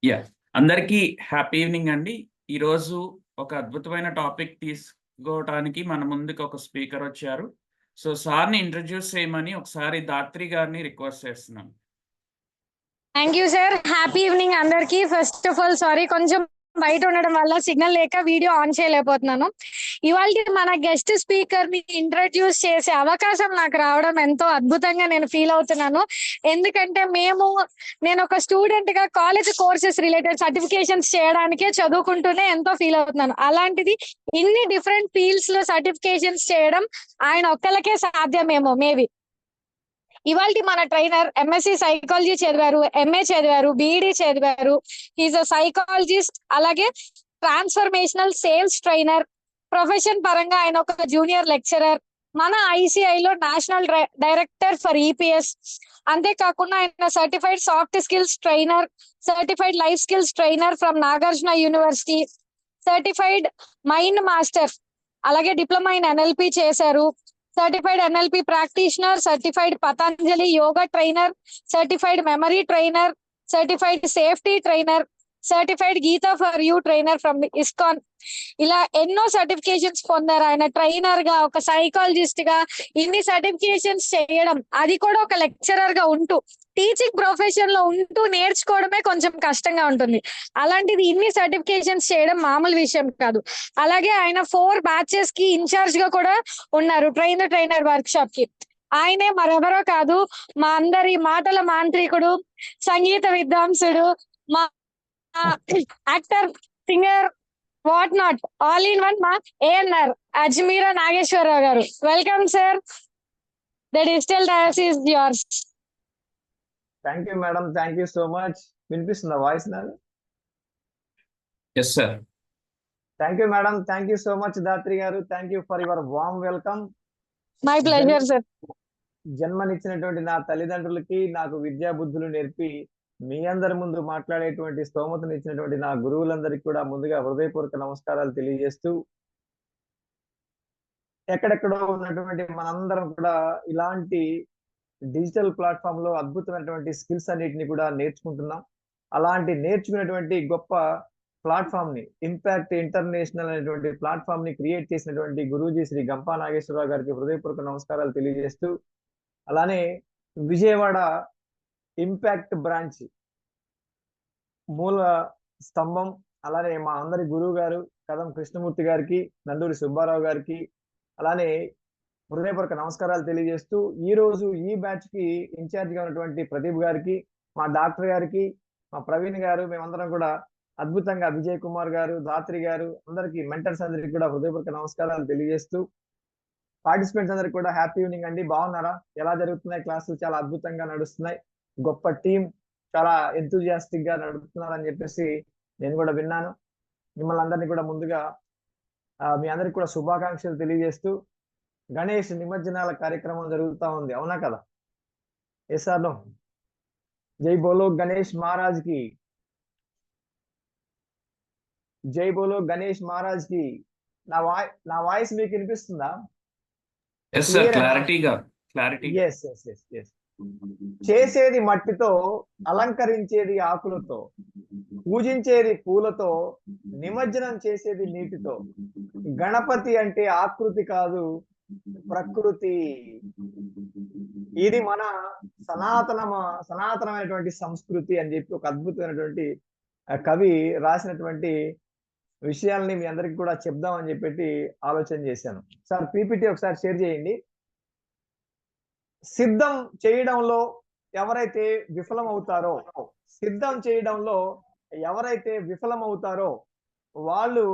Yeah అందరికీ happy evening అండి. ఈరోజు ఒక అద్భుతమైన టాపిక్ తీసుకోవటానికి మన ముందుకు ఒక స్పీకర్ వచ్చారు. సో సార్‌ని ఇంట్రొడ్యూస్ చేయమని ఒకసారి దాత్రి గారిని రిక్వెస్ట్ చేస్తున్నాను. Thank you sir. Happy evening అందరికి. ఫస్ట్ ఆఫ్ ఆల్ సారీ, కొంచెం బయట ఉండడం వల్ల సిగ్నల్ లేక వీడియో ఆన్ చేయలేకపోతున్నాను. ఇవాళ మన గెస్ట్ స్పీకర్ ని ఇంట్రడ్యూస్ చేసే అవకాశం నాకు రావడం ఎంతో అద్భుతంగా నేను ఫీల్ అవుతున్నాను. ఎందుకంటే నేను ఒక స్టూడెంట్ గా కాలేజ్ కోర్సెస్ రిలేటెడ్ సర్టిఫికేషన్స్ చేయడానికే చదువుకుంటూనే ఎంతో ఫీల్ అవుతున్నాను. అలాంటిది ఇన్ని డిఫరెంట్ ఫీల్డ్స్ లో సర్టిఫికేషన్స్ చేయడం ఆయన ఒక్కలకే సాధ్యమేమో మేబీ. ఇవాళ మన ట్రైనర్ ఎంఎస్సి సైకాలజీ చదివారు, ఎంఏ చదివారు, బిఈడి చదివారు. ఈజ్ అ సైకాలజిస్ట్, అలాగే ట్రాన్స్ఫర్మేషనల్ సేల్స్ ట్రైనర్. ప్రొఫెషన్ పరంగా ఆయన ఒక జూనియర్ లెక్చరర్, మన ఐసిఐలో నేషనల్ డైరెక్టర్ ఫర్ ఈపీఎస్. అంతేకాకుండా ఆయన certified soft skills trainer, certified life skills trainer from Nagarjuna university, certified mind master, అలాగే డిప్లొమా ఇన్ ఎన్ఎల్పి చేశారు. Certified NLP practitioner, certified Patanjali yoga trainer, certified memory trainer, certified safety trainer, certified Gita for you trainer from ISKCON. ఇలా ఎన్నో certifications పొందారు ఆయన. Trainer గా, ఒక psychologist గా ఇన్ని సర్టిఫికేషన్స్ చేయడం, అది కూడా ఒక లెక్చరర్ గా ఉంటూ, టీచింగ్ ప్రొఫెషన్ లో ఉంటూ నేర్చుకోవడమే కొంచెం కష్టంగా ఉంటుంది. అలాంటిది ఇన్ని సర్టిఫికేషన్స్ చేయడం మామూలు విషయం కాదు. అలాగే ఆయన 4 బ్యాచెస్ కి ఇన్ఛార్జ్ గా కూడా ఉన్నారు ట్రైనర్ వర్క్ షాప్ కి. ఆయనే మరెవరో కాదు, మా అందరి మాటల మాంత్రికుడు, సంగీత విద్వాంసుడు, మా actor, singer, what not, all in one మా ఏఎన్ఆర్ అజ్మీరా నాగేశ్వరరావు గారు. Welcome sir. The digital dais is yours. Thank you madam, thank you so much. వినిపిస్తుందా వాయిస్ నాది? Yes sir. Thank you madam, thank you so much Dhatri గారు. Thank you for your warm welcome. My pleasure sir. జన్మనిచ్చినటువంటి నా తల్లిదండ్రులకి, నాకు విద్యా బుద్ధులు నేర్పి మీ అందరి ముందు మాట్లాడేటువంటి స్తోమతను ఇచ్చినటువంటి నా గురువులందరికీ కూడా ముందుగా హృదయపూర్వక నమస్కారాలు తెలియజేస్తూ, ఎక్కడెక్కడో ఉన్నటువంటి మనందరం కూడా ఇలాంటి డిజిటల్ ప్లాట్ఫామ్ లో అద్భుతమైనటువంటి స్కిల్స్ అన్నిటిని కూడా నేర్చుకుంటున్నాం. అలాంటి నేర్చుకునేటువంటి గొప్ప ప్లాట్ఫామ్ ని, ఇంపాక్ట్ ఇంటర్నేషనల్ అనేటువంటి ప్లాట్ఫామ్ ని క్రియేట్ చేసినటువంటి గురూజీ శ్రీ గంపా నాగేశ్వరరావు గారికి హృదయపూర్వక నమస్కారాలు తెలియజేస్తూ, అలానే విజయవాడ ఇంపాక్ట్ బ్రాంచ్ మూల స్తంభం, అలానే మా అందరి గురువు గారు కదం కృష్ణమూర్తి గారికి, నందూరి సుబ్బారావు గారికి, అలానే హృదయపూర్వక నమస్కారాలు తెలియజేస్తూ, ఈ రోజు ఈ బ్యాచ్ కి ఇన్ఛార్జ్ గా ఉన్నటువంటి ప్రదీప్ గారికి, మా డాక్టర్ గారికి, మా ప్రవీణ్ గారు, మేమందరం కూడా అద్భుతంగా, విజయ్ కుమార్ గారు, దాత్రి గారు, అందరికి మెంటర్స్ అందరికి కూడా హృదయపూర్వక నమస్కారాలు తెలియజేస్తూ, పార్టిసిపెంట్స్ అందరికి కూడా హ్యాపీ ఈవినింగ్ అండి. బాగున్నారా? ఎలా జరుగుతున్నాయి క్లాసులు? చాలా అద్భుతంగా నడుస్తున్నాయి. గొప్ప టీం, చాలా ఎంతూజియాస్టిక్ గా నడుపుతున్నారని చెప్పేసి నేను కూడా విన్నాను. మిమ్మల్ని అందరినీ కూడా ముందుగా మీ అందరికి కూడా శుభాకాంక్షలు తెలియజేస్తూ, గణేష్ నిమజ్జనాల కార్యక్రమం జరుగుతూ ఉంది, అవునా కదా? ఎస్ఆర్లో జై బోలో గణేష్ మహారాజ్ కి, జై బోలో గణేష్ మహారాజ్ కి. నా వాయిస్ మీకు వినిపిస్తుందా? ఎస్ సార్, క్లారిటీగా. Yes yes yes yes. చేసేది మట్టితో, అలంకరించేది ఆకులతో, పూజించేది పూలతో, నిమజ్జనం చేసేది నీటితో. గణపతి అంటే ఆకృతి కాదు, ప్రకృతి. ఇది మన సనాతనమైనటువంటి సంస్కృతి అని చెప్పి ఒక అద్భుతమైనటువంటి కవి రాసినటువంటి విషయాల్ని మీ అందరికి కూడా చెప్దామని చెప్పి ఆలోచన చేశాను. సార్ పీపీటీ ఒకసారి షేర్ చేయండి. సిద్ధం చేయడంలో ఎవరైతే విఫలమవుతారో, సిద్ధం చేయడంలో ఎవరైతే విఫలమవుతారో వాళ్ళు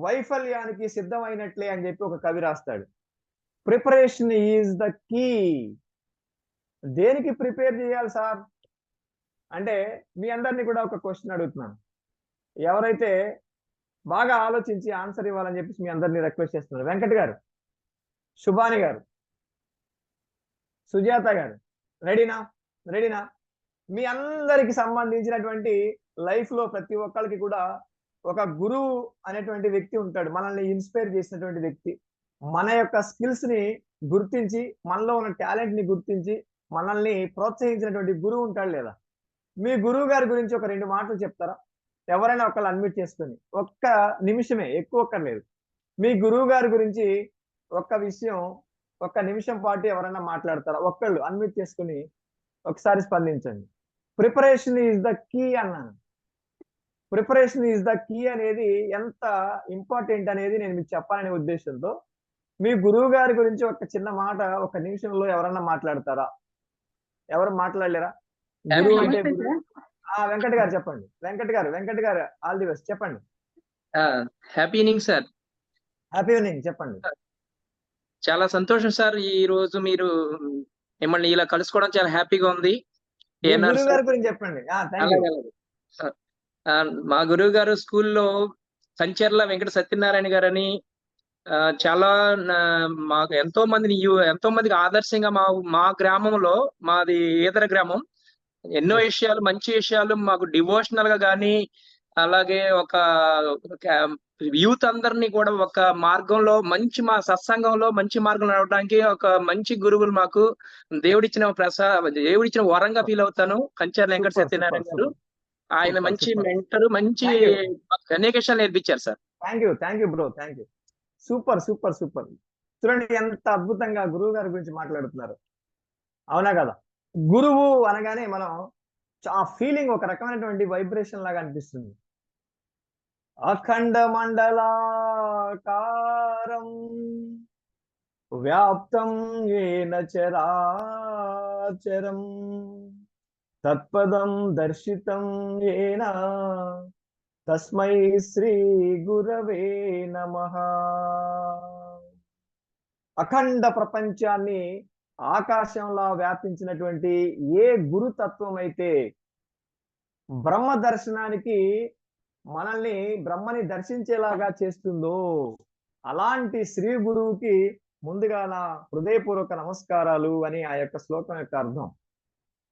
వైఫల్యానికి సిద్ధమైనట్లే అని చెప్పి ఒక కవి రాస్తాడు. Preparation is the key. దేనికి ప్రిపేర్ చేయాలి సార్ అంటే, మీ అందరినీ కూడా ఒక క్వశ్చన్ అడుగుతున్నాను. ఎవరైతే బాగా ఆలోచించి ఆన్సర్ ఇవ్వాలని చెప్పేసి మీ అందరినీ రిక్వెస్ట్ చేస్తున్నారు. వెంకట్ గారు, శుభాని గారు, సుజాత గారు, రెడీనా? మీ అందరికి సంబంధించినటువంటి లైఫ్ లో ప్రతి ఒక్కరికి కూడా ఒక గురువు అనేటువంటి వ్యక్తి ఉంటాడు, మనల్ని ఇన్స్పైర్ చేసినటువంటి వ్యక్తి. మన యొక్క స్కిల్స్ ని గుర్తించి, మనలో ఉన్న టాలెంట్ ని గుర్తించి మనల్ని ప్రోత్సహించినటువంటి గురువు ఉంటాడు లేదా? మీ గురువు గారి గురించి ఒక 2 మాటలు చెప్తారా? ఎవరైనా ఒకళ్ళు అన్మ్యూట్ చేసుకొని. ఒక్క నిమిషమే, ఎక్కువ అక్కర్లేదు. మీ గురువు గారి గురించి ఒక్క విషయం, ఒక్క నిమిషం పాటు ఎవరైనా మాట్లాడతారా? ఒక్కళ్ళు అన్మ్యూట్ చేసుకొని ఒకసారి స్పందించండి. ప్రిపరేషన్ ఈజ్ ద కీ అన్నాను. ప్రిపరేషన్ ఈజ్ ద కీ అనేది ఎంత ఇంపార్టెంట్ అనేది నేను మీకు చెప్పాలనే ఉద్దేశంతో మీ గురువు గారి గురించి ఒక చిన్న మాట ఒక నిమిషంలో ఎవరన్నా మాట్లాడతారా? ఎవరు మాట్లాడలేరా? గురువు అంటే వెంకట్ గారు చెప్పండి. వెంకట్ గారు ఆల్ ది బెస్ట్ చెప్పండి. Happy evening sir. Happy evening చెప్పండి. చాలా సంతోషం సార్, ఈ రోజు మీరు మిమ్మల్ని ఇలా కలుసుకోవడం చాలా హ్యాపీగా ఉంది. మీ గురువు గారి గురించి చెప్పండి. Thank you sir. మా గురువు గారు స్కూల్లో కంచెర్ల వెంకట సత్యనారాయణ గారని చాలా మాకు ఎంతో మందికి ఆదర్శంగా మా గ్రామంలో, మాది ఈదర గ్రామం, ఎన్నో విషయాలు, మంచి విషయాలు మాకు డివోషనల్ గా కానీ, అలాగే ఒక యూత్ అందరినీ కూడా ఒక మార్గంలో మా సత్సంగంలో మంచి మార్గంలో నడవడానికి ఒక మంచి గురువులు మాకు దేవుడిచ్చిన వరంగా ఫీల్ అవుతాను. కంచెర్ల వెంకట సత్యనారాయణ గారు ఆయన మంచి మెంటర్, మంచి అనేక విషయాలు నేర్పించారు sir. Thank you bro, thank you. Super super super. చూడండి ఎంత అద్భుతంగా గురువు గారి గురించి మాట్లాడుతున్నారు. అవునా కదా? గురువు అనగానే మనం ఆ ఫీలింగ్ ఒక రకమైనటువంటి వైబ్రేషన్ లాగా అనిపిస్తుంది. అఖండ మండలాకారం వ్యాప్తం ఏన చరాచరం తత్పదం దర్శితం ఏన తస్మై శ్రీ గురవే నమః. అఖండ ప్రపంచాన్ని ఆకాశంలా వ్యాపించినటువంటి ఏ గురుతత్వం అయితే బ్రహ్మ దర్శనానికి మనల్ని బ్రహ్మని దర్శించేలాగా చేస్తుందో అలాంటి శ్రీ గురువుకి ముందుగా నా హృదయపూర్వక నమస్కారాలు అని ఆ యొక్క శ్లోకం యొక్క అర్థం.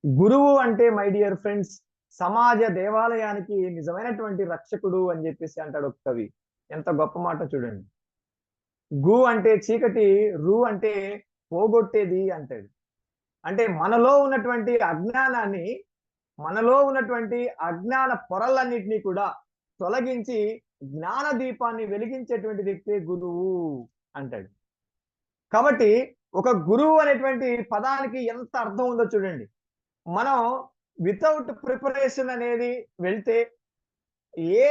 గురువు అంటే మై డియర్ ఫ్రెండ్స్ సమాజ దేవాలయానికి నిజమైనటువంటి రక్షకుడు అని చెప్పేసి అంటాడు ఒక కవి. ఎంత గొప్ప మాట చూడండి. గు అంటే చీకటి, రు అంటే పోగొట్టేది అంటాడు. అంటే మనలో ఉన్నటువంటి అజ్ఞాన పొరలన్నిటినీ కూడా తొలగించి జ్ఞాన దీపాన్ని వెలిగించేటువంటి వ్యక్తే గురువు అంటాడు. కాబట్టి ఒక గురువు అనేటువంటి పదానికి ఎంత అర్థం ఉందో చూడండి. మనం వితౌట్ ప్రిపరేషన్ అనేది వెళ్తే ఏ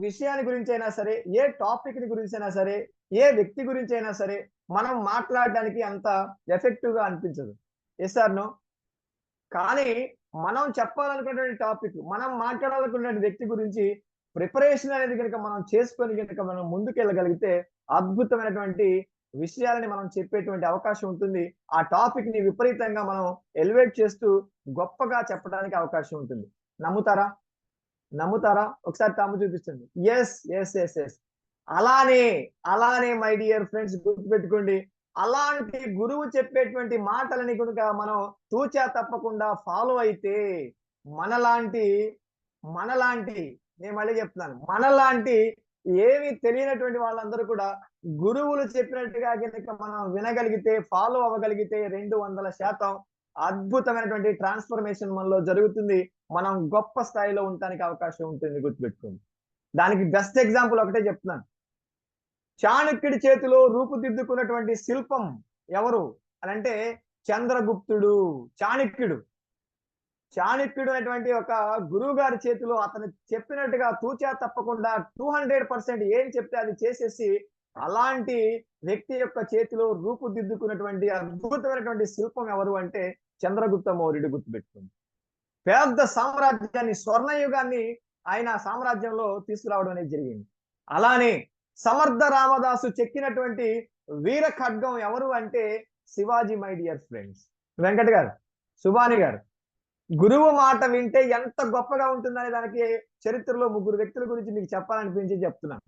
విషయాన్ని గురించి అయినా సరే, ఏ టాపిక్ ని గురించి అయినా సరే, ఏ వ్యక్తి గురించి అయినా సరే మనం మాట్లాడడానికి అంత ఎఫెక్టివ్ గా అనిపించదు. Yes or no? కానీ మనం చెప్పాలనుకునే టాపిక్, మనం మాట్లాడాలనుకునే వ్యక్తి గురించి ప్రిపరేషన్ అనేది కనుక మనం చేసుకొని కనుక మనం ముందుకెళ్ళగలిగితే అద్భుతమైనటువంటి విషయాలని మనం చెప్పేటువంటి అవకాశం ఉంటుంది. ఆ టాపిక్ ని విపరీతంగా మనం ఎలివేట్ చేస్తూ గొప్పగా చెప్పడానికి అవకాశం ఉంటుంది. నమ్ముతారా? ఒకసారి తాము చూపిస్తుంది. ఎస్ ఎస్ ఎస్ ఎస్ అలానే మై డియర్ ఫ్రెండ్స్ గుర్తుపెట్టుకోండి. అలాంటి గురువు చెప్పేటువంటి మాటలని కనుక మనం తూచా తప్పకుండా ఫాలో అయితే మనలాంటి నేను మళ్ళీ చెప్తున్నాను, మనలాంటి ఏమి తెలియనటువంటి వాళ్ళందరూ కూడా గురువులు చెప్పినట్టుగా కనుక మనం వినగలిగితే, ఫాలో అవ్వగలిగితే 200% అద్భుతమైనటువంటి ట్రాన్స్ఫర్మేషన్ మనలో జరుగుతుంది. మనం గొప్ప స్థాయిలో ఉండడానికి అవకాశం ఉంటుంది. గుర్తుపెట్టుకోండి. దానికి బెస్ట్ ఎగ్జాంపుల్ ఒకటే చెప్తున్నాను. చాణక్యుడి చేతిలో రూపుదిద్దుకున్నటువంటి శిల్పం ఎవరు అని అంటే చంద్రగుప్తుడు. చాణక్యుడు అనేటువంటి ఒక గురువు గారి చేతిలో అతను చెప్పినట్టుగా తూచా తప్పకుండా 200% ఏం చెప్తే అది చేసేసి అలాంటి వ్యక్తి యొక్క చేతిలో రూపుదిద్దుకున్నటువంటి అద్భుతమైనటువంటి శిల్పం ఎవరు అంటే చంద్రగుప్త మౌర్యుడు. గుర్తుపెట్టుకుంది. పెద్ద సామ్రాజ్యాన్ని, స్వర్ణయుగాన్ని ఆయన సామ్రాజ్యంలో తీసుకురావడం అనేది జరిగింది. అలానే సమర్థ రామదాసు చెక్కినటువంటి వీర ఖడ్గం ఎవరు అంటే Shivaji. My dear friends, Venkat గారు, సుభాని గారు, గురువు మాట వింటే ఎంత గొప్పగా ఉంటుందనే దానికి చరిత్రలో 3 వ్యక్తుల గురించి మీకు చెప్పాలనిపించి చెప్తున్నాను.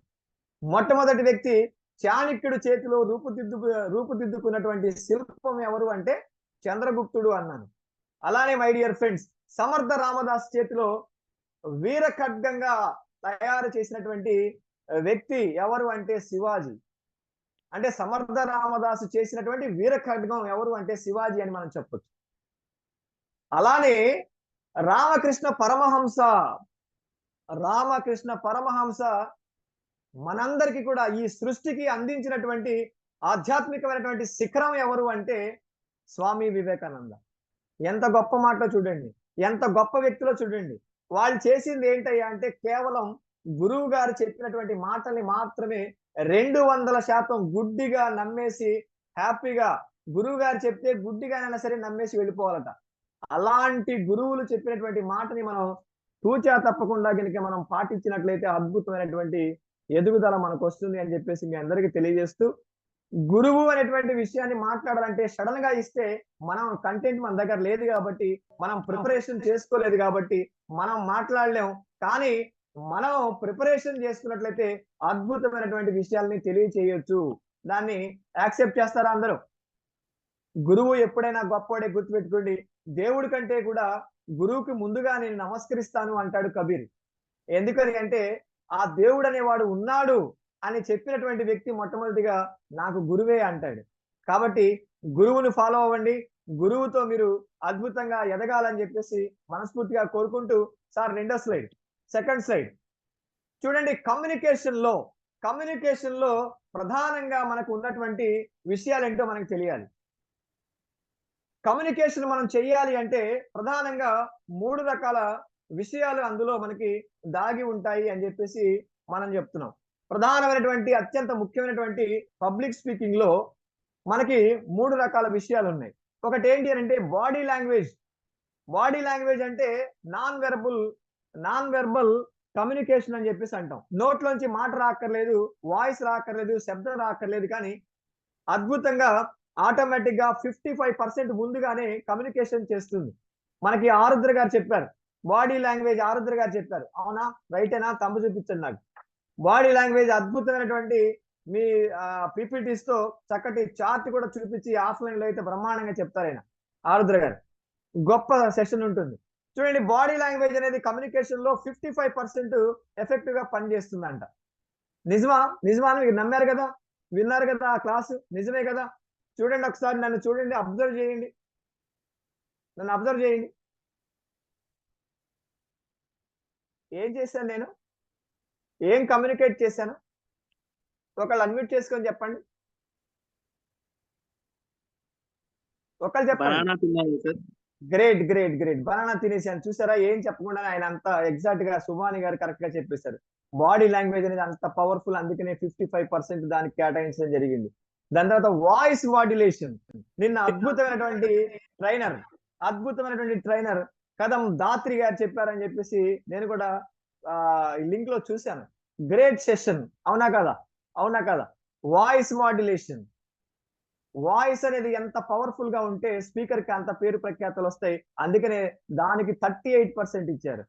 మొట్టమొదటి వ్యక్తి చాణక్యుడు చేతిలో రూపుదిద్దుకున్నటువంటి శిల్పం ఎవరు అంటే చంద్రగుప్తుడు అన్నాను. అలానే మై డియర్ ఫ్రెండ్స్ సమర్థ రామదాస్ చేతిలో వీర ఖడ్గంగా తయారు చేసినటువంటి వ్యక్తి ఎవరు అంటే శివాజీ. అంటే సమర్థ రామదాసు చేసినటువంటి వీర ఖడ్గం ఎవరు అంటే శివాజీ అని మనం చెప్పొచ్చు. అలానే రామకృష్ణ పరమహంస. రామకృష్ణ పరమహంస మనందరికీ కూడా ఈ సృష్టికి అందించినటువంటి ఆధ్యాత్మికమైనటువంటి శిఖరం ఎవరు అంటే స్వామి వివేకానంద. ఎంత గొప్ప మాటలో చూడండి, ఎంత గొప్ప వ్యక్తిలో చూడండి. వాళ్ళు చేసింది ఏంటయ్యా అంటే కేవలం గురువు గారు చెప్పినటువంటి మాటల్ని మాత్రమే 200% గుడ్డిగా నమ్మేసి హ్యాపీగా గురువు గారు చెప్తే గుడ్డిగానైనా సరే నమ్మేసి వెళ్ళిపోవాలట. అలాంటి గురువులు చెప్పినటువంటి మాటని మనం తూచా తప్పకుండా కనుక మనం పాటించినట్లయితే అద్భుతమైనటువంటి ఎదుగుదల మనకు వస్తుంది అని చెప్పేసి మీ అందరికీ తెలియజేస్తూ, గురువు అనేటువంటి విషయాన్ని మాట్లాడాలంటే సడన్ గా ఇస్తే మనం కంటెంట్ మన దగ్గర లేదు కాబట్టి, మనం ప్రిపరేషన్ చేసుకోలేదు కాబట్టి మనం మాట్లాడలేం. కానీ మనం ప్రిపరేషన్ చేసుకున్నట్లయితే అద్భుతమైనటువంటి విషయాల్ని తెలియచేయొచ్చు. దాన్ని యాక్సెప్ట్ చేస్తారా అందరూ? గురువు ఎప్పుడైనా గొప్పవాడే, గుర్తుపెట్టుకోండి. దేవుడి కంటే కూడా గురువుకి ముందుగా నేను నమస్కరిస్తాను అంటాడు కబీర్. ఎందుకని అంటే ఆ దేవుడు అనేవాడు ఉన్నాడు అని చెప్పినటువంటి వ్యక్తి మొట్టమొదటిగా నాకు గురువే అంటాడు. కాబట్టి గురువుని ఫాలో అవ్వండి. గురువుతో మీరు అద్భుతంగా ఎదగాలని చెప్పేసి మనస్ఫూర్తిగా కోరుకుంటూ, సార్ రెండో స్లైడ్, సెకండ్ స్లైడ్ చూడండి. కమ్యూనికేషన్ లో ప్రధానంగా మనకు ఉన్నటువంటి విషయాలు ఏంటో మనకు తెలియాలి. కమ్యూనికేషన్ మనం చెయ్యాలి అంటే ప్రధానంగా 3 రకాల విషయాలు అందులో మనకి దాగి ఉంటాయి అని చెప్పేసి మనం చెప్తున్నాం. ప్రధానమైనటువంటి అత్యంత ముఖ్యమైనటువంటి పబ్లిక్ స్పీకింగ్ లో మనకి 3 రకాల విషయాలు ఉన్నాయి. ఒకటి ఏంటి అంటే బాడీ లాంగ్వేజ్. బాడీ లాంగ్వేజ్ అంటే నాన్ వెర్బల్ కమ్యూనికేషన్ అని చెప్పేసి అంటాం. నోట్లోంచి మాట రాక్కర్లేదు, వాయిస్ రాక్కర్లేదు, శబ్దం రాక్కర్లేదు, కానీ అద్భుతంగా ఆటోమేటిక్ గా 55% ముందుగానే కమ్యూనికేషన్ చేస్తుంది. మనకి ఆరుద్ర గారు చెప్పారు, బాడీ లాంగ్వేజ్ ఆరుద్ర గారు చెప్పారు. అవునా, రైటేనా? తమ్ము చూపించండి నాకు. బాడీ లాంగ్వేజ్ అద్భుతమైనటువంటి మీ పీపీటీస్ తో చక్కటి చార్ట్ కూడా చూపించి ఆఫ్లైన్ లో అయితే బ్రహ్మాండంగా చెప్తారు ఆయన ఆరుద్ర గారు. గొప్ప సెషన్ ఉంటుంది. చూడండి, బాడీ లాంగ్వేజ్ అనేది కమ్యూనికేషన్ లో 55% ఎఫెక్టివ్ గా పనిచేస్తుందంట. నిజమా? మీరు నమ్మారు కదా, విన్నారు కదా ఆ క్లాసు? నిజమే కదా? చూడండి ఒకసారి, నన్ను చూడండి, అబ్జర్వ్ చేయండి, నన్ను అబ్జర్వ్ చేయండి. ఏం చేశాను నేను? ఏం కమ్యూనికేట్ చేశాను? ఒకళ్ళు అన్మ్యూట్ చేసుకొని చెప్పండి. ఒకళ్ళు చెప్పండి. గ్రేట్. బనానా తినేసాను. చూసారా, ఏం చెప్పకుండా ఆయన అంత ఎగ్జాక్ట్ గా సుభాని గారు కరెక్ట్ గా చెప్పేశారు. బాడీ లాంగ్వేజ్ అనేది అంత పవర్ఫుల్, అందుకనే 55% దానికి కేటాయించడం జరిగింది. దాని తర్వాత వాయిస్ మాడ్యులేషన్. నిన్న అద్భుతమైనటువంటి ట్రైనర్ కదం దాత్రి గారు చెప్పారని చెప్పేసి నేను కూడా లింక్ లో చూశాను. Great session. అవునా కదా? Voice modulation. వాయిస్ అనేది ఎంత పవర్ఫుల్ గా ఉంటే స్పీకర్ కి అంత పేరు ప్రఖ్యాతలు వస్తాయి. అందుకనే దానికి 38% ఇచ్చారు.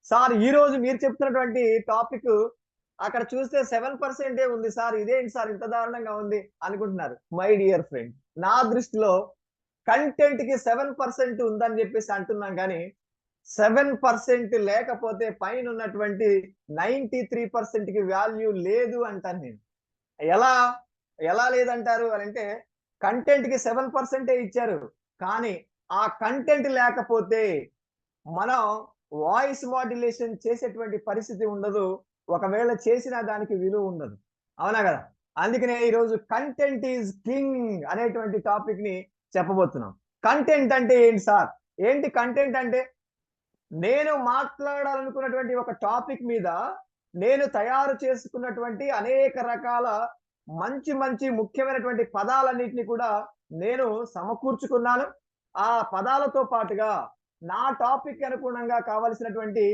సార్ ఈ రోజు మీరు చెప్తున్నటువంటి టాపిక్ అక్కడ చూస్తే 7% ఉంది సార్, ఇదేంటి సార్ ఇంత దారుణంగా ఉంది అనుకుంటున్నారు. మై డియర్ ఫ్రెండ్, నా దృష్టిలో కంటెంట్ కి 7% ఉందని చెప్పేసి అంటున్నాం, కానీ 7% లేకపోతే పైన ఉన్నటువంటి 93% కి వాల్యూ లేదు అంటాను నేను. ఎలా లేదంటారు అని అంటే, కంటెంట్ కి 7% ఇచ్చారు, కానీ ఆ కంటెంట్ లేకపోతే మనం వాయిస్ మాడ్యులేషన్ చేసేటువంటి పరిస్థితి ఉండదు. ఒకవేళ చేసినా దానికి విలువ ఉండదు. అవునా కదా? అందుకనే ఈరోజు కంటెంట్ ఈజ్ కింగ్ అనేటువంటి టాపిక్ ని చెప్పబోతున్నాం. కంటెంట్ అంటే ఏంటి సార్? ఏంటి కంటెంట్ అంటే? నేను మాట్లాడాలనుకున్నటువంటి ఒక టాపిక్ మీద నేను తయారు చేసుకున్నటువంటి అనేక రకాల మంచి ముఖ్యమైనటువంటి పదాలన్నింటినీ కూడా నేను సమకూర్చుకున్నాను. ఆ పదాలతో పాటుగా నా టాపిక్ అనుగుణంగా కావలసినటువంటి,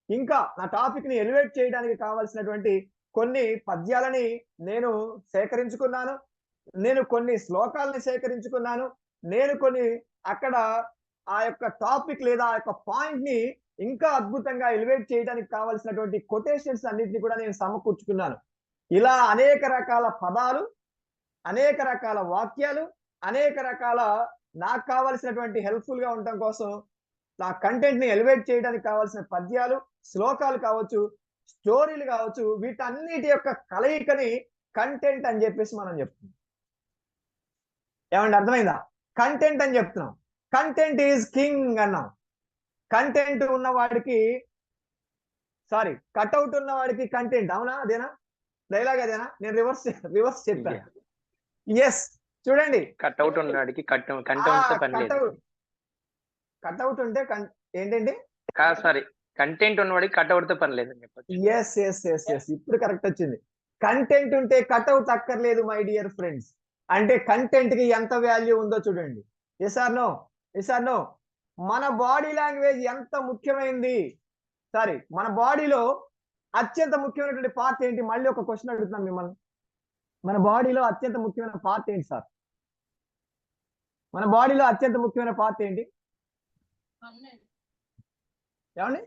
ఇంకా నా టాపిక్ ని ఎలివేట్ చేయడానికి కావలసినటువంటి కొన్ని పద్యాలని నేను సేకరించుకున్నాను. నేను కొన్ని శ్లోకాలని సేకరించుకున్నాను. నేను కొన్ని అక్కడ ఆ యొక్క టాపిక్ లేదా ఆ యొక్క పాయింట్ ని ఇంకా అద్భుతంగా ఎలివేట్ చేయడానికి కావలసినటువంటి కొటేషన్స్ అన్నింటినీ కూడా నేను సమకూర్చుకున్నాను. ఇలా అనేక రకాల పదాలు, అనేక రకాల వాక్యాలు, అనేక రకాల నాకు కావలసినటువంటి హెల్ప్ఫుల్ గా ఉండటం కోసం నా కంటెంట్ ని ఎలివేట్ చేయడానికి కావాల్సిన పద్యాలు, శ్లోకాలు కావచ్చు, స్టోరీలు కావచ్చు, వీటన్నిటి యొక్క కలయికని కంటెంట్ అని చెప్పేసి మనం చెప్తున్నాం. ఏమంటే అర్థమైందా? కంటెంట్ అని చెప్తున్నాం. కంటెంట్ ఈజ్ కింగ్ అన్నాం. కంటెంట్ ఉన్న వాడికి కట్అవుట్ ఉన్న వాడికి కంటెంట్. అవునా? అదేనా డైలాగ్? అదేనా? నేను రివర్స్ చెప్పాను. ఎస్, చూడండి. కట్అవుట్ ఉన్నవాడికి కంటెంట్ పని లేదు. కట్అవుట్ ఉంటే ఏంటండి? సారీ, కంటెంట్ ఉన్నవాడికి కట్అవుట్ తో పని లేదని చెప్పచ్చు. ఎస్, ఇప్పుడు కరెక్ట్ వచ్చింది. కంటెంట్ ఉంటే కట్అవుట్ అక్కర్లేదు మై డియర్ ఫ్రెండ్స్. అంటే కంటెంట్ కి ఎంత వాల్యూ ఉందో చూడండి. Yes or no? మన బాడీ లాంగ్వేజ్ ఎంత ముఖ్యమైనది? మన బాడీలో అత్యంత ముఖ్యమైనటువంటి పార్ట్ ఏంటి? మళ్ళీ ఒక క్వశ్చన్ అడుగుతున్నాను మిమ్మల్ని. మన బాడీలో అత్యంత ముఖ్యమైన పార్ట్ ఏంటి సార్? మన బాడీలో అత్యంత ముఖ్యమైన పార్ట్ ఏంటి? ఏమండి?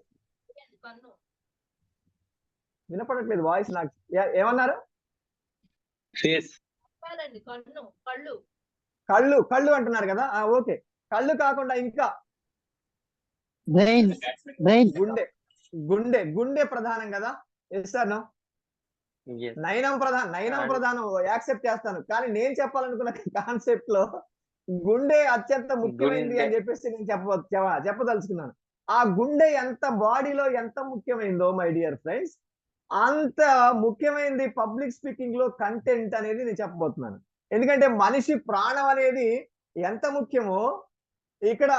వినపడట్లేదు వాయిస్ నాకు. ఏమన్నారు? ఫేస్. కళ్ళు అంటున్నారు కదా. ఓకే, కళ్ళు కాకుండా ఇంకా గుండె ప్రధానం కదా. Yes sir no? నయనం ప్రధానం యాక్సెప్ట్ చేస్తాను. కానీ నేను చెప్పాలనుకున్న కాన్సెప్ట్ లో గుండె అత్యంత ముఖ్యమైనది అని చెప్పేసి నేను చెప్పదలుచుకున్నాను. ఆ గుండె ఎంత బాడీలో ఎంత ముఖ్యమైందో మై డియర్ ఫ్రెండ్స్, అంత ముఖ్యమైనది పబ్లిక్ స్పీకింగ్ లో కంటెంట్ అనేది నేను చెప్పబోతున్నాను. ఎందుకంటే మనిషి ప్రాణం అనేది ఎంత ముఖ్యమో ఇక్కడ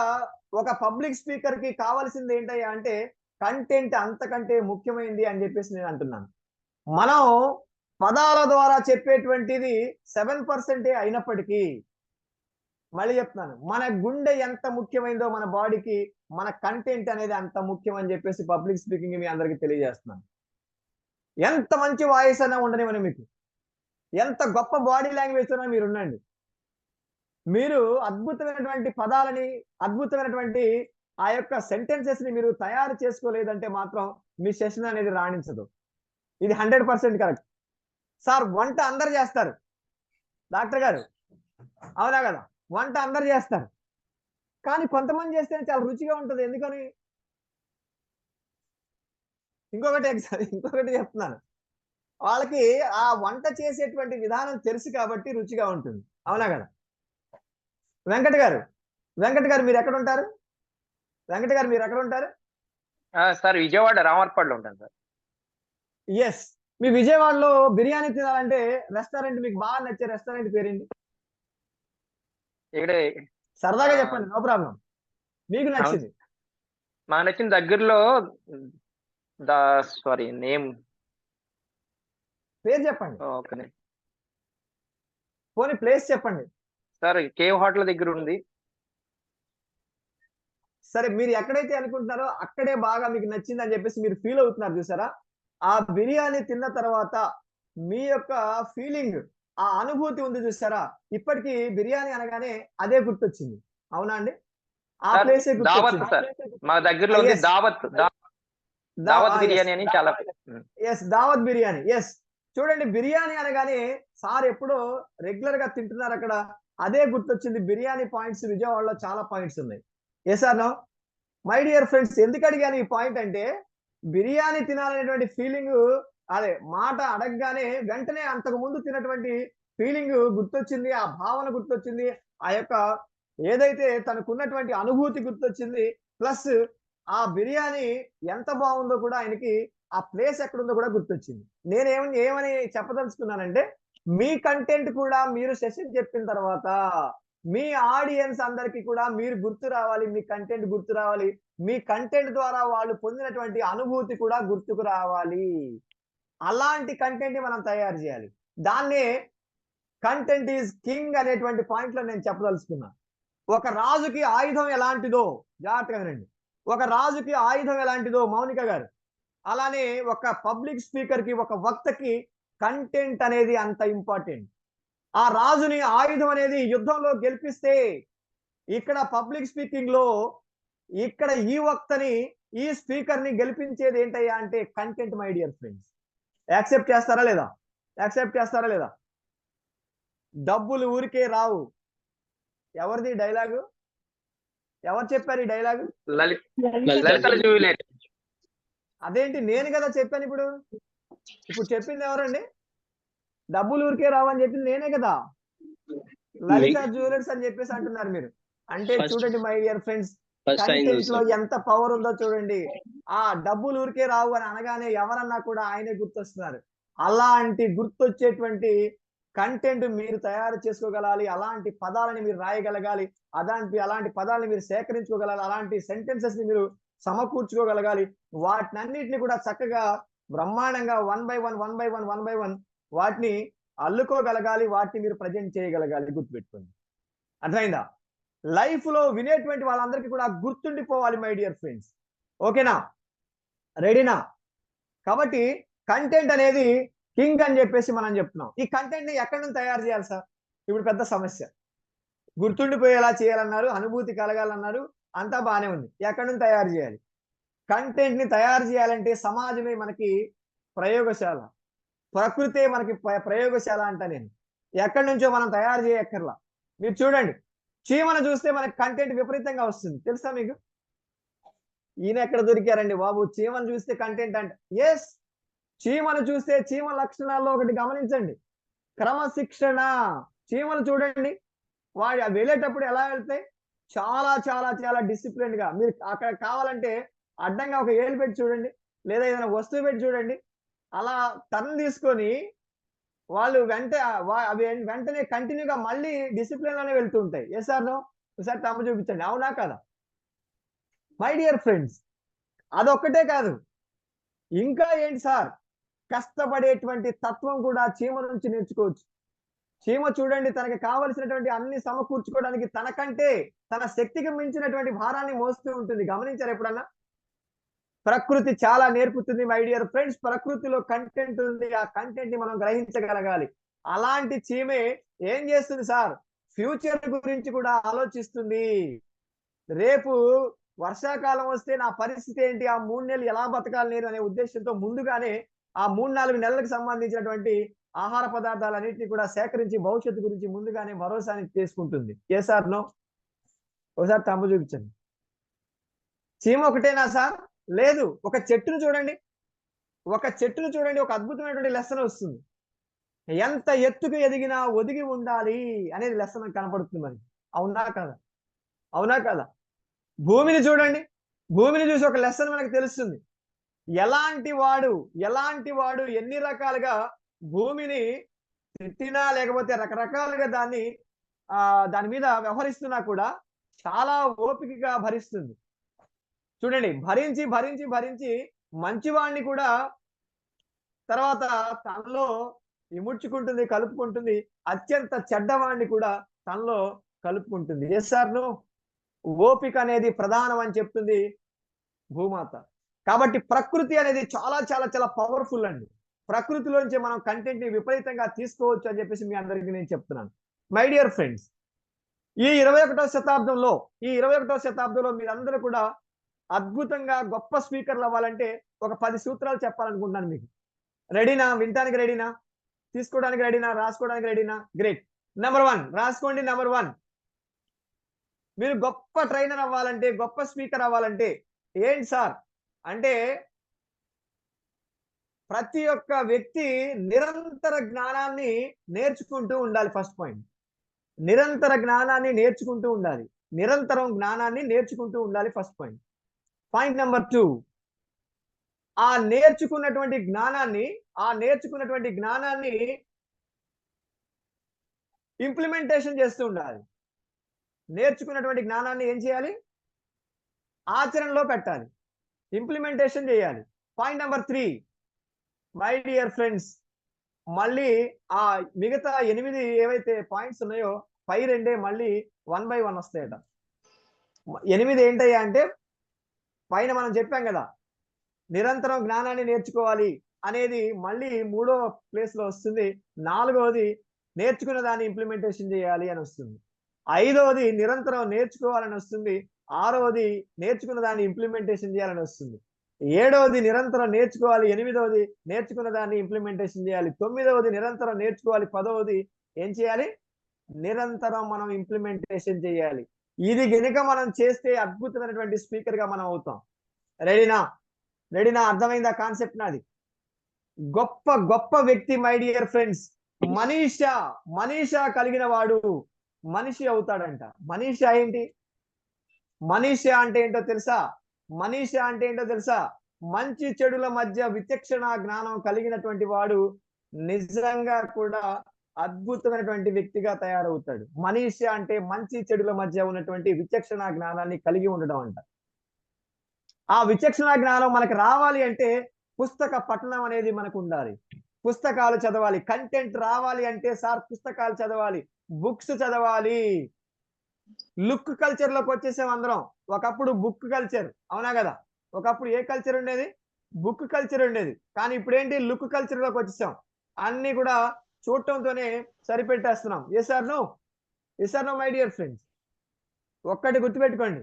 ఒక పబ్లిక్ స్పీకర్ కి కావాల్సింది ఏంటయ్యా అంటే కంటెంట్ అంతకంటే ముఖ్యమైనది అని చెప్పేసి నేను అంటున్నాను. మనం పదాల ద్వారా చెప్పేటువంటిది 7% అయినప్పటికీ, మళ్ళీ చెప్తున్నాను, మన గుండె ఎంత ముఖ్యమైందో మన బాడీకి మన కంటెంట్ అనేది అంత ముఖ్యం అని చెప్పేసి పబ్లిక్ స్పీకింగ్ మీ అందరికి తెలియజేస్తున్నాను. ఎంత మంచి వాయిస్ అయినా ఉండనివ్వని మీకు, ఎంత గొప్ప బాడీ లాంగ్వేజ్ అయినా మీరు ఉండండి, మీరు అద్భుతమైనటువంటి పదాలని, అద్భుతమైనటువంటి ఆ యొక్క సెంటెన్సెస్ ని మీరు తయారు చేసుకోలేదంటే మాత్రం మీ సెషన్ అనేది రాణించదు. ఇది 100% కరెక్ట్. సార్, వంట అందరు చేస్తారు డాక్టర్ గారు, అవునా కదా? వంట అందరు చేస్తారు, కానీ కొంతమంది చేస్తే చాలా రుచిగా ఉంటుంది. ఎందుకని? ఇంకొకటి చెప్తున్నాను, వాళ్ళకి ఆ వంట చేసేటువంటి విధానం తెలుసు కాబట్టి రుచిగా ఉంటుంది. అవునా కదా? వెంకట్ గారు మీరు ఎక్కడ ఉంటారు? సార్, విజయవాడ రామర్పాడులో ఉంటాను సార్. ఎస్, మీ విజయవాడలో బిర్యానీ తినాలంటే రెస్టారెంట్ మీకు బాగా నచ్చే రెస్టారెంట్ పేరేంటి? ఇక్కడ సరదాగా చెప్పండి, నో ప్రాబ్లం. మీకు నచ్చింది? మాకు నచ్చిన దగ్గరలో నేమ్ పేరు చెప్పండి. ఓకే పోనీ ప్లేస్ చెప్పండి. సార్, కేవ్ హోటల్ దగ్గర ఉంది. సరే, మీరు ఎక్కడైతే అనుకుంటున్నారో అక్కడే బాగా మీకు నచ్చింది అని చెప్పేసి మీరు ఫీల్ అవుతున్నారు చూసారా? ఆ బిర్యానీ తిన్న తర్వాత మీ యొక్క ఫీలింగ్, ఆ అనుభూతి ఉంది చూసారా? ఇప్పటికీ బిర్యానీ అనగానే అదే గుర్తొచ్చింది. అవునా అండి? ఆ ప్లేసే దావత్ సార్, మా దగ్గరలో ఉంది దావత్ బిర్యానీ అని చాలా. ఎస్, దావత్ బిర్యానీ. ఎస్, చూడండి, బిర్యానీ అనగానే సార్ ఎప్పుడో రెగ్యులర్ గా తింటున్నారు అక్కడ, అదే గుర్తొచ్చింది. బిర్యానీ పాయింట్స్ విజయవాడలో చాలా పాయింట్స్ ఉన్నాయి. Yes or no? My dear friends, ఎందుకు అడిగాను ఈ పాయింట్ అంటే, బిర్యానీ తినాలనేటువంటి ఫీలింగ్, అదే మాట అడగగానే వెంటనే అంతకు ముందు తినటువంటి ఫీలింగ్ గుర్తొచ్చింది, ఆ భావన గుర్తొచ్చింది, ఆ యొక్క ఏదైతే తనకున్నటువంటి అనుభూతి గుర్తొచ్చింది, ప్లస్ ఆ బిర్యానీ ఎంత బాగుందో కూడా ఆయనకి, ఆ ప్లేస్ ఎక్కడుందో కూడా గుర్తొచ్చింది. ఏమని చెప్పదలుచుకున్నానంటే, మీ కంటెంట్ కూడా మీరు సెషన్ చెప్పిన తర్వాత మీ ఆడియన్స్ అందరికీ కూడా మీరు గుర్తు రావాలి, మీ కంటెంట్ గుర్తు రావాలి, మీ కంటెంట్ ద్వారా వాళ్ళు పొందినటువంటి అనుభూతి కూడా గుర్తుకు రావాలి. అలాంటి కంటెంట్ మనం తయారు చేయాలి. దాన్నే కంటెంట్ ఈజ్ కింగ్ అనేటువంటి పాయింట్ లో నేను చెప్పదలుచుకున్నా. ఒక రాజుకి ఆయుధం ఎలాంటిదో, జాగ్రత్తగా వినండి, ఒక రాజుకి ఆయుధం ఎలాంటిదో మౌనిక గారు, అలానే ఒక పబ్లిక్ స్పీకర్ కి, ఒక వక్తకి కంటెంట్ అనేది అంత ఇంపార్టెంట్. ఆ రాజుని ఆయుధం అనేది యుద్ధంలో గెలిపిస్తే, ఇక్కడ పబ్లిక్ స్పీకింగ్ లో ఇక్కడ ఈ వక్తని, ఈ స్పీకర్ ని గెలిపించేది ఏంటయ్యా అంటే content. My dear friends, accept చేస్తారా లేదా? డబ్బులు ఊరికే రావు. ఎవరిది డైలాగు? ఎవరు చెప్పారు ఈ డైలాగు? అదేంటి, నేను కదా చెప్పాను. ఇప్పుడు చెప్పింది ఎవరండి? డబ్బులు ఊరికే రావు అని చెప్పింది నేనే కదా. లలిత జ్యువెలర్స్ అని చెప్పేసి అంటున్నారు మీరు. అంటే చూడండి my dear friends, first time content లో చూసాను. ఎంత పవర్ ఉందో చూడండి. ఆ డబ్బులు ఊరికే రావు అని అనగానే ఎవరన్నా కూడా ఆయనే గుర్తొస్తున్నారు. అలాంటి గుర్తొచ్చేటువంటి కంటెంట్ మీరు తయారు చేసుకోగలాలి. అలాంటి పదాలని మీరు రాయగలగాలి. అలాంటి పదాలను మీరు సేకరించుకోగలగాలి. అలాంటి సెంటెన్సెస్ ని మీరు సమకూర్చుకోగలగాలి. వాటినన్నిటిని కూడా చక్కగా బ్రహ్మాండంగా వన్ బై వన్ వాటిని అల్లుకోగలగాలి. వాటిని మీరు ప్రజెంట్ చేయగలగాలి. గుర్తుపెట్టుకోండి. అర్థమైందా? లైఫ్ లో వినేటువంటి వాళ్ళందరికీ కూడా గుర్తుండిపోవాలి మై డియర్ ఫ్రెండ్స్. ఓకేనా? రెడీనా? కాబట్టి కంటెంట్ అనేది కింగ్ అని చెప్పేసి మనం చెప్తున్నాం. ఈ కంటెంట్ ని ఎక్కడి నుంచి తయారు చేయాలి సార్? ఇప్పుడు పెద్ద సమస్య. గుర్తుండిపోయేలా చేయాలన్నారు, అనుభూతి కలగాలన్నారు, అంతా బానే ఉంది. ఎక్కడి నుంచి తయారు చేయాలి? కంటెంట్ ని తయారు చేయాలంటే సమాజమే మనకి ప్రయోగశాల, ప్రకృతే మనకి ప్రయోగశాల అంట నేను. ఎక్కడి నుంచో మనం తయారు చేయక్కర్లా. మీరు చూడండి, చీమను చూస్తే మనకి కంటెంట్ విపరీతంగా వస్తుంది. తెలుసా మీకు? ఈయన ఎక్కడ దొరికారండి బాబు, చీమను చూస్తే కంటెంట్ అంట. ఎస్, చీమను చూస్తే చీమ లక్షణాల్లో ఒకటి గమనించండి, క్రమశిక్షణ. చీమలు చూడండి, వాడు వెళ్ళేటప్పుడు ఎలా వెళ్తాయి? చాలా చాలా చాలా డిసిప్లిన్ గా. మీరు అక్కడ కావాలంటే అడ్డంగా ఒక ఏలు పెట్టి చూడండి, లేదా ఏదైనా వస్తువు పెట్టి చూడండి. అలా టర్న్ తీసుకొని వాళ్ళు వెంటనే కంటిన్యూగా మళ్ళీ డిసిప్లిన్ లోనే వెళ్తూ ఉంటాయి. Yes or no? ఒకసారి తమ్ము చూపించండి, అవునా కదా? మై డియర్ ఫ్రెండ్స్, అదొక్కటే కాదు, ఇంకా ఏంటి సార్? కష్టపడేటువంటి తత్వం కూడా చీమ నుంచి నేర్చుకోవచ్చు. చీమ చూడండి, తనకి కావలసినటువంటి అన్ని సమకూర్చుకోవడానికి తనకంటే తన శక్తికి మించినటువంటి భారాన్ని మోస్తూ ఉంటుంది. గమనించారు ఎప్పుడన్నా? ప్రకృతి చాలా నేర్పుతుంది మై డియర్ ఫ్రెండ్స్. ప్రకృతిలో కంటెంట్ ఉంది, ఆ కంటెంట్ ని మనం గ్రహించగలగాలి. అలాంటి చీమే ఏం చేస్తుంది సార్? ఫ్యూచర్ గురించి కూడా ఆలోచిస్తుంది. రేపు వర్షాకాలం వస్తే నా పరిస్థితి ఏంటి, ఆ 3 నెలలు ఎలా బతకాలి నేను అనే ఉద్దేశంతో ముందుగానే ఆ 3-4 నెలలకు సంబంధించినటువంటి ఆహార పదార్థాలన్నింటినీ కూడా సేకరించి భవిష్యత్తు గురించి ముందుగానే భరోసాని చేసుకుంటుంది. ఏ సార్ నో? ఒకసారి తమ్ము చూపించండి. చీమ ఒకటేనా సార్? లేదు. ఒక చెట్టును చూడండి, ఒక అద్భుతమైనటువంటి లెసన్ వస్తుంది. ఎంత ఎత్తుకు ఎదిగినా ఒదిగి ఉండాలి అనేది లెసన్ కనపడుతుంది మనకి. అవునా కదా? అవునా కదా? భూమిని చూడండి, భూమిని చూసి ఒక లెసన్ మనకు తెలుస్తుంది. ఎలాంటి వాడు ఎన్ని రకాలుగా భూమిని తిట్టినా లేకపోతే రకరకాలుగా దాని మీద వ్యవహరిస్తున్నా కూడా చాలా ఓపికగా భరిస్తుంది. చూడండి, భరించి మంచివాడిని కూడా తర్వాత తనలో ఇముడ్చుకుంటుంది, కలుపుకుంటుంది. అత్యంత చెడ్డవాడిని కూడా తనలో కలుపుకుంటుంది. Yes or no? ఓపిక అనేది ప్రధానం అని చెప్తుంది భూమాత. కాబట్టి ప్రకృతి అనేది చాలా చాలా చాలా పవర్ఫుల్ అండి. ప్రకృతిలోంచి మనం కంటెంట్ ని విపరీతంగా తీసుకోవచ్చు అని చెప్పేసి మీ అందరికీ నేను చెప్తున్నాను. మై డియర్ ఫ్రెండ్స్, ఈ 21వ శతాబ్దంలో మీరందరూ కూడా అద్భుతంగా గొప్ప స్పీకర్లు అవ్వాలంటే ఒక 10 సూత్రాలు చెప్పాలనుకుంటున్నాను మీకు. రెడీనా? వినటానికి రెడీనా? తీసుకోవడానికి రెడీనా? రాసుకోవడానికి రెడీనా? గ్రేట్. నెంబర్ 1 రాసుకోండి. నెంబర్ 1, మీరు గొప్ప ట్రైనర్ అవ్వాలంటే, గొప్ప స్పీకర్ అవ్వాలంటే ఏంటి సార్ అంటే, ప్రతి ఒక్క వ్యక్తి నిరంతర జ్ఞానాన్ని నేర్చుకుంటూ ఉండాలి. ఫస్ట్ పాయింట్, నిరంతర జ్ఞానాన్ని నేర్చుకుంటూ ఉండాలి. నిరంతరం జ్ఞానాన్ని నేర్చుకుంటూ ఉండాలి. First point. పాయింట్ నెంబర్ 2, ఆ నేర్చుకున్నటువంటి జ్ఞానాన్ని ఇంప్లిమెంటేషన్ చేస్తూ ఉండాలి. నేర్చుకున్నటువంటి జ్ఞానాన్ని ఏం చేయాలి? ఆచరణలో పెట్టాలి, ఇంప్లిమెంటేషన్ చేయాలి. Point number 3, my dear friends, మళ్ళీ ఆ మిగతా 8 ఏవైతే పాయింట్స్ ఉన్నాయో పై 2 మళ్ళీ 1 by 1 వస్తాయట. 8 ఏంటయ్యా అంటే, పైన మనం చెప్పాం కదా, నిరంతరం జ్ఞానాన్ని నేర్చుకోవాలి అనేది మళ్ళీ 3వ ప్లేస్ లో వస్తుంది. 4వది నేర్చుకున్న దాన్ని ఇంప్లిమెంటేషన్ చేయాలి అని వస్తుంది. 5వది నిరంతరం నేర్చుకోవాలని వస్తుంది. 6వది నేర్చుకున్న దాన్ని ఇంప్లిమెంటేషన్ చేయాలని వస్తుంది. 7వది నిరంతరం నేర్చుకోవాలి. 8వది నేర్చుకున్న దాన్ని ఇంప్లిమెంటేషన్ చేయాలి. 9వది నిరంతరం నేర్చుకోవాలి. 10వది ఏం చేయాలి? నిరంతరం మనం ఇంప్లిమెంటేషన్ చేయాలి. ఇది గనుక మనం చేస్తే అద్భుతమైనటువంటి స్పీకర్ గా మనం అవుతాం. రెడీనా? అర్థమైందా కాన్సెప్ట్ నాది? గొప్ప వ్యక్తి మై డియర్ ఫ్రెండ్స్, మనీషా కలిగిన వాడు మనిషి అవుతాడంట. మనీషా ఏంటి? మనీషా అంటే ఏంటో తెలుసా? మనీషా అంటే ఏంటో తెలుసా? మంచి చెడుల మధ్య విచక్షణ జ్ఞానం కలిగినటువంటి వాడు నిజంగా కూడా అద్భుతమైనటువంటి వ్యక్తిగా తయారవుతాడు. మనీషా అంటే మంచి చెడుల మధ్య ఉన్నటువంటి విచక్షణ జ్ఞానాన్ని కలిగి ఉండడం అంట. ఆ విచక్షణ జ్ఞానం మనకు రావాలి అంటే పుస్తక పఠనం అనేది మనకు ఉండాలి. పుస్తకాలు చదవాలి. కంటెంట్ రావాలి అంటే సార్ పుస్తకాలు చదవాలి, బుక్స్ చదవాలి. లుక్ కల్చర్ లోకి వచ్చేసాం అందరం. ఒకప్పుడు బుక్ కల్చర్, అవునా కదా? ఒకప్పుడు ఏ కల్చర్ ఉండేది? బుక్ కల్చర్ ఉండేది. కానీ ఇప్పుడు ఏంటి? లుక్ కల్చర్ లోకి వచ్చేసాం. అన్ని కూడా చూడటంతోనే సరిపెట్టేస్తున్నాం. Yes or no? Yes or no my dear friends? ఒక్కటి గుర్తుపెట్టుకోండి,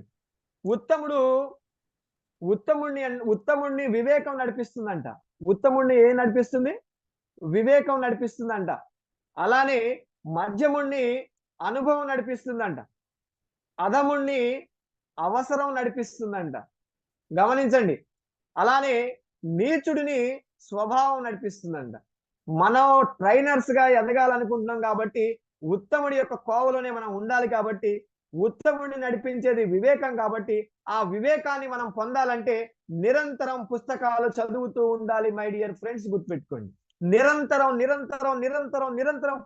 ఉత్తముడిని వివేకం నడిపిస్తుందంట. ఉత్తముడిని ఏం నడిపిస్తుంది? వివేకం నడిపిస్తుందంట. అలానే మధ్యముణ్ణి అనుభవం నడిపిస్తుందంట. అధముణ్ణి అవసరం నడిపిస్తుందంట. గమనించండి. అలానే నీచుడిని స్వభావం నడిపిస్తుందంట. మనం ట్రైనర్స్ గా ఎదగాలనుకుంటున్నాం కాబట్టి ఉత్తముడి యొక్క కోవలోనే మనం ఉండాలి. కాబట్టి ఉత్తముడిని నడిపించేది వివేకం. కాబట్టి ఆ వివేకాన్ని మనం పొందాలంటే నిరంతరం పుస్తకాలు చదువుతూ ఉండాలి. మై డియర్ ఫ్రెండ్స్, గుర్తుపెట్టుకోండి. నిరంతరం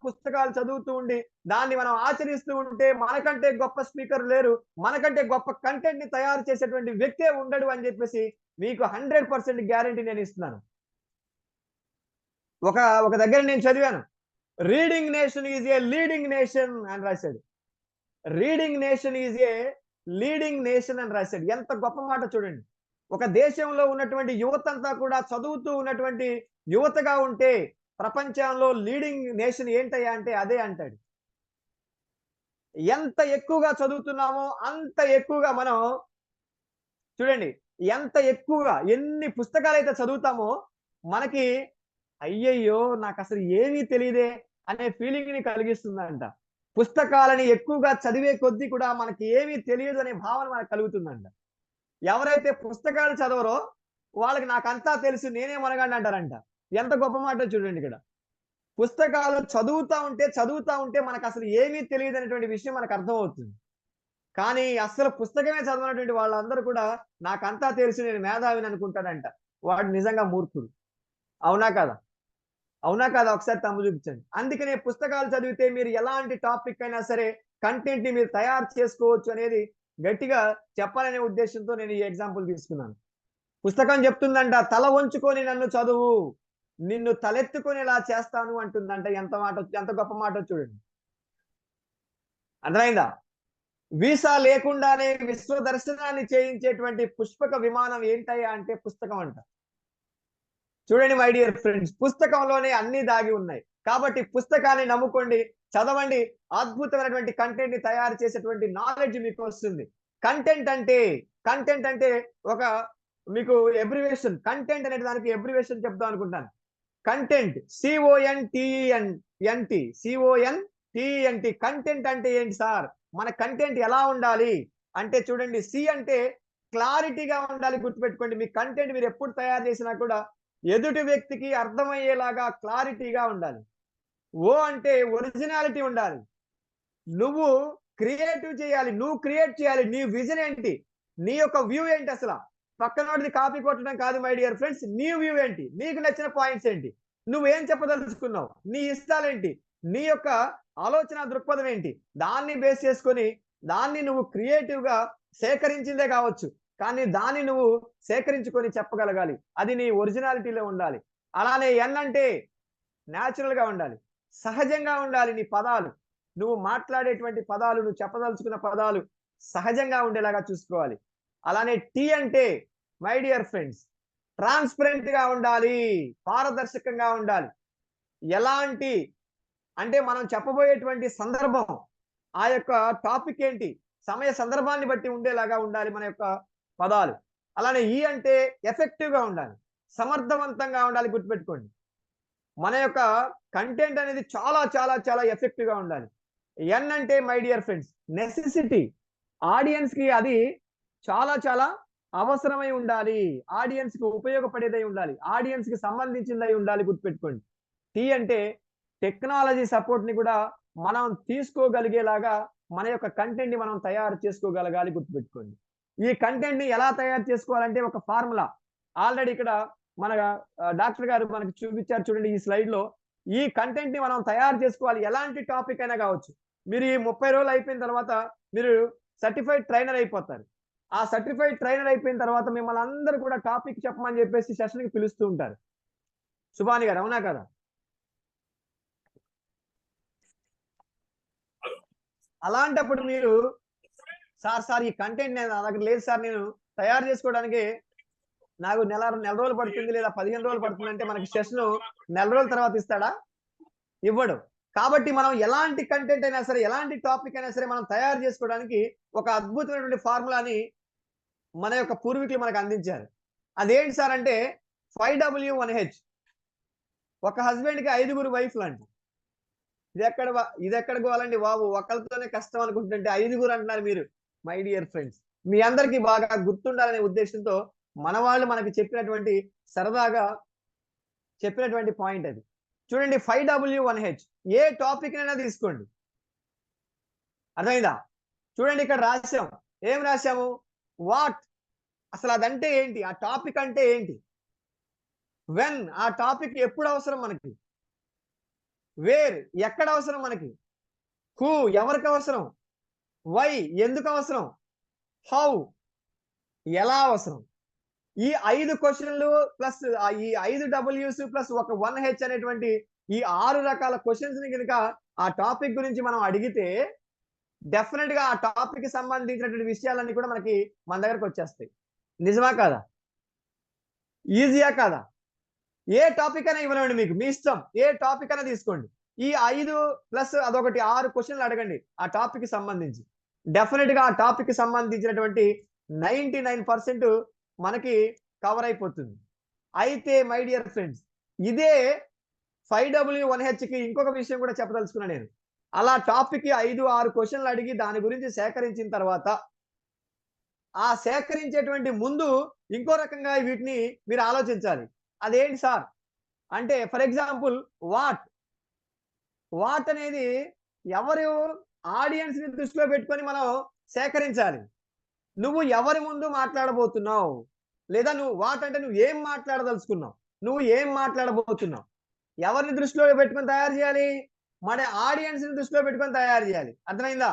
పుస్తకాలు చదువుతూ ఉండి దాన్ని మనం ఆచరిస్తూ ఉంటే మనకంటే గొప్ప స్పీకర్ లేరు, మనకంటే గొప్ప కంటెంట్ ని తయారు చేసేటువంటి వ్యక్తే ఉండడు అని చెప్పేసి మీకు 100% గ్యారంటీ నేను ఇస్తున్నాను. ఒక దగ్గర నేను చదివాను, reading nation is a leading nation అని రాశాడు. Reading nation is a leading nation అని రాశాడు. ఎంత గొప్ప మాట చూడండి. ఒక దేశంలో ఉన్నటువంటి యువతంతా కూడా చదువుతూ ఉన్నటువంటి యువతగా ఉంటే ప్రపంచంలో లీడింగ్ నేషన్ ఏంటయ్యా అంటే అదే అంటాడు. ఎంత ఎక్కువగా చదువుతున్నామో అంత ఎక్కువగా మనం చూడండి, ఎంత ఎక్కువగా ఎన్ని పుస్తకాలు అయితే చదువుతామో మనకి అయ్యయ్యో నాకు అసలు ఏమీ తెలియదే అనే ఫీలింగ్ ని కలిగిస్తుందంట. పుస్తకాలని ఎక్కువగా చదివే కొద్దీ కూడా మనకి ఏమీ తెలియదు అనే భావన మనకు కలుగుతుందంట. ఎవరైతే పుస్తకాలు చదవరో వాళ్ళకి నాకంతా తెలుసు, నేనే మనగాడిని అంటారంట. ఎంత గొప్ప మాట చూడండి ఇక్కడ. పుస్తకాలు చదువుతా ఉంటే మనకు అసలు ఏమీ తెలియదు అనేటువంటి విషయం మనకు అర్థమవుతుంది. కానీ అసలు పుస్తకమే చదవనటువంటి వాళ్ళందరూ కూడా నాకంతా తెలుసు, నేను మేధావిని అనుకుంటాడంట. వాడు నిజంగా మూర్ఖుడు. అవునా కదా? అవునా కదా? ఒకసారి తమ్ము చూపించండి. అందుకనే పుస్తకాలు చదివితే మీరు ఎలాంటి టాపిక్ అయినా సరే కంటెంట్ ని మీరు తయారు చేసుకోవచ్చు అనేది గట్టిగా చెప్పాలనే ఉద్దేశంతో నేను ఈ ఎగ్జాంపుల్ తీసుకున్నాను. పుస్తకం చెప్తుందంట, తల వంచుకొని నన్ను చదువు, నిన్ను తలెత్తుకొనేలా చేస్తాను అంటుందంట. ఎంత గొప్ప మాట చూడండి. అర్థమైందా? వీసా లేకుండానే విశ్వ దర్శనాన్ని చేయించేటువంటి పుష్పక విమానం ఏంటయ్యా అంటే పుస్తకం అంట. చూడండి మై డియర్ ఫ్రెండ్స్, పుస్తకంలోనే అన్ని దాగి ఉన్నాయి. కాబట్టి పుస్తకాన్ని నమ్ముకోండి, చదవండి. అద్భుతమైనటువంటి కంటెంట్ ని తయారు చేసేటువంటి నాలెడ్జ్ మీకు వస్తుంది. కంటెంట్ అంటే ఒక మీకు ఎబ్రివేషన్. కంటెంట్ అనే దానికి ఎబ్రివేషన్ చెప్దాం అనుకుంటాను. Content CONTENT. కంటెంట్ అంటే ఏంటి సార్? మన కంటెంట్ ఎలా ఉండాలి అంటే చూడండి, సి అంటే క్లారిటీగా ఉండాలి. గుర్తుపెట్టుకోండి, మీ కంటెంట్ మీరు ఎప్పుడు తయారు చేసినా కూడా ఎదుటి వ్యక్తికి అర్థమయ్యేలాగా క్లారిటీగా ఉండాలి. ఓ అంటే ఒరిజినాలిటీ ఉండాలి. నువ్వు క్రియేటివ్ చేయాలి, నువ్వు క్రియేట్ చేయాలి. నీ విజన్ ఏంటి? నీ యొక్క వ్యూ ఏంటి? అసలు పక్కనోడిది కాపీ కొట్టడం కాదు మై డియర్ ఫ్రెండ్స్. నీ వ్యూ ఏంటి? నీకు నచ్చిన పాయింట్స్ ఏంటి? నువ్వేం చెప్పదలుచుకున్నావు? నీ ఇష్టాలేంటి? నీ యొక్క ఆలోచన దృక్పథం ఏంటి? దాన్ని బేస్ చేసుకొని దాన్ని నువ్వు క్రియేటివ్ గా సేకరించిందే కావచ్చు, కానీ దాన్ని నువ్వు సేకరించుకొని చెప్పగలగాలి. అది నీ ఒరిజినాలిటీలో ఉండాలి. అలానే ఎన్ అంటే న్యాచురల్ గా ఉండాలి, సహజంగా ఉండాలి. నీ పదాలు, నువ్వు మాట్లాడేటువంటి పదాలు, నువ్వు చెప్పదలుచుకున్న పదాలు సహజంగా ఉండేలాగా చూసుకోవాలి. అలానే టీ అంటే మై డియర్ ఫ్రెండ్స్ ట్రాన్స్పరెంట్ గా ఉండాలి, పారదర్శకంగా ఉండాలి. ఎలాంటి అంటే మనం చెప్పబోయేటువంటి సందర్భం, ఆ యొక్క టాపిక్ ఏంటి, సమయ సందర్భాన్ని బట్టి ఉండేలాగా ఉండాలి మన యొక్క పదాలు. అలానే ఈ అంటే ఎఫెక్టివ్ గా ఉండాలి, సమర్థవంతంగా ఉండాలి. గుర్తుపెట్టుకోండి, మన యొక్క కంటెంట్ అనేది చాలా చాలా చాలా ఎఫెక్టివ్ గా ఉండాలి. ఎన్ అంటే my dear friends necessity. Audience కి అది చాలా చాలా అవసరమై ఉండాలి, ఆడియన్స్ కి ఉపయోగపడేదై ఉండాలి, ఆడియన్స్ కి సంబంధించిందై ఉండాలి. గుర్తుపెట్టుకోండి. టీ అంటే టెక్నాలజీ సపోర్ట్ ని కూడా మనం తీసుకోగలిగేలాగా మన యొక్క కంటెంట్ ని మనం తయారు చేసుకోగలగాలి. గుర్తుపెట్టుకోండి. ఈ కంటెంట్ ని ఎలా తయారు చేసుకోవాలంటే ఒక ఫార్ములా ఆల్రెడీ ఇక్కడ మన డాక్టర్ గారు మనకి చూపించారు చూడండి ఈ స్లైడ్ లో. ఈ కంటెంట్ ని మనం తయారు చేసుకోవాలి. ఎలాంటి టాపిక్ అయినా కావచ్చు. మీరు ఈ 30 రోజులు అయిపోయిన తర్వాత మీరు సర్టిఫైడ్ ట్రైనర్ అయిపోతారు. ఆ సర్టిఫైడ్ ట్రైనర్ అయిపోయిన తర్వాత మిమ్మల్ని అందరూ కూడా టాపిక్ చెప్పమని చెప్పేసి సెషన్ కి పిలుస్తూ ఉంటారు. సుభాని గారు అవునా కదా? అలాంటప్పుడు మీరు సార్ ఈ కంటెంట్ నా దగ్గర లేదు సార్, నేను తయారు చేసుకోవడానికి నాకు నెల రోజులు పడుతుంది లేదా 15 రోజులు పడుతుంది అంటే మనకి సెషన్ నెల రోజుల తర్వాత ఇస్తాడా? ఇవ్వడు. కాబట్టి మనం ఎలాంటి కంటెంట్ అయినా సరే, ఎలాంటి టాపిక్ అయినా సరే మనం తయారు చేసుకోవడానికి ఒక అద్భుతమైనటువంటి ఫార్ములాని మన యొక్క పూర్వీకులు మనకు అందించారు. అదేంటి సార్ అంటే 5W1H. ఒక హస్బెండ్ కి 5గురు వైఫ్ లాంటి. ఇది ఎక్కడ గోవాలండి బాబు, ఒకళ్ళతోనే కష్టం అనుకుంటుంటే 5గురు అంటున్నారు మీరు. మై డియర్ ఫ్రెండ్స్, మీ అందరికీ బాగా గుర్తుండాలనే ఉద్దేశంతో మన వాళ్ళు మనకి చెప్పినటువంటి సరదాగా చెప్పినటువంటి పాయింట్ అది. చూడండి 5W1H. ఏ టాపిక్ అయినా తీసుకోండి. అర్థమైందా? చూడండి ఇక్కడ రాశాం. ఏం రాశాము? వాట్, అసలు అదంటే ఏంటి, ఆ టాపిక్ అంటే ఏంటి. వెన్, ఆ టాపిక్ ఎప్పుడు అవసరం మనకి. వేర్, ఎక్కడ అవసరం మనకి. హూ, ఎవరికి అవసరం. వై, ఎందుకు అవసరం. హౌ, ఎలా అవసరం. ఈ 5 క్వశ్చన్లు ప్లస్ ఈ 5 W's ప్లస్ ఒక 1H అనేటువంటి ఈ 6 రకాల క్వశ్చన్స్ ని కనుక ఆ టాపిక్ గురించి మనం అడిగితే డెఫినెట్ గా ఆ టాపిక్ కి సంబంధించినటువంటి విషయాలన్నీ కూడా మన దగ్గరకు వచ్చేస్తాయి. నిజమా కాదా? ఈజీయా కాదా? ఏ టాపిక్ అయినా ఇవ్వనండి మీకు, మీ ఇష్టం. ఏ టాపిక్ అయినా తీసుకోండి. ఈ 5 ప్లస్ అదొకటి 6 క్వశ్చన్లు అడగండి ఆ టాపిక్ కి సంబంధించి. డెఫినెట్ గా ఆ టాపిక్ కి సంబంధించినటువంటి 99% మనకి కవర్ అయిపోతుంది. అయితే మై డియర్ ఫ్రెండ్స్, ఇదే 5W1H కి ఇంకొక విషయం కూడా చెప్పదలుచుకున్నా నేను. అలా టాపిక్ కి 5-6 క్వశ్చన్లు అడిగి దాని గురించి సేకరించిన తర్వాత ఆ సేకరించేటువంటి ముందు ఇంకో రకంగా వీటిని మీరు ఆలోచించాలి. అదేంటి సార్ అంటే ఫర్ ఎగ్జాంపుల్ వాట్ అనేది ఎవరు ఆడియన్స్ ని దృష్టిలో పెట్టుకొని మనం సేకరించాలి. నువ్వు ఎవరి ముందు మాట్లాడబోతున్నావు, లేదా నువ్వు వాట్ అంటే నువ్వు ఏం మాట్లాడదలుచుకున్నావు, నువ్వు ఏం మాట్లాడబోతున్నావు, ఎవరిని దృష్టిలో పెట్టుకొని తయారు చేయాలి. మన ఆడియన్స్ ని దృష్టిలో పెట్టుకొని తయారు చేయాలి. అర్థమైందా?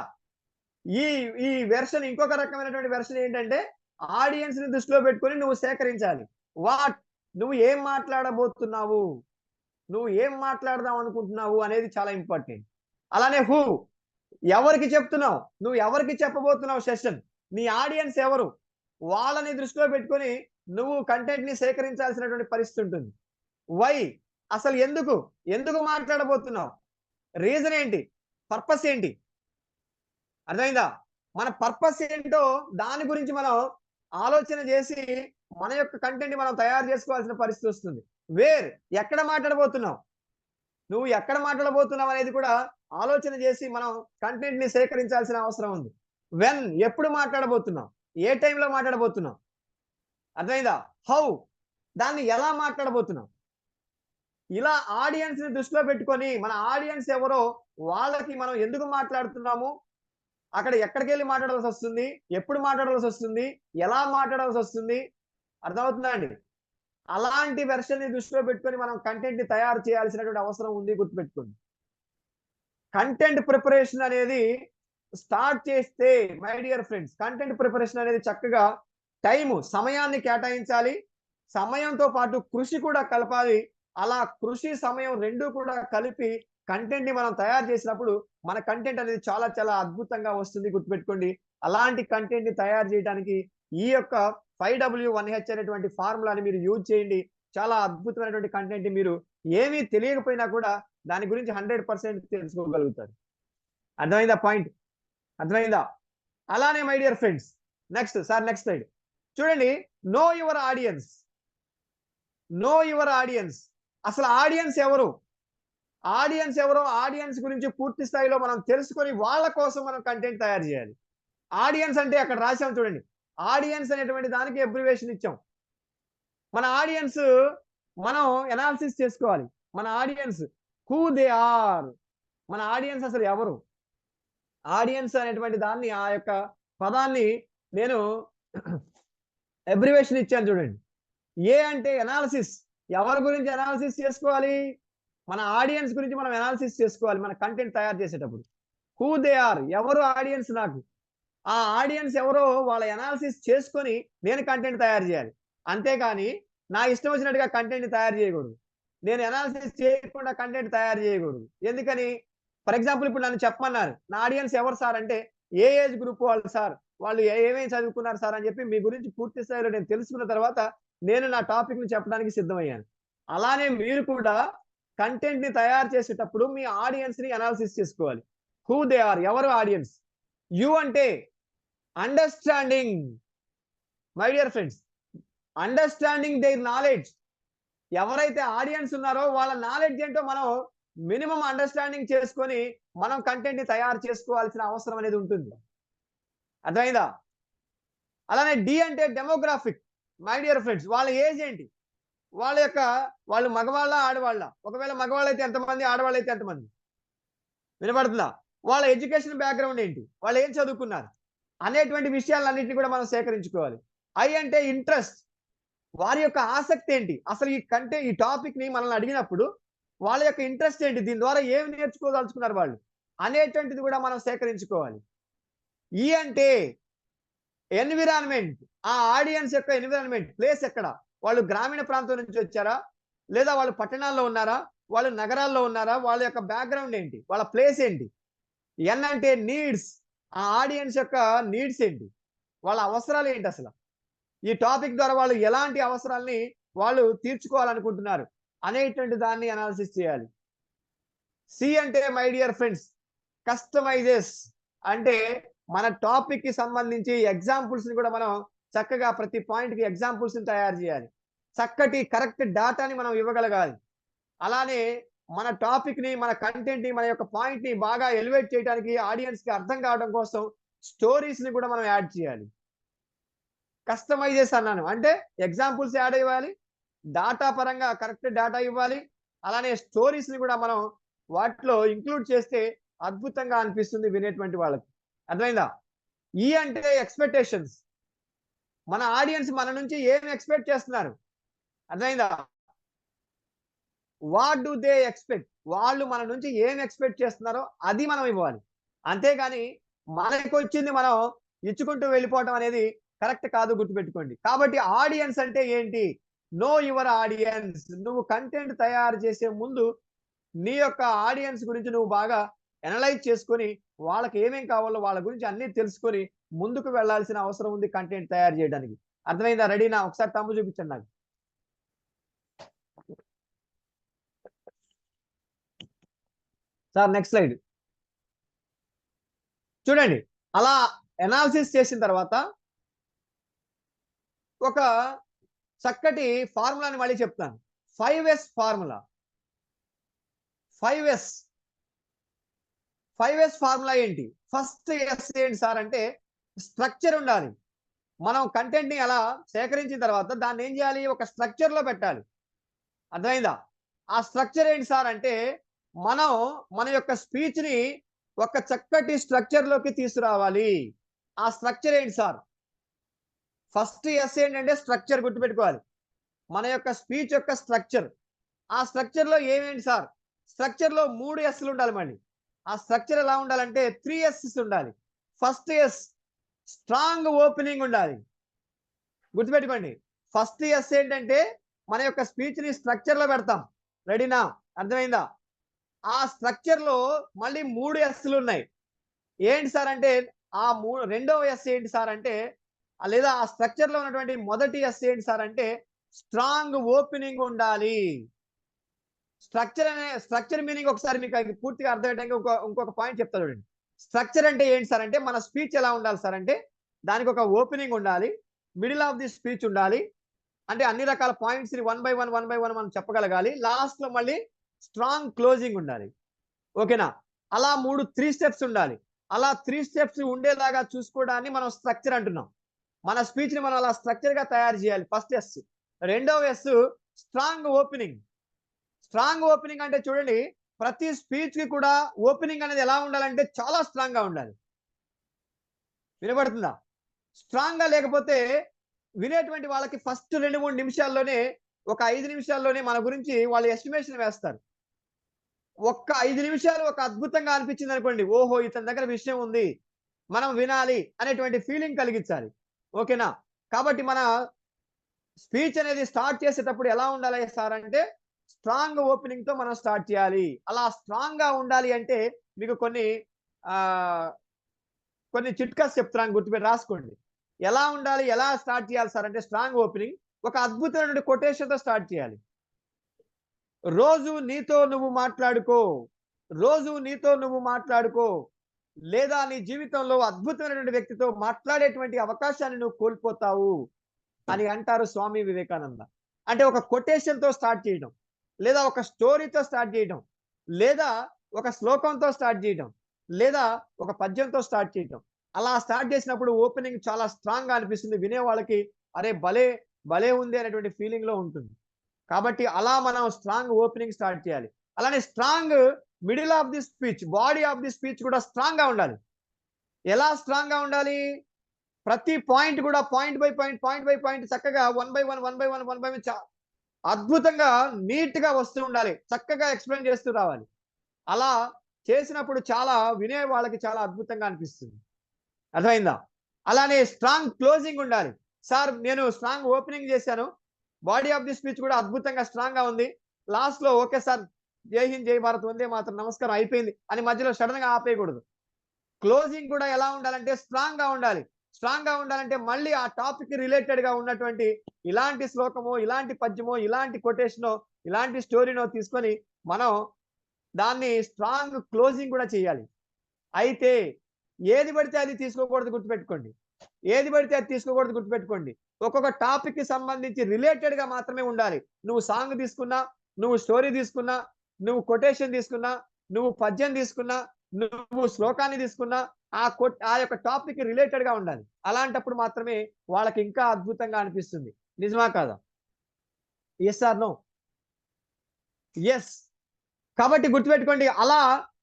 ఈ వెర్షన్ ఇంకొక రకమైనటువంటి వెర్షన్ ఏంటంటే ఆడియన్స్ ని దృష్టిలో పెట్టుకొని నువ్వు సేకరించాలి. వాట్, నువ్వు ఏం మాట్లాడబోతున్నావు, నువ్వు ఏం మాట్లాడదాం అనుకుంటున్నావు అనేది చాలా ఇంపార్టెంట్. అలానే హూ, ఎవరికి చెప్తున్నావు, నువ్వు ఎవరికి చెప్పబోతున్నావు సెషన్, నీ ఆడియన్స్ ఎవరు, వాళ్ళని దృష్టిలో పెట్టుకొని నువ్వు కంటెంట్ ని సేకరించాల్సినటువంటి పరిస్థితి ఉంటుంది. వై, అసలు ఎందుకు మాట్లాడబోతున్నావు, రీజన్ ఏంటి, పర్పస్ ఏంటి. అర్థమైందా? మన పర్పస్ ఏంటో దాని గురించి మనం ఆలోచన చేసి మన యొక్క కంటెంట్ మనం తయారు చేసుకోవాల్సిన పరిస్థితి వస్తుంది. వేర్, ఎక్కడ మాట్లాడబోతున్నావు, నువ్వు ఎక్కడ మాట్లాడబోతున్నావు అనేది కూడా ఆలోచన చేసి మనం కంటెంట్ ని సేకరించాల్సిన అవసరం ఉంది. వెన్, ఎప్పుడు మాట్లాడబోతున్నావు, ఏ టైంలో మాట్లాడబోతున్నావు. అర్థమైందా? హౌ, దాన్ని ఎలా మాట్లాడబోతున్నావు. ఇలా ఆడియన్స్ ని దృష్టిలో పెట్టుకొని మన ఆడియన్స్ ఎవరో వాళ్ళకి మనం ఎందుకు మాట్లాడుతున్నాము, అక్కడ ఎక్కడికి వెళ్ళి మాట్లాడాల్సి వస్తుంది, ఎప్పుడు మాట్లాడాల్సి వస్తుంది, ఎలా మాట్లాడాల్సి వస్తుంది. అర్థమవుతుందా అండి? అలాంటి వెర్షన్ ని దృష్టిలో పెట్టుకొని మనం కంటెంట్ ని తయారు చేయాల్సినటువంటి అవసరం ఉంది. గుర్తుపెట్టుకోండి. కంటెంట్ ప్రిపరేషన్ అనేది స్టార్ట్ చేస్తే my dear friends, content preparation అనేది చక్కగా సమయాన్ని కేటాయించాలి. సమయంతో పాటు కృషి కూడా కలపాలి. అలా కృషి సమయం రెండు కూడా కలిపి కంటెంట్ ని మనం తయారు చేసినప్పుడు మన కంటెంట్ అనేది చాలా చాలా అద్భుతంగా వస్తుంది. గుర్తుపెట్టుకోండి. అలాంటి కంటెంట్ ని తయారు చేయడానికి ఈ యొక్క 5W1H అనేటువంటి ఫార్ములాని మీరు యూజ్ చేయండి. చాలా అద్భుతమైనటువంటి కంటెంట్ మీరు ఏమీ తెలియకపోయినా కూడా దాని గురించి 100% తెలుసుకోగలుగుతారు. అర్థమైందా పాయింట్? అర్థమైందా? అలానే my dear friends, next slide చూడండి. Know your audience. అసలు ఆడియన్స్ ఎవరో ఆడియన్స్ గురించి పూర్తి స్థాయిలో మనం తెలుసుకొని వాళ్ళ కోసం మనం కంటెంట్ తయారు చేయాలి. ఆడియన్స్ అంటే అక్కడ రాసాం చూడండి. ఆడియన్స్ అనేటువంటి దానికి అబ్రివేషన్ ఇచ్చాం. మన ఆడియన్స్ మనం ఎనాలిసిస్ చేసుకోవాలి. మన ఆడియన్స్ హూ దే ఆర్, మన ఆడియన్స్ అసలు ఎవరు. ఆడియన్స్ అనేటువంటి దాన్ని, ఆ యొక్క పదాన్ని నేను అబ్రివేషన్ ఇచ్చాను చూడండి. ఏ అంటే ఎనాలిసిస్. ఎవరి గురించి ఎనాలిసిస్ చేసుకోవాలి? మన ఆడియన్స్ గురించి మనం ఎనాలిసిస్ చేసుకోవాలి మన కంటెంట్ తయారు చేసేటప్పుడు. హూ దే ఆర్, ఎవరు ఆడియన్స్ నాకు, ఆ ఆడియన్స్ ఎవరో వాళ్ళ ఎనాలిసిస్ చేసుకొని నేను కంటెంట్ తయారు చేయాలి. అంతేగాని నా ఇష్టం వచ్చినట్టుగా కంటెంట్ తయారు చేయకూడదు. నేను ఎనాలిసిస్ చేయకుండా కంటెంట్ తయారు చేయకూడదు. ఎందుకని? ఫర్ ఎగ్జాంపుల్ ఇప్పుడు నన్ను చెప్పమన్నారు, నా ఆడియన్స్ ఎవరు సార్ అంటే, ఏ ఏజ్ గ్రూప్ వాళ్ళు సార్, వాళ్ళు ఏమేమి చదువుకున్నారు సార్ అని చెప్పి మీ గురించి పూర్తి స్థాయిలో నేను తెలుసుకున్న తర్వాత నేను నా టాపిక్ ని చెప్పడానికి సిద్ధమయ్యాను. అలానే మీరు కూడా కంటెంట్ ని తయారు చేసేటప్పుడు మీ ఆడియన్స్ ని అనాలిసిస్ చేసుకోవాలి. హూ దే ఆర్, ఎవరు ఆడియన్స్. యు అంటే understanding, my dear friends, understanding their knowledge. ఎవరైతే ఆడియన్స్ ఉన్నారో వాళ్ళ నాలెడ్జ్ ఏంటో మనం మినిమం అండర్స్టాండింగ్ చేసుకొని మనం కంటెంట్ ని తయారు చేసుకోవాల్సిన అవసరం అనేది ఉంటుంది. అర్థమైందా? అలానే డి అంటే డెమోగ్రాఫిక్. మై డియర్ ఫ్రెండ్స్, వాళ్ళ ఏజ్ ఏంటి, వాళ్ళు మగవాళ్ళ ఆడవాళ్ళ, ఒకవేళ మగవాళ్ళు అయితే ఎంతమంది, ఆడవాళ్ళు అయితే ఎంతమంది, వినపడుతుందా? వాళ్ళ ఎడ్యుకేషన్ బ్యాక్గ్రౌండ్ ఏంటి, వాళ్ళు ఏం చదువుకున్నారు అనేటువంటి విషయాలన్నింటినీ కూడా మనం సేకరించుకోవాలి. ఐ అంటే ఇంట్రెస్ట్, వారి యొక్క ఆసక్తి ఏంటి, అసలు ఈ టాపిక్ ని మనల్ని అడిగినప్పుడు వాళ్ళ యొక్క ఇంట్రెస్ట్ ఏంటి, దీని ద్వారా ఏమి నేర్చుకోదలుచుకున్నారు వాళ్ళు అనేటువంటిది కూడా మనం సేకరించుకోవాలి. ఈ అంటే ఎన్విరాన్మెంట్, ఆ ఆడియన్స్ యొక్క ఎన్విరాన్మెంట్, ప్లేస్ ఎక్కడ, వాళ్ళు గ్రామీణ ప్రాంతం నుంచి వచ్చారా, లేదా వాళ్ళు పట్టణాల్లో ఉన్నారా, వాళ్ళు నగరాల్లో ఉన్నారా, వాళ్ళ యొక్క బ్యాక్గ్రౌండ్ ఏంటి, వాళ్ళ ప్లేస్ ఏంటి. ఎన్ అంటే నీడ్స్, ఆ ఆడియన్స్ యొక్క నీడ్స్ ఏంటి, వాళ్ళ అవసరాలు ఏంటి, అసలు ఈ టాపిక్ ద్వారా వాళ్ళు ఎలాంటి అవసరాల్ని వాళ్ళు తీర్చుకోవాలనుకుంటున్నారు అనేటువంటి దాన్ని అనాలిసిస్ చేయాలి. సి అంటే మై డియర్ ఫ్రెండ్స్ కస్టమైజెస్, అంటే మన టాపిక్ కి సంబంధించి ఎగ్జాంపుల్స్ ని కూడా మనం చక్కగా ప్రతి పాయింట్ కి ఎగ్జాంపుల్స్ ని తయారు చేయాలి. చక్కటి కరెక్ట్ డాటాని మనం ఇవ్వగలగాలి. అలానే మన టాపిక్ ని, మన కంటెంట్ ని, మన యొక్క పాయింట్ ని బాగా ఎలివేట్ చేయడానికి, ఆడియన్స్ కి అర్థం కావడం కోసం స్టోరీస్ ని కూడా మనం యాడ్ చేయాలి. కస్టమైజెస్ అన్నాను అంటే ఎగ్జాంపుల్స్ యాడ్ ఇవ్వాలి, డాటా పరంగా కరెక్ట్ డాటా ఇవ్వాలి, అలానే స్టోరీస్ ని కూడా మనం వాటిలో ఇంక్లూడ్ చేస్తే అద్భుతంగా అనిపిస్తుంది వినేటువంటి వాళ్ళకి. అర్థమైందా? ఈ అంటే ఎక్స్పెక్టేషన్స్, మన ఆడియన్స్ మన నుంచి ఏం ఎక్స్పెక్ట్ చేస్తున్నారు. అర్థమైందా? వాట్ డు దే ఎక్స్పెక్ట్, వాళ్ళు మన నుంచి ఏం ఎక్స్పెక్ట్ చేస్తున్నారో అది మనం ఇవ్వాలి. అంతేగాని మనకు వచ్చింది మనం ఇచ్చుకుంటూ వెళ్ళిపోవడం అనేది కరెక్ట్ కాదు, గుర్తుపెట్టుకోండి. కాబట్టి ఆడియన్స్ అంటే ఏంటి, నో యువర్ ఆడియన్స్. నువ్వు కంటెంట్ తయారు చేసే ముందు నీ యొక్క ఆడియన్స్ గురించి నువ్వు బాగా అనలైజ్ చేసుకొని వాళ్ళకి ఏమేం కావాలో వాళ్ళ గురించి అన్ని తెలుసుకొని ముందుకు వెళ్లాల్సిన అవసరం ఉంది కంటెంట్ తయారు చేయడానికి. అర్థమైందా? రెడీనా? ఒకసారి తమ్ము చూపించండి నాకు. సార్ నెక్స్ట్ స్లైడ్ చూడండి. అలా అనాలిసిస్ చేసిన తర్వాత ఒక చక్కటి ఫార్ములాని మళ్ళీ చెప్తాను. 5S formula. 5S ఫార్ములా ఏంటి? ఫస్ట్ ఎస్ ఏంటి సార్ అంటే స్ట్రక్చర్ ఉండాలి. మనం కంటెంట్ ని అలా సేకరించిన తర్వాత దాన్ని ఏం చేయాలి, ఒక స్ట్రక్చర్ లో పెట్టాలి. అర్థమైందా? ఆ స్ట్రక్చర్ ఏంటి సార్ అంటే మనం మన యొక్క స్పీచ్ ని ఒక చక్కటి స్ట్రక్చర్ లోకి తీసుకురావాలి. ఆ స్ట్రక్చర్ ఏంటి సార్? ఫస్ట్ ఎస్ ఏంటంటే స్ట్రక్చర్, గుర్తుపెట్టుకోవాలి. మన యొక్క స్పీచ్ యొక్క స్ట్రక్చర్. ఆ స్ట్రక్చర్ లో ఏమేంటి సార్? స్ట్రక్చర్ లో 3 ఎస్లు ఉండాలి. మళ్ళీ ఆ స్ట్రక్చర్ ఎలా ఉండాలంటే 3 ఎస్ ఉండాలి. ఫస్ట్ ఎస్ స్ట్రాంగ్ ఓపెనింగ్ ఉండాలి. గుర్తుపెట్టుకోండి. ఫస్ట్ ఎస్ ఏంటంటే మన యొక్క స్పీచ్ ని స్ట్రక్చర్ లో పెడతాం. రెడీనా? అర్థమైందా? ఆ స్ట్రక్చర్ లో మళ్ళీ 3 ఎస్లు ఉన్నాయి. ఏంటి సార్ అంటే ఆ రెండవ ఎస్ ఏంటి సార్ అంటే, లేదా ఆ స్ట్రక్చర్ లో ఉన్నటువంటి మొదటి ఎస్ ఏంటి సార్ అంటే స్ట్రాంగ్ ఓపెనింగ్ ఉండాలి. స్ట్రక్చర్ మీనింగ్ ఒకసారి మీకు పూర్తిగా అర్థమయ్యేటానికి ఇంకొక పాయింట్ చెప్తా చూడండి. స్ట్రక్చర్ అంటే ఏంటి సార్ అంటే మన స్పీచ్ ఎలా ఉండాలి సార్ అంటే దానికి ఒక ఓపెనింగ్ ఉండాలి, మిడిల్ ఆఫ్ ది స్పీచ్ ఉండాలి, అంటే అన్ని రకాల పాయింట్స్ ని 1 by 1 మనం చెప్పగలగాలి. లాస్ట్ లో మళ్ళీ స్ట్రాంగ్ క్లోజింగ్ ఉండాలి. ఓకేనా? అలా 3 స్టెప్స్ ఉండాలి. అలా 3 స్టెప్స్ ఉండేలాగా చూసుకోవడాన్ని మనం స్ట్రక్చర్ అంటున్నాం. మన స్పీచ్ ని మనం అలా స్ట్రక్చర్ గా తయారు చేయాలి. First S. రెండవ S strong opening. Strong opening అంటే చూడండి, ప్రతి స్పీచ్ కి కూడా ఓపెనింగ్ అనేది ఎలా ఉండాలంటే చాలా స్ట్రాంగ్ గా ఉండాలి. వినబడుతుందా? స్ట్రాంగ్ గా లేకపోతే వినేటువంటి వాళ్ళకి ఫస్ట్ 2-3 నిమిషాల్లోనే, ఒక 5 నిమిషాల్లోనే మన గురించి వాళ్ళు ఎస్టిమేషన్ వేస్తారు. ఒక్క 5 నిమిషాలు ఒక అద్భుతంగా అనిపించింది అనుకోండి, ఓహో ఇతని దగ్గర విషయం ఉంది, మనం వినాలి అనేటువంటి ఫీలింగ్ కలిగించాలి. ఓకేనా? కాబట్టి మన స్పీచ్ అనేది స్టార్ట్ చేసేటప్పుడు ఎలా ఉండాలి సార్ అంటే, స్ట్రాంగ్ ఓపెనింగ్ తో మనం స్టార్ట్ చేయాలి. అలా స్ట్రాంగ్ గా ఉండాలి అంటే మీకు కొన్ని చిట్కాస్ చెప్తున్నాను, గుర్తుపెట్టి రాసుకోండి. ఎలా ఉండాలి, ఎలా స్టార్ట్ చేయాలి సార్ అంటే, స్ట్రాంగ్ ఓపెనింగ్ ఒక అద్భుతమైన కొటేషన్ తో స్టార్ట్ చేయాలి. రోజు నీతో నువ్వు మాట్లాడుకో, రోజు నీతో నువ్వు మాట్లాడుకో, లేదా నీ జీవితంలో అద్భుతమైనటువంటి వ్యక్తితో మాట్లాడేటువంటి అవకాశాన్ని నువ్వు కోల్పోతావు అని అంటారు స్వామి వివేకానంద. అంటే ఒక కొటేషన్ తో స్టార్ట్ చేయడం, లేదా ఒక స్టోరీతో స్టార్ట్ చేయడం, లేదా ఒక శ్లోకంతో స్టార్ట్ చేయడం, లేదా ఒక పద్యంతో స్టార్ట్ చేయడం. అలా స్టార్ట్ చేసినప్పుడు ఓపెనింగ్ చాలా స్ట్రాంగ్ గా అనిపిస్తుంది. వినే వాళ్ళకి అరే భలే భలే ఉంది అనేటువంటి ఫీలింగ్ లో ఉంటుంది. కాబట్టి అలా మనం స్ట్రాంగ్ ఓపెనింగ్ స్టార్ట్ చేయాలి. అలానే strong middle of the speech, body of the speech కూడా స్ట్రాంగ్ గా ఉండాలి. ఎలా స్ట్రాంగ్ గా ఉండాలి? ప్రతి పాయింట్ కూడా పాయింట్ బై పాయింట్ చక్కగా 1 by 1 అద్భుతంగా నీట్ గా వస్తూ ఉండాలి. చక్కగా ఎక్స్‌ప్లెయిన్ చేస్తూ రావాలి. అలా చేసినప్పుడు చాలా వినే వాళ్ళకి చాలా అద్భుతంగా అనిపిస్తుంది. అర్థమైందా? అలానే స్ట్రాంగ్ క్లోజింగ్ ఉండాలి. సార్ నేను స్ట్రాంగ్ ఓపెనింగ్ చేశాను, బాడీ ఆఫ్ ది స్పీచ్ కూడా అద్భుతంగా స్ట్రాంగ్ గా ఉంది. లాస్ట్ లో ఓకే సార్, జై హింద్, జై భారత్, వందే మాతరం, నమస్కారం అయిపోయింది అని మధ్యలో సడన్ గా ఆపేయకూడదు. క్లోజింగ్ కూడా ఎలా ఉండాలంటే స్ట్రాంగ్ గా ఉండాలి. స్ట్రాంగ్ గా ఉండాలంటే మళ్ళీ ఆ టాపిక్ రిలేటెడ్ గా ఉన్నటువంటి ఇలాంటి శ్లోకమో, ఇలాంటి పద్యమో, ఇలాంటి కొటేషనో, ఇలాంటి స్టోరీనో తీసుకొని మనం దాన్ని స్ట్రాంగ్ క్లోజింగ్ కూడా చేయాలి. అయితే ఏది పడితే అది తీసుకోకూడదు, గుర్తుపెట్టుకోండి. ఏది పడితే అది తీసుకోకూడదు, గుర్తుపెట్టుకోండి. ఒక్కొక్క టాపిక్ కి సంబంధించి రిలేటెడ్ గా మాత్రమే ఉండాలి. నువ్వు సాంగ్ తీసుకున్నా, నువ్వు స్టోరీ తీసుకున్నా, నువ్వు కొటేషన్ తీసుకున్నా, నువ్వు పద్యం తీసుకున్నా, నువ్వు శ్లోకాన్ని తీసుకున్నా, ఆ యొక్క టాపిక్ రిలేటెడ్ గా ఉండాలి. అలాంటప్పుడు మాత్రమే వాళ్ళకి ఇంకా అద్భుతంగా అనిపిస్తుంది. నిజమా కాదా? Yes or no? ఎస్. కాబట్టి గుర్తుపెట్టుకోండి, అలా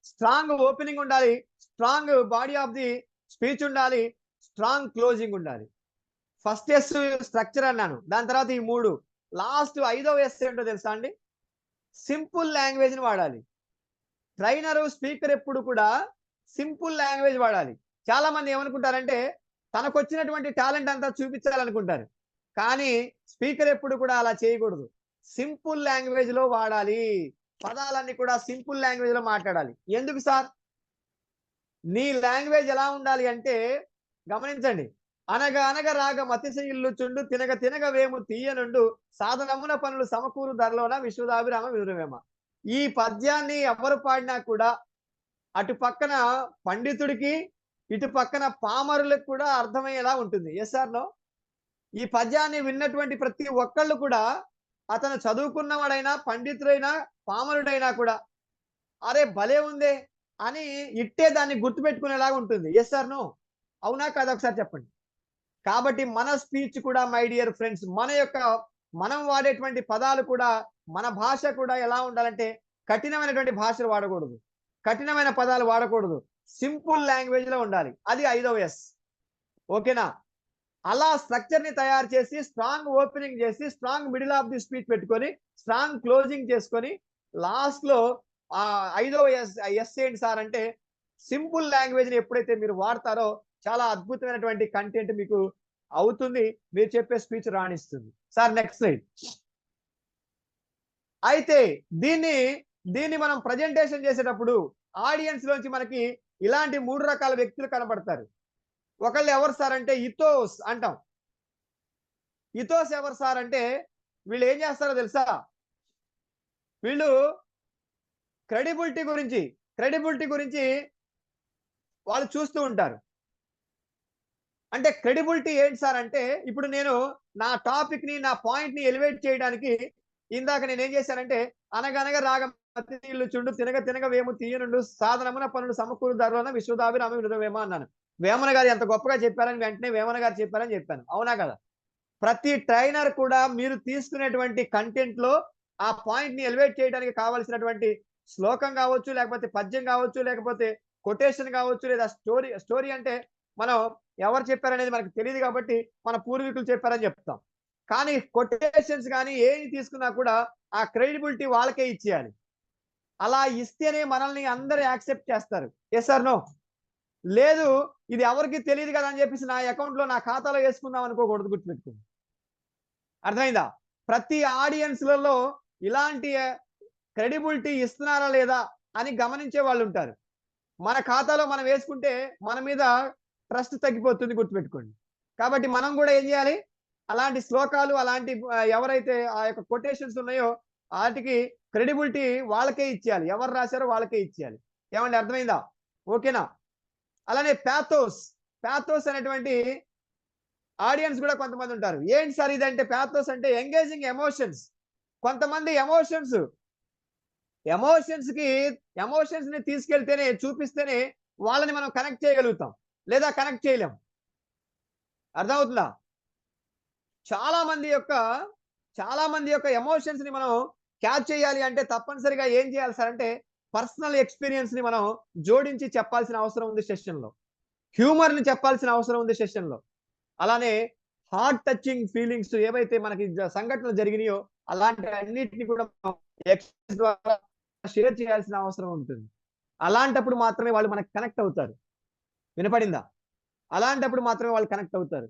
స్ట్రాంగ్ ఓపెనింగ్ ఉండాలి, strong body of the speech ఉండాలి, స్ట్రాంగ్ క్లోజింగ్ ఉండాలి. ఫస్ట్ ఎస్ స్ట్రక్చర్ అన్నాను, దాని తర్వాత ఈ 3. లాస్ట్ 5వ ఎస్ ఏంటో తెలుసా అండి? సింపుల్ లాంగ్వేజ్ ని వాడాలి. ట్రైనరు, స్పీకర్ ఎప్పుడు కూడా సింపుల్ లాంగ్వేజ్ వాడాలి. చాలా మంది ఏమనుకుంటారంటే తనకొచ్చినటువంటి టాలెంట్ అంతా చూపించాలనుకుంటారు. కానీ స్పీకర్ ఎప్పుడు కూడా అలా చేయకూడదు. సింపుల్ లాంగ్వేజ్ లో వాడాలి. పదాలన్నీ కూడా సింపుల్ లాంగ్వేజ్ లో మాట్లాడాలి. ఎందుకు సార్? నీ లాంగ్వేజ్ ఎలా ఉండాలి అంటే గమనించండి. అనగ అనగ రాగం అతిశయిల్లుచుండు, తినగ తినగ వేము తీయనుండు, సాధనమున పనులు సమకూరు ధరలోన విశ్వదాభిరామ వినురవేమ. ఈ పద్యాన్ని ఎవరు పాడినా కూడా అటు పక్కన పండితుడికి, ఇటు పక్కన పామరులకు కూడా అర్థమయ్యేలా ఉంటుంది. Yes or no? ఈ పద్యాన్ని విన్నటువంటి ప్రతి ఒక్కళ్ళు కూడా, అతను చదువుకున్నవాడైనా, పండితుడైనా, పామరుడైనా కూడా అరే భలే ఉందే అని ఇట్టే దాన్ని గుర్తుపెట్టుకునేలాగా ఉంటుంది. Yes or no? అవునా కాదా ఒకసారి చెప్పండి. కాబట్టి మన స్పీచ్ కూడా మై డియర్ ఫ్రెండ్స్, మనం వాడేటువంటి పదాలు కూడా, మన భాష కూడా ఎలా ఉండాలంటే కఠినమైనటువంటి భాషలు వాడకూడదు, కఠినమైన పదాలు వాడకూడదు, సింపుల్ లాంగ్వేజ్ లో ఉండాలి. అది 5వ ఎస్. ఓకేనా? అలా స్ట్రక్చర్ ని తయారు చేసి, స్ట్రాంగ్ ఓపెనింగ్ చేసి, strong middle of the speech పెట్టుకొని, స్ట్రాంగ్ క్లోజింగ్ చేసుకొని, లాస్ట్ లో 5వ ఎస్ ఏంటి సార్ అంటే, సింపుల్ లాంగ్వేజ్ ని ఎప్పుడైతే మీరు వాడతారో చాలా అద్భుతమైనటువంటి కంటెంట్ మీకు అవుతుంది, మీరు చెప్పే స్పీచ్ రాణిస్తుంది. Sir next slide. అయితే దీన్ని మనం ప్రజెంటేషన్ చేసేటప్పుడు ఆడియన్స్ లోంచి మనకి ఇలాంటి 3 రకాల వ్యక్తులు కనబడతారు. ఒకళ్ళు ఎవరు సార్ అంటే ఇథోస్ అంటాం. ఇథోస్ ఎవరు సార్ అంటే వీళ్ళు ఏం చేస్తారో తెలుసా? వీళ్ళు క్రెడిబిలిటీ గురించి వాళ్ళు చూస్తూ ఉంటారు. అంటే క్రెడిబిలిటీ ఏంటి సార్ అంటే, ఇప్పుడు నేను నా టాపిక్ ని, నా పాయింట్ ని ఎలివేట్ చేయడానికి ఇందాక నేను ఏం చేశానంటే, అనగనగా రాగం అతిశయిల్లుచుండు, తినగ తినగ వేము తీయనుండు, సాధనమున పనులు సమకూరు ధరలోన విశ్వదాభిరామ వినురవేమ అన్నాను. వేమన గారు ఎంత గొప్పగా చెప్పారని వెంటనే వేమన గారు చెప్పారని చెప్పాను. అవునా కదా? ప్రతి ట్రైనర్ కూడా మీరు తీసుకునేటువంటి కంటెంట్ లో ఆ పాయింట్ ని ఎలివేట్ చేయడానికి కావాల్సినటువంటి శ్లోకం కావచ్చు, లేకపోతే పద్యం కావచ్చు, లేకపోతే కొటేషన్ కావచ్చు, లేదా స్టోరీ అంటే మనం ఎవరు చెప్పారనేది మనకు తెలియదు కాబట్టి మన పూర్వీకులు చెప్పారని చెప్తాం. కానీ కొటేషన్స్ కానీ ఏమి తీసుకున్నా కూడా ఆ క్రెడిబిలిటీ వాళ్ళకే ఇచ్చేయాలి. అలా ఇస్తేనే మనల్ని అందరూ యాక్సెప్ట్ చేస్తారు. Yes or no? లేదు ఇది ఎవరికి తెలియదు కదా అని చెప్పేసి నా అకౌంట్లో నా ఖాతాలో వేసుకుందాం అనుకోకూడదు, గుర్తుపెట్టుకోండి. అర్థమైందా? ప్రతి ఆడియన్స్లలో ఇలాంటి క్రెడిబిలిటీ ఇస్తున్నారా లేదా అని గమనించే వాళ్ళు ఉంటారు. మన ఖాతాలో మనం వేసుకుంటే మన మీద ట్రస్ట్ తగ్గిపోతుంది, గుర్తుపెట్టుకోండి. కాబట్టి మనం కూడా ఏం చేయాలి, అలాంటి శ్లోకాలు అలాంటి ఎవరైతే ఆ యొక్క కొటేషన్స్ ఉన్నాయో వాటికి క్రెడిబిలిటీ వాళ్ళకే ఇచ్చేయాలి. ఎవరు రాశారో వాళ్ళకే ఇచ్చేయాలి. ఏమండి, అర్థమైందా? ఓకేనా? అలానే ప్యాథోస్ అనేటువంటి ఆడియన్స్ కూడా కొంతమంది ఉంటారు. ఏంటి సార్ ఇదంటే? ప్యాథోస్ అంటే ఎంగేజింగ్ ఎమోషన్స్. కొంతమంది ఎమోషన్స్ ని తీసుకెళ్తేనే, చూపిస్తేనే వాళ్ళని మనం కనెక్ట్ చేయగలుగుతాం, లేదా కనెక్ట్ చేయలేం. అర్థమవుతుందా? చాలా మంది యొక్క ఎమోషన్స్ ని మనం క్యాచ్ చేయాలి అంటే తప్పనిసరిగా ఏం చేయాలి సార్ అంటే పర్సనల్ ఎక్స్పీరియన్స్ ని మనం జోడించి చెప్పాల్సిన అవసరం ఉంది సెషన్లో. హ్యూమర్ ని చెప్పాల్సిన అవసరం ఉంది సెషన్లో. అలానే హార్ట్ టచింగ్ ఫీలింగ్స్ ఏవైతే మనకి సంఘటనలు జరిగినాయో అలాంటి అన్నిటిని కూడా మనం ఎక్స్ప్రెస్ ద్వారా షేర్ చేయాల్సిన అవసరం ఉంటుంది. అలాంటప్పుడు మాత్రమే వాళ్ళు మనకు కనెక్ట్ అవుతారు. వినపడిందా? అలాంటప్పుడు మాత్రమే వాళ్ళు కనెక్ట్ అవుతారు.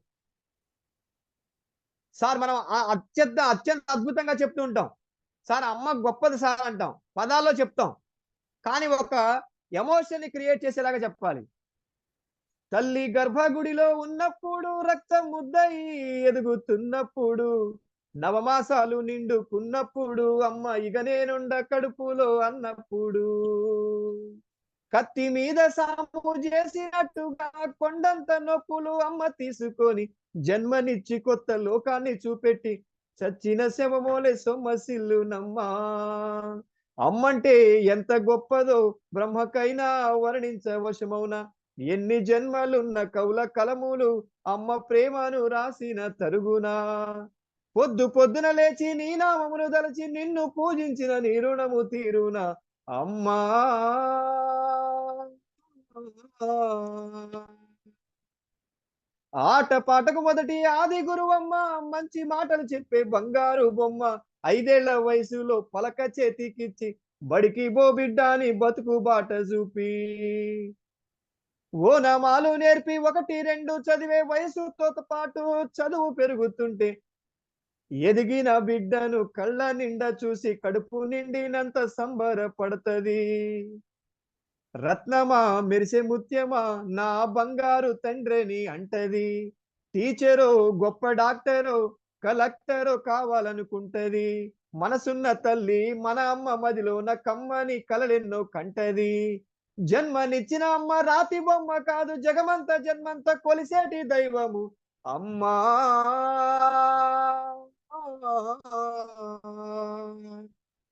సార్ మనం అత్యంత అద్భుతంగా చెప్తూ ఉంటాం. సార్ అమ్మ గొప్పది సార్ అంటాం, పదాల్లో చెప్తాం. కానీ ఒక ఎమోషన్ ని క్రియేట్ చేసేలాగా చెప్పాలి. తల్లి గర్భగుడిలో ఉన్నప్పుడు, రక్తం ముద్దయి ఎదుగుతున్నప్పుడు, నవమాసాలు నిండుకున్నప్పుడు, అమ్మ ఇక నేనుండ కడుపులో అన్నప్పుడు, కత్తి మీద సాము చేసినట్టుగా కొండంత నొప్పులు అమ్మ తీసుకొని జన్మనిచ్చి కొత్త లోకాన్ని చూపెట్టి చచ్చిన శవమోలే సొమ్మసిల్లునమ్మా. అమ్మంటే ఎంత గొప్పదో బ్రహ్మకైనా వర్ణించవశమౌనా. ఎన్ని జన్మలున్న కౌల కలములు అమ్మ ప్రేమను రాసిన తరుగునా. పొద్దున లేచి నీ నామమును దలచి నిన్ను పూజించిన నీ రుణము తీరునా అమ్మా. ఆట పాటకు మొదటి ఆది గురువమ్మ, మంచి మాటలు చెప్పే బంగారు బొమ్మ, 5 ఏళ్ల వయసులో పలక చేతికిచ్చి బడికి బో బిడ్డ అని బతుకు బాట చూపి, ఓనమాలు నేర్పి 1, 2 చదివే వయసుతో పాటు చదువు పెరుగుతుంటే, ఎదిగిన బిడ్డను కళ్ళ నిండా చూసి కడుపు నిండినంత సంబరపడుతుంది. రత్నమా మెరిసే ముత్యమా నా బంగారు తండ్రిని అంటది. టీచరో గొప్ప డాక్టరో కలెక్టరో కావాలనుకుంటది. మనసున్న తల్లి మన అమ్మ మదిలోన కమ్మని కలలెన్నో కంటది. జన్మనిచ్చిన అమ్మ రాతి బొమ్మ కాదు, జగమంత జన్మంత కొలిసేటి దైవము అమ్మా.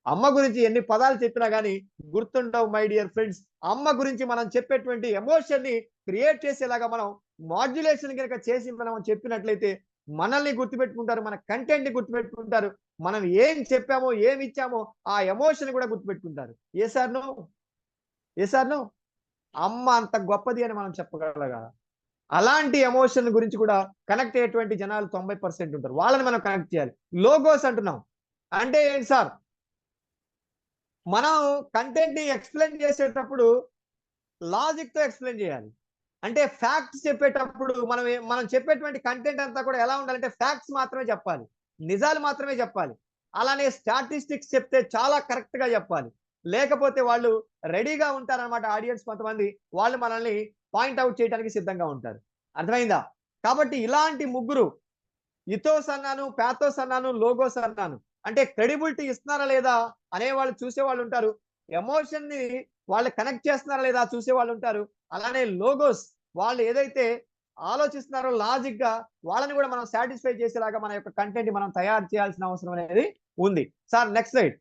అమ్మ గురించి ఎన్ని పదాలు చెప్పినా గానీ గుర్తుండవు మై డియర్ ఫ్రెండ్స్. అమ్మ గురించి మనం చెప్పేటువంటి ఎమోషన్ ని క్రియేట్ చేసేలాగా మనం మాడ్యులేషన్ కనుక చేసి మనం చెప్పినట్లయితే మనల్ని గుర్తుపెట్టుకుంటారు, మన కంటెంట్ ని గుర్తుపెట్టుకుంటారు, మనం ఏం చెప్పామో ఏమి ఇచ్చామో ఆ ఎమోషన్ కూడా గుర్తుపెట్టుకుంటారు. ఏ సార్ నో? అమ్మ అంత గొప్పది అని మనం చెప్పగలగా. అలాంటి ఎమోషన్ గురించి కూడా కనెక్ట్ అయ్యేటువంటి జనాలు 90% ఉంటారు. వాళ్ళని మనం కనెక్ట్ చేయాలి. లోగోస్ అంటున్నాం అంటే ఏంటి సార్? మనం కంటెంట్ ని ఎక్స్ప్లెయిన్ చేసేటప్పుడు లాజిక్ తో ఎక్స్ప్లెయిన్ చేయాలి. అంటే ఫ్యాక్ట్స్ చెప్పేటప్పుడు మనం చెప్పేటువంటి కంటెంట్ అంతా కూడా ఎలా ఉండాలంటే ఫ్యాక్ట్స్ మాత్రమే చెప్పాలి, నిజాలు మాత్రమే చెప్పాలి. అలానే స్టాటిస్టిక్స్ చెప్తే చాలా కరెక్ట్ గా చెప్పాలి. లేకపోతే వాళ్ళు రెడీగా ఉంటారన్నమాట. ఆడియన్స్ కొంతమంది వాళ్ళు మనల్ని పాయింట్అవుట్ చేయడానికి సిద్ధంగా ఉంటారు. అర్థమైందా? కాబట్టి ఇలాంటి ముగ్గురు, ఇథోస్ అన్నాను, ప్యాథోస్ అన్నాను, లోగోస్ అన్నాను, అంటే క్రెడిబిలిటీ ఇస్తున్నారా లేదా అనే వాళ్ళు చూసేవాళ్ళు ఉంటారు. ఎమోషన్ ని వాళ్ళు కనెక్ట్ చేస్తున్నారా లేదా చూసేవాళ్ళు ఉంటారు. అలానే లోగోస్ వాళ్ళు ఏదైతే ఆలోచిస్తున్నారో లాజిక్ గా వాళ్ళని కూడా మనం సాటిస్ఫై చేసేలాగా మన యొక్క కంటెంట్ మనం తయారు చేయాల్సిన అవసరం అనేది ఉంది. Sir next slide.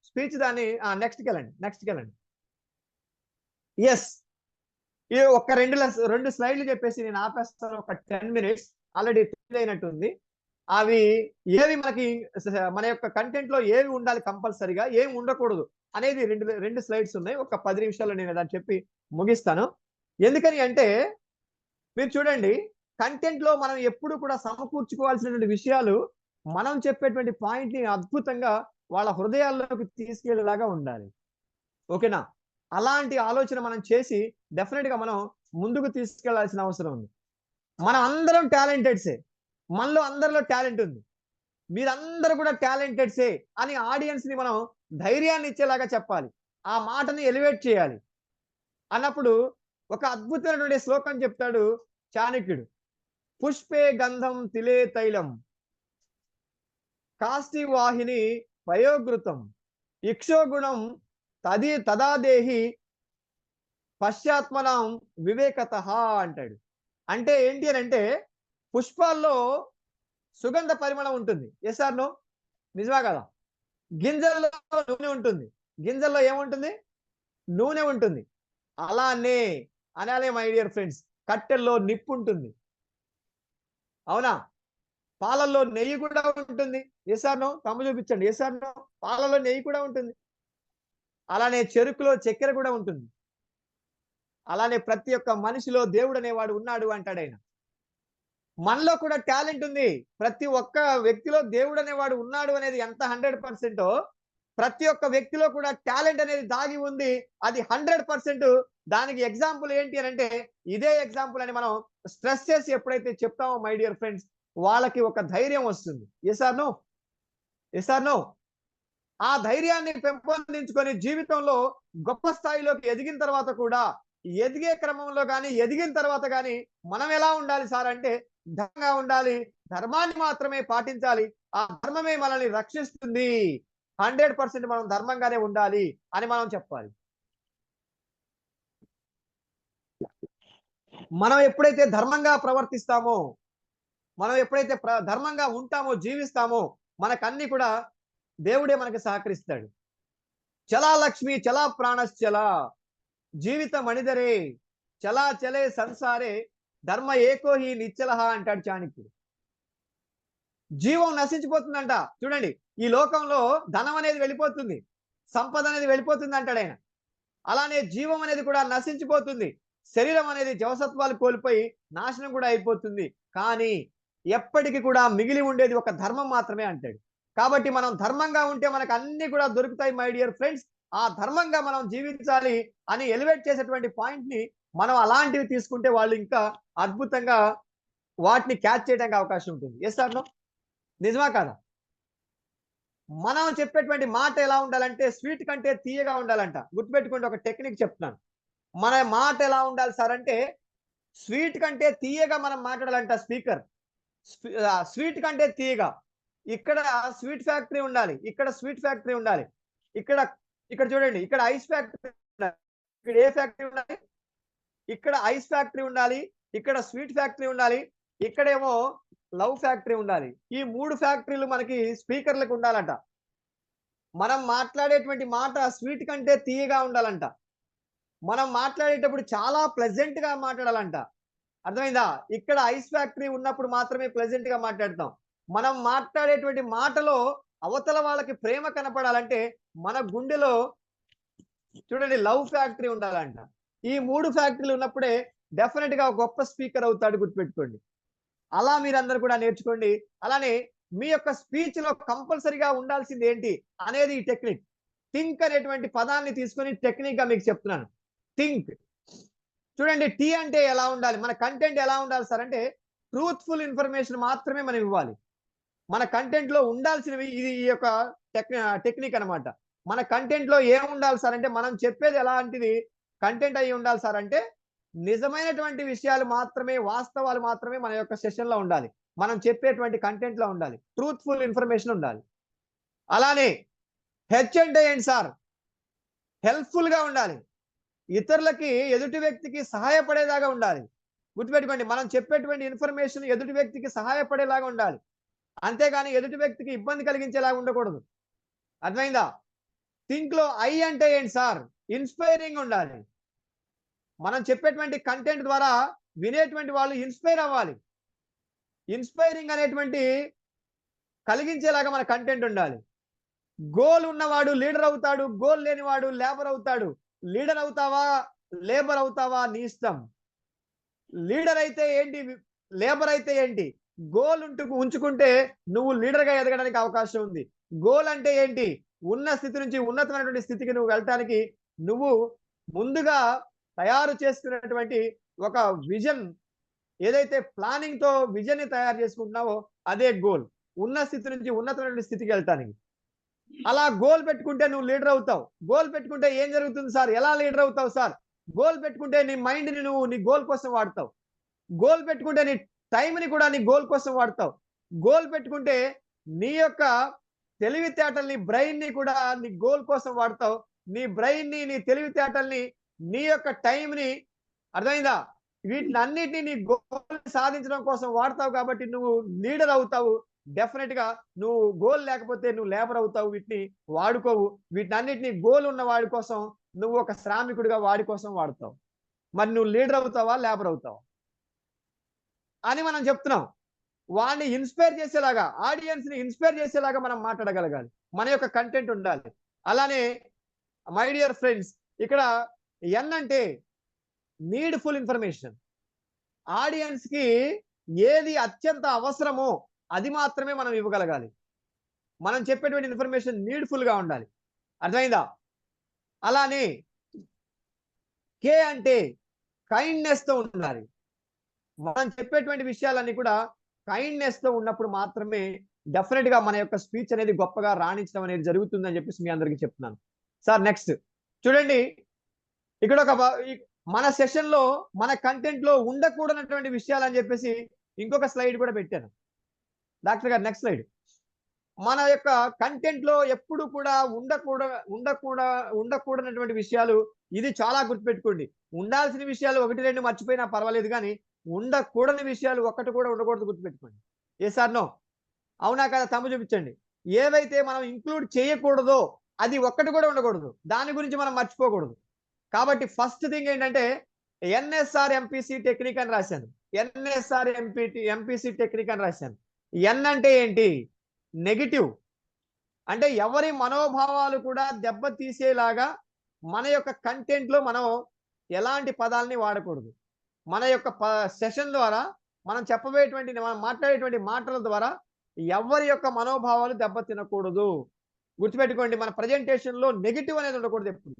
స్పీచ్ దాన్ని నెక్స్ట్కి వెళ్ళండి. ఎస్, ఈ ఒక్క 2 స్లైడ్లు చెప్పేసి నేను ఆపేస్తాను. ఒక 10 minutes ఆల్రెడీ అయినట్టుంది. అవి ఏవి మనకి మన యొక్క కంటెంట్ లో ఏవి ఉండాలి కంపల్సరిగా, ఏమి ఉండకూడదు అనేది రెండు స్లైడ్స్ ఉన్నాయి. ఒక 10 నిమిషాల్లో నేను దాన్ని చెప్పి ముగిస్తాను. ఎందుకని అంటే మీరు చూడండి, కంటెంట్ లో మనం ఎప్పుడు కూడా సమకూర్చుకోవాల్సినటువంటి విషయాలు మనం చెప్పేటువంటి పాయింట్ ని అద్భుతంగా వాళ్ళ హృదయాల్లోకి తీసుకెళ్లేలాగా ఉండాలి. ఓకేనా? అలాంటి ఆలోచన మనం చేసి డెఫినెట్ గా మనం ముందుకు తీసుకెళ్లాల్సిన అవసరం ఉంది. మనం అందరం టాలెంటెడ్సే, మనలో అందరిలో టాలెంట్ ఉంది, మీరందరూ కూడా టాలెంటెడ్సే అని ఆడియన్స్ ని మనం ధైర్యాన్ని ఇచ్చేలాగా చెప్పాలి. ఆ మాటని ఎలివేట్ చేయాలి. అన్నప్పుడు ఒక అద్భుతమైనటువంటి శ్లోకం చెప్తాడు చాణక్యుడు. పుష్పే గంధం తిలే తైలం కాస్టి వాహిని పయోగృతం ఇక్షోగుణం తదాదేహి పశ్చాత్మనం వివేకత అంటాడు. అంటే ఏంటి అని అంటే పుష్పాల్లో సుగంధ పరిమళం ఉంటుంది. Yes or no? నిజమా కదా? గింజల్లో నూనె ఉంటుంది. గింజల్లో ఏముంటుంది? నూనె ఉంటుంది. అలానే అనాలే మై డియర్ ఫ్రెండ్స్, కట్టెల్లో నిప్పు ఉంటుంది. అవునా? పాలల్లో నెయ్యి కూడా ఉంటుంది. Yes or no? తమ్ము చూపించండి. Yes or no? పాలలో నెయ్యి కూడా ఉంటుంది. అలానే చెరుకులో చక్కెర కూడా ఉంటుంది. అలానే ప్రతి ఒక్క మనిషిలో దేవుడు అనేవాడు ఉన్నాడు అంటాడు ఆయన. మనలో కూడా టాలెంట్ ఉంది. ప్రతి ఒక్క వ్యక్తిలో దేవుడు అనేవాడు ఉన్నాడు అనేది ఎంత 100%, ప్రతి ఒక్క వ్యక్తిలో కూడా టాలెంట్ అనేది దాగి ఉంది. అది 100%. దానికి ఎగ్జాంపుల్ ఏంటి అని అంటే ఇదే ఎగ్జాంపుల్ అని మనం స్ట్రెస్ చేసి ఎప్పుడైతే చెప్తామో మై డియర్ ఫ్రెండ్స్, వాళ్ళకి ఒక ధైర్యం వస్తుంది. Yes or no? Yes or no? ఆ ధైర్యాన్ని పెంపొందించుకొని జీవితంలో గొప్ప స్థాయిలోకి ఎదిగిన తర్వాత కూడా, ఎదిగే క్రమంలో కానీ ఎదిగిన తర్వాత కానీ మనం ఎలా ఉండాలి సార్ అంటే ధర్మంగా ఉండాలి, ధర్మాన్ని మాత్రమే పాటించాలి, ఆ ధర్మమే మనల్ని రక్షిస్తుంది, 100% మనం ధర్మంగానే ఉండాలి అని మనం చెప్పాలి. మనం ఎప్పుడైతే ధర్మంగా ప్రవర్తిస్తామో, మనం ఎప్పుడైతే ధర్మంగా ఉంటామో, జీవిస్తామో, మనకన్నీ కూడా దేవుడే మనకి సహకరిస్తాడు. చలా లక్ష్మి చలా ప్రాణశ్చల జీవితం అణిదరే చలా చలే సంసారే ధర్మ ఏకోహి నిశ్చలహ అంటాడు చాణక్యుడు. జీవం నశించిపోతుందంట. చూడండి, ఈ లోకంలో ధనం అనేది వెళ్ళిపోతుంది, సంపద అనేది వెళ్ళిపోతుంది అంటాడు ఆయన. అలానే జీవం అనేది కూడా నశించిపోతుంది. శరీరం అనేది జవసత్వాలు కోల్పోయి నాశనం కూడా అయిపోతుంది. కానీ ఎప్పటికీ కూడా మిగిలి ఉండేది ఒక ధర్మం మాత్రమే అంటాడు. కాబట్టి మనం ధర్మంగా ఉంటే మనకు అన్ని కూడా దొరుకుతాయి మై డియర్ ఫ్రెండ్స్. ఆ ధర్మంగా మనం జీవించాలి అని ఎలివేట్ చేసేటువంటి పాయింట్ ని మనం అలాంటివి తీసుకుంటే వాళ్ళు ఇంకా అద్భుతంగా వాటిని క్యాచ్ చేయడానికి అవకాశం ఉంటుంది. Yes or no? నిజమా కాదా? మనం చెప్పేటువంటి మాట ఎలా ఉండాలంటే స్వీట్ కంటే తీయగా ఉండాలంట. గుర్తుపెట్టుకోండి, ఒక టెక్నిక్ చెప్తున్నాను. మన మాట ఎలా ఉండాలి సార్ అంటే స్వీట్ కంటే తీయగా మనం మాట్లాడాలంట. స్పీకర్ స్వీట్ కంటే తీయగా. ఇక్కడ స్వీట్ ఫ్యాక్టరీ ఉండాలి, ఇక్కడ స్వీట్ ఫ్యాక్టరీ ఉండాలి, ఇక్కడ ఇక్కడ చూడండి, ఇక్కడ ఐస్ ఫ్యాక్టరీ ఉండాలి. ఇక్కడ ఏ ఫ్యాక్టరీ ఉండాలి? ఇక్కడ ఐస్ ఫ్యాక్టరీ ఉండాలి, ఇక్కడ స్వీట్ ఫ్యాక్టరీ ఉండాలి, ఇక్కడేమో లవ్ ఫ్యాక్టరీ ఉండాలి. ఈ 3 ఫ్యాక్టరీలు మనకి స్పీకర్లకు ఉండాలంట. మనం మాట్లాడేటువంటి మాట స్వీట్ కంటే తీయగా ఉండాలంట. మనం మాట్లాడేటప్పుడు చాలా ప్లెజెంట్ గా మాట్లాడాలంట. అర్థమైందా? ఇక్కడ ఐస్ ఫ్యాక్టరీ ఉన్నప్పుడు మాత్రమే ప్లెజెంట్ గా మాట్లాడతాం. మనం మాట్లాడేటువంటి మాటలో అవతల వాళ్ళకి ప్రేమ కనపడాలంటే మన గుండెలో చూడండి లవ్ ఫ్యాక్టరీ ఉండాలంట. ఈ 3 ఫ్యాక్టరీలు ఉన్నప్పుడే డెఫినెట్ గా గొప్ప స్పీకర్ అవుతాడు. గుర్తుపెట్టుకోండి. అలా మీరందరూ కూడా నేర్చుకోండి. అలానే మీ యొక్క స్పీచ్ లో కంపల్సరీగా ఉండాల్సింది ఏంటి అనేది ఈ టెక్నిక్. థింక్ అనేటువంటి పదాన్ని తీసుకొని టెక్నిక్ గా మీకు చెప్తున్నాను. థింక్. చూడండి, టీ అంటే ఎలా ఉండాలి, మన కంటెంట్ ఎలా ఉండాలి సార్ అంటే ట్రూత్ఫుల్ ఇన్ఫర్మేషన్ మాత్రమే మనం ఇవ్వాలి. మన కంటెంట్ లో ఉండాల్సినవి ఇది ఈ యొక్క టెక్నిక్ అన్నమాట. మన కంటెంట్ లో ఏం ఉండాలి సార్ అంటే మనం చెప్పేది ఎలాంటిది కంటెంట్ అయి ఉండాలి సార్ అంటే నిజమైనటువంటి విషయాలు మాత్రమే, వాస్తవాలు మాత్రమే మన యొక్క సెషన్ లో ఉండాలి. మనం చెప్పేటువంటి కంటెంట్ లో ఉండాలి. ట్రూత్ఫుల్ ఇన్ఫర్మేషన్ ఉండాలి. అలానే హెచ్ అంటే ఏంటి సార్? హెల్ప్ఫుల్ గా ఉండాలి. ఇతరులకి, ఎదుటి వ్యక్తికి సహాయపడేలాగా ఉండాలి. గుర్తుపెట్టుకోండి, మనం చెప్పేటువంటి ఇన్ఫర్మేషన్ ఎదుటి వ్యక్తికి సహాయపడేలాగా ఉండాలి. అంతేగాని ఎదుటి వ్యక్తికి ఇబ్బంది కలిగించేలాగా ఉండకూడదు. అర్థమైందా? థింక్ లో ఐ అంటే ఏంటి సార్? ఇన్స్పైరింగ్ ఉండాలి. మనం చెప్పేటువంటి కంటెంట్ ద్వారా వినేటువంటి వాళ్ళు ఇన్స్పైర్ అవ్వాలి. ఇన్స్పైరింగ్ అనేటువంటి కలిగించేలాగా మన కంటెంట్ ఉండాలి. గోల్ ఉన్నవాడు లీడర్ అవుతాడు, గోల్ లేనివాడు లేబర్ అవుతాడు. లీడర్ అవుతావా, లేబర్ అవుతావా నీ ఇష్టం. లీడర్ అయితే ఏంటి, లేబర్ అయితే ఏంటి? గోల్ ఉంచుకుంటే నువ్వు లీడర్ గా ఎదగడానికి అవకాశం ఉంది. గోల్ అంటే ఏంటి? ఉన్న స్థితి నుంచి ఉన్నతమైనటువంటి స్థితికి నువ్వు వెళ్ళటానికి నువ్వు ముందుగా తయారు చేసుకున్నటువంటి ఒక విజన్, ఏదైతే ప్లానింగ్ తో విజన్ ని తయారు చేసుకుంటున్నావో అదే గోల్. ఉన్న స్థితి నుంచి ఉన్నతమైన స్థితికి వెళ్తానికి. అలా గోల్ పెట్టుకుంటే నువ్వు లీడర్ అవుతావు. గోల్ పెట్టుకుంటే ఏం జరుగుతుంది సార్? ఎలా లీడర్ అవుతావు సార్? గోల్ పెట్టుకుంటే నీ మైండ్ ని నువ్వు నీ గోల్ కోసం వాడతావు. గోల్ పెట్టుకుంటే నీ టైం ని కూడా నీ గోల్ కోసం వాడతావు. గోల్ పెట్టుకుంటే నీ యొక్క తెలివితేటల్ని, బ్రెయిన్ ని కూడా నీ గోల్ కోసం వాడతావు. నీ బ్రెయిన్ ని, నీ తెలివితేటల్ని, నీ యొక్క టైం ని, అర్థమైందా? వీటినన్నిటిని నీ గోల్ సాధించడం కోసం వాడతావు కాబట్టి నువ్వు లీడర్ అవుతావు. డెఫినెట్ గా నువ్వు గోల్ లేకపోతే నువ్వు లేబర్ అవుతావు. వీటిని వాడుకోవు. వీటినన్నిటిని గోల్ ఉన్న వాడి కోసం నువ్వు ఒక శ్రామికుడిగా వాడి కోసం వాడతావు. మరి నువ్వు లీడర్ అవుతావా, లేబర్ అవుతావా అని మనం చెప్తున్నాం. వాడిని ఇన్స్పైర్ చేసేలాగా, ఆడియన్స్ ని ఇన్స్పైర్ చేసేలాగా మనం మాట్లాడగలగాలి. మన యొక్క కంటెంట్ ఉండాలి. అలానే మై డియర్ ఫ్రెండ్స్, ఇక్కడ ఎన్ అంటే నీడ్ఫుల్ ఇన్ఫర్మేషన్. ఆడియన్స్ కి ఏది అత్యంత అవసరమో అది మాత్రమే మనం ఇవ్వగలగాలి. మనం చెప్పేటువంటి ఇన్ఫర్మేషన్ నీడ్ఫుల్ గా ఉండాలి. అర్థమైందా? అలానే కే అంటే కైండ్నెస్ తో ఉండాలి. మనం చెప్పేటువంటి విషయాలన్నీ కూడా కైండ్నెస్ తో ఉన్నప్పుడు మాత్రమే డెఫినెట్ గా మన యొక్క స్పీచ్ అనేది గొప్పగా రాణించడం అనేది జరుగుతుందని చెప్పేసి మీ అందరికీ చెప్తున్నాను. సార్ నెక్స్ట్ చూడండి, ఇక్కడ మన సెషన్ లో మన కంటెంట్ లో ఉండకూడనటువంటి విషయాలు అని చెప్పేసి ఇంకొక స్లైడ్ కూడా పెట్టాను. డాక్టర్ గారు నెక్స్ట్ స్లైడ్. మన యొక్క కంటెంట్ లో ఎప్పుడు కూడా ఉండకూడనటువంటి విషయాలు, ఇది చాలా గుర్తుపెట్టుకోండి. ఉండాల్సిన విషయాలు 1-2 మర్చిపోయినా పర్వాలేదు, కానీ ఉండకూడని విషయాలు ఒక్కటి కూడా ఉండకూడదు. గుర్తుపెట్టుకోండి. ఏ సార్ నో? అవునా కదా? తమ్ము చూపించండి. ఏవైతే మనం ఇంక్లూడ్ చేయకూడదో అది ఒక్కటి కూడా ఉండకూడదు. దాని గురించి మనం మర్చిపోకూడదు. కాబట్టి ఫస్ట్ థింగ్ ఏంటంటే ఎన్ఎస్ఆర్ ఎంపీసీ టెక్నిక్ అని రాశాను. ఎన్ఎస్ఆర్ ఎంపీసీ టెక్నిక్ అని రాశాను. ఎన్ అంటే ఏంటి? నెగిటివ్. అంటే ఎవరి మనోభావాలు కూడా దెబ్బతీసేలాగా మన యొక్క కంటెంట్ లో మనం ఎలాంటి పదాలని వాడకూడదు. మన యొక్క సెషన్ ద్వారా మనం చెప్పబోయేటువంటి, మనం మాట్లాడేటువంటి మాటల ద్వారా ఎవరి యొక్క మనోభావాలు దెబ్బతినకూడదు. గుర్తుపెట్టుకోండి, మన ప్రజెంటేషన్ లో నెగిటివ్ అనేది ఉండకూడదు ఎప్పుడు.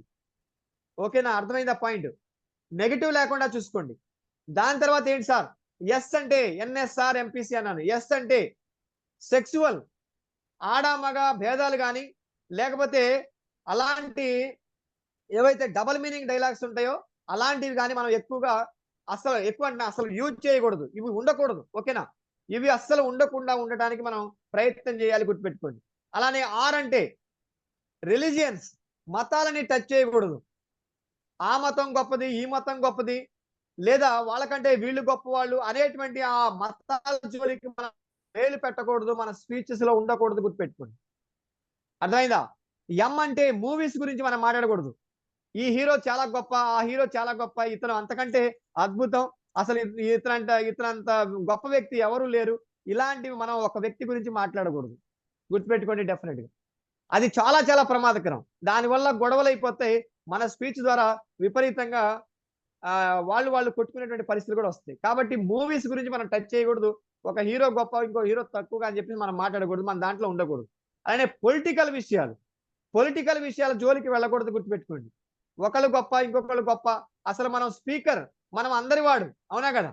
ఓకేనా? అర్థమైందా పాయింట్? నెగిటివ్ లేకుండా చూసుకోండి. దాని తర్వాత ఏంటి సార్? ఎస్ అంటే ఎన్ఎస్ఆర్ ఎంపీసీ అన్నాను. ఎస్ అంటే సెక్సువల్, ఆడామగ భేదాలు కానీ, లేకపోతే అలాంటి ఏవైతే డబల్ మీనింగ్ డైలాగ్స్ ఉంటాయో అలాంటివి కానీ మనం ఎక్కువగా అసలు యూజ్ చేయకూడదు. ఇవి ఉండకూడదు. ఓకేనా? ఇవి అస్సలు ఉండకుండా ఉండటానికి మనం ప్రయత్నం చేయాలి. గుర్తుపెట్టుకోండి. అలానే ఆర్ అంటే రిలీజియన్స్, మతాలని టచ్ చేయకూడదు. ఆ మతం గొప్పది, ఈ మతం గొప్పది, లేదా వాళ్ళకంటే వీళ్ళు గొప్పవాళ్ళు అనేటువంటి ఆ మతాల జోలికి మనం వేలు పెట్టకూడదు. మన స్పీచెస్ లో ఉండకూడదు. గుర్తుపెట్టుకోండి. అర్థమైందా? ఎం అంటే మూవీస్ గురించి మనం మాట్లాడకూడదు. ఈ హీరో చాలా గొప్ప, ఆ హీరో చాలా గొప్ప, ఇతను అంతకంటే అద్భుతం, అసలు ఇతనంత గొప్ప వ్యక్తి ఎవరు లేరు, ఇలాంటివి మనం ఒక వ్యక్తి గురించి మాట్లాడకూడదు. గుర్తుపెట్టుకోండి. డెఫినెట్ గా అది చాలా చాలా ప్రమాదకరం. దానివల్ల గొడవలు అయిపోతాయి. మన స్పీచ్ ద్వారా విపరీతంగా వాళ్ళు కొట్టుకునేటువంటి పరిస్థితులు కూడా వస్తాయి. కాబట్టి మూవీస్ గురించి మనం టచ్ చేయకూడదు. ఒక హీరో గొప్ప, ఇంకో హీరో తక్కువగా అని చెప్పి మనం మాట్లాడకూడదు. మన దాంట్లో ఉండకూడదు. అలానే పొలిటికల్ విషయాల జోలికి వెళ్ళకూడదు. గుర్తుపెట్టుకోండి. ఒకళ్ళు గొప్ప, ఇంకొకళ్ళు గొప్ప, అసలు మనం స్పీకర్, మనం అందరి వాడు. అవునా కదా?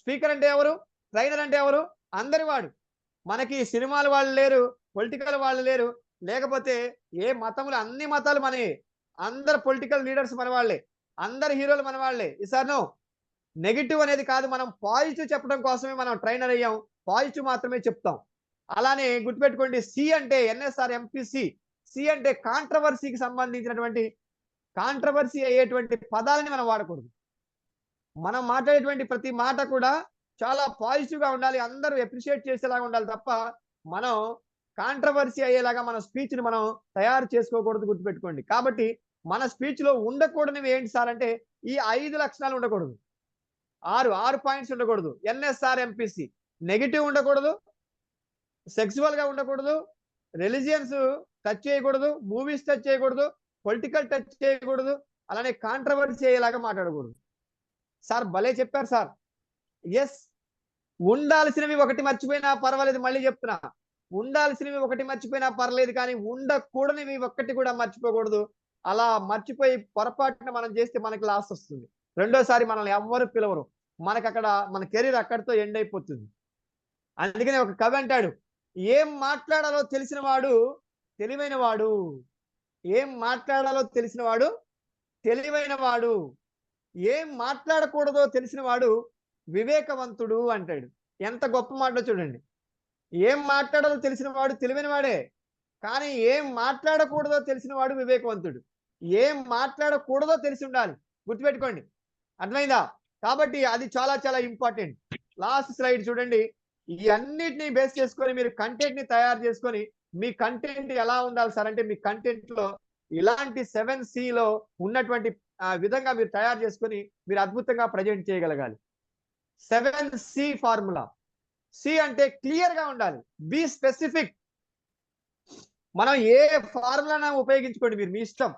స్పీకర్ అంటే ఎవరు? ట్రైనర్ అంటే ఎవరు? అందరి వాడు. మనకి సినిమాల వాళ్ళు లేరు, పొలిటికల్ వాళ్ళు లేరు, లేకపోతే ఏ మతములు, అన్ని మతాలు మనవి, అందరు పొలిటికల్ లీడర్స్ మన వాళ్ళే, అందరు హీరోలు మన వాళ్ళే. ఈసారి నెగిటివ్ అనేది కాదు, మనం పాజిటివ్ చెప్పడం కోసమే మనం ట్రైనర్ అయ్యాం. పాజిటివ్ మాత్రమే చెప్తాం. అలానే గుర్తుపెట్టుకోండి. సి అంటే ఎన్ఎస్ఆర్ ఎంపీసీ. సి అంటే కాంట్రవర్సీకి సంబంధించినటువంటి, కాంట్రవర్సీ అయ్యేటువంటి పదాలని మనం వాడకూడదు. మనం మాట్లాడేటువంటి ప్రతి మాట కూడా చాలా పాజిటివ్ గా ఉండాలి. అందరూ అప్రిషియేట్ చేసేలాగా ఉండాలి తప్ప మనం కాంట్రవర్సీ అయ్యేలాగా మన స్పీచ్ ని మనం తయారు చేసుకోకూడదు. గుర్తుపెట్టుకోండి. కాబట్టి మన స్పీచ్ లో ఉండకూడనివి ఏంటి సార్ అంటే ఈ 5 లక్షణాలు ఉండకూడదు. 6 పాయింట్స్ ఉండకూడదు. ఎన్ఎస్ఆర్ ఎంపీసీ నెగిటివ్ ఉండకూడదు, సెక్సువల్ గా ఉండకూడదు, రిలీజియన్స్ టచ్ చేయకూడదు, మూవీస్ టచ్ చేయకూడదు, పొలిటికల్ టచ్ చేయకూడదు, అలానే కాంట్రవర్సీ అయ్యేలాగా మాట్లాడకూడదు. సార్ భలే చెప్పారు సార్. ఎస్, ఉండాల్సినవి ఒకటి మర్చిపోయినా పర్వాలేదు, మళ్ళీ చెప్తున్నా, ఉండాల్సినవి ఒకటి మర్చిపోయినా పర్లేదు, కానీ ఉండకూడనివి ఒక్కటి కూడా మర్చిపోకూడదు. అలా మర్చిపోయి పొరపాటున మనం చేస్తే మనకి లాస్ వస్తుంది. రెండోసారి మనల్ని ఎవ్వరు పిలవరు, మనకు అక్కడ మన కెరీర్ అక్కడితో ఎండ్ అయిపోతుంది. అందుకనే ఒక కవి అంటాడు, ఏం మాట్లాడాలో తెలిసిన వాడు తెలివైన వాడు, ఏం మాట్లాడాలో తెలిసిన వాడు తెలివైన వాడు, ఏం మాట్లాడకూడదో తెలిసిన వాడు వివేకవంతుడు అంటాడు. ఎంత గొప్ప మాటలో చూడండి. ఏం మాట్లాడాలో తెలిసిన వాడు తెలివైన వాడే, కానీ ఏం మాట్లాడకూడదో తెలిసిన వాడు వివేకవంతుడు. ఏం మాట్లాడకూడదో తెలిసి ఉండాలి, గుర్తుపెట్టుకోండి. అర్థమైందా? కాబట్టి అది చాలా చాలా ఇంపార్టెంట్. లాస్ట్ స్లైడ్ చూడండి. ఈ అన్నిటిని బేస్ చేసుకొని మీరు కంటెంట్ ని తయారు చేసుకొని, మీ కంటెంట్ ఎలా ఉండాలి సార్ అంటే, మీ కంటెంట్ లో ఇలాంటి 7C లో ఉన్నటువంటి విధంగా మీరు తయారు చేసుకొని మీరు అద్భుతంగా ప్రజెంట్ చేయగలగాలి. 7C formula. సి అంటే క్లియర్ గా ఉండాలి, బి స్పెసిఫిక్. మనం ఏ ఫార్ములా ఉపయోగించుకోండి, మీరు మీ ఇష్టం,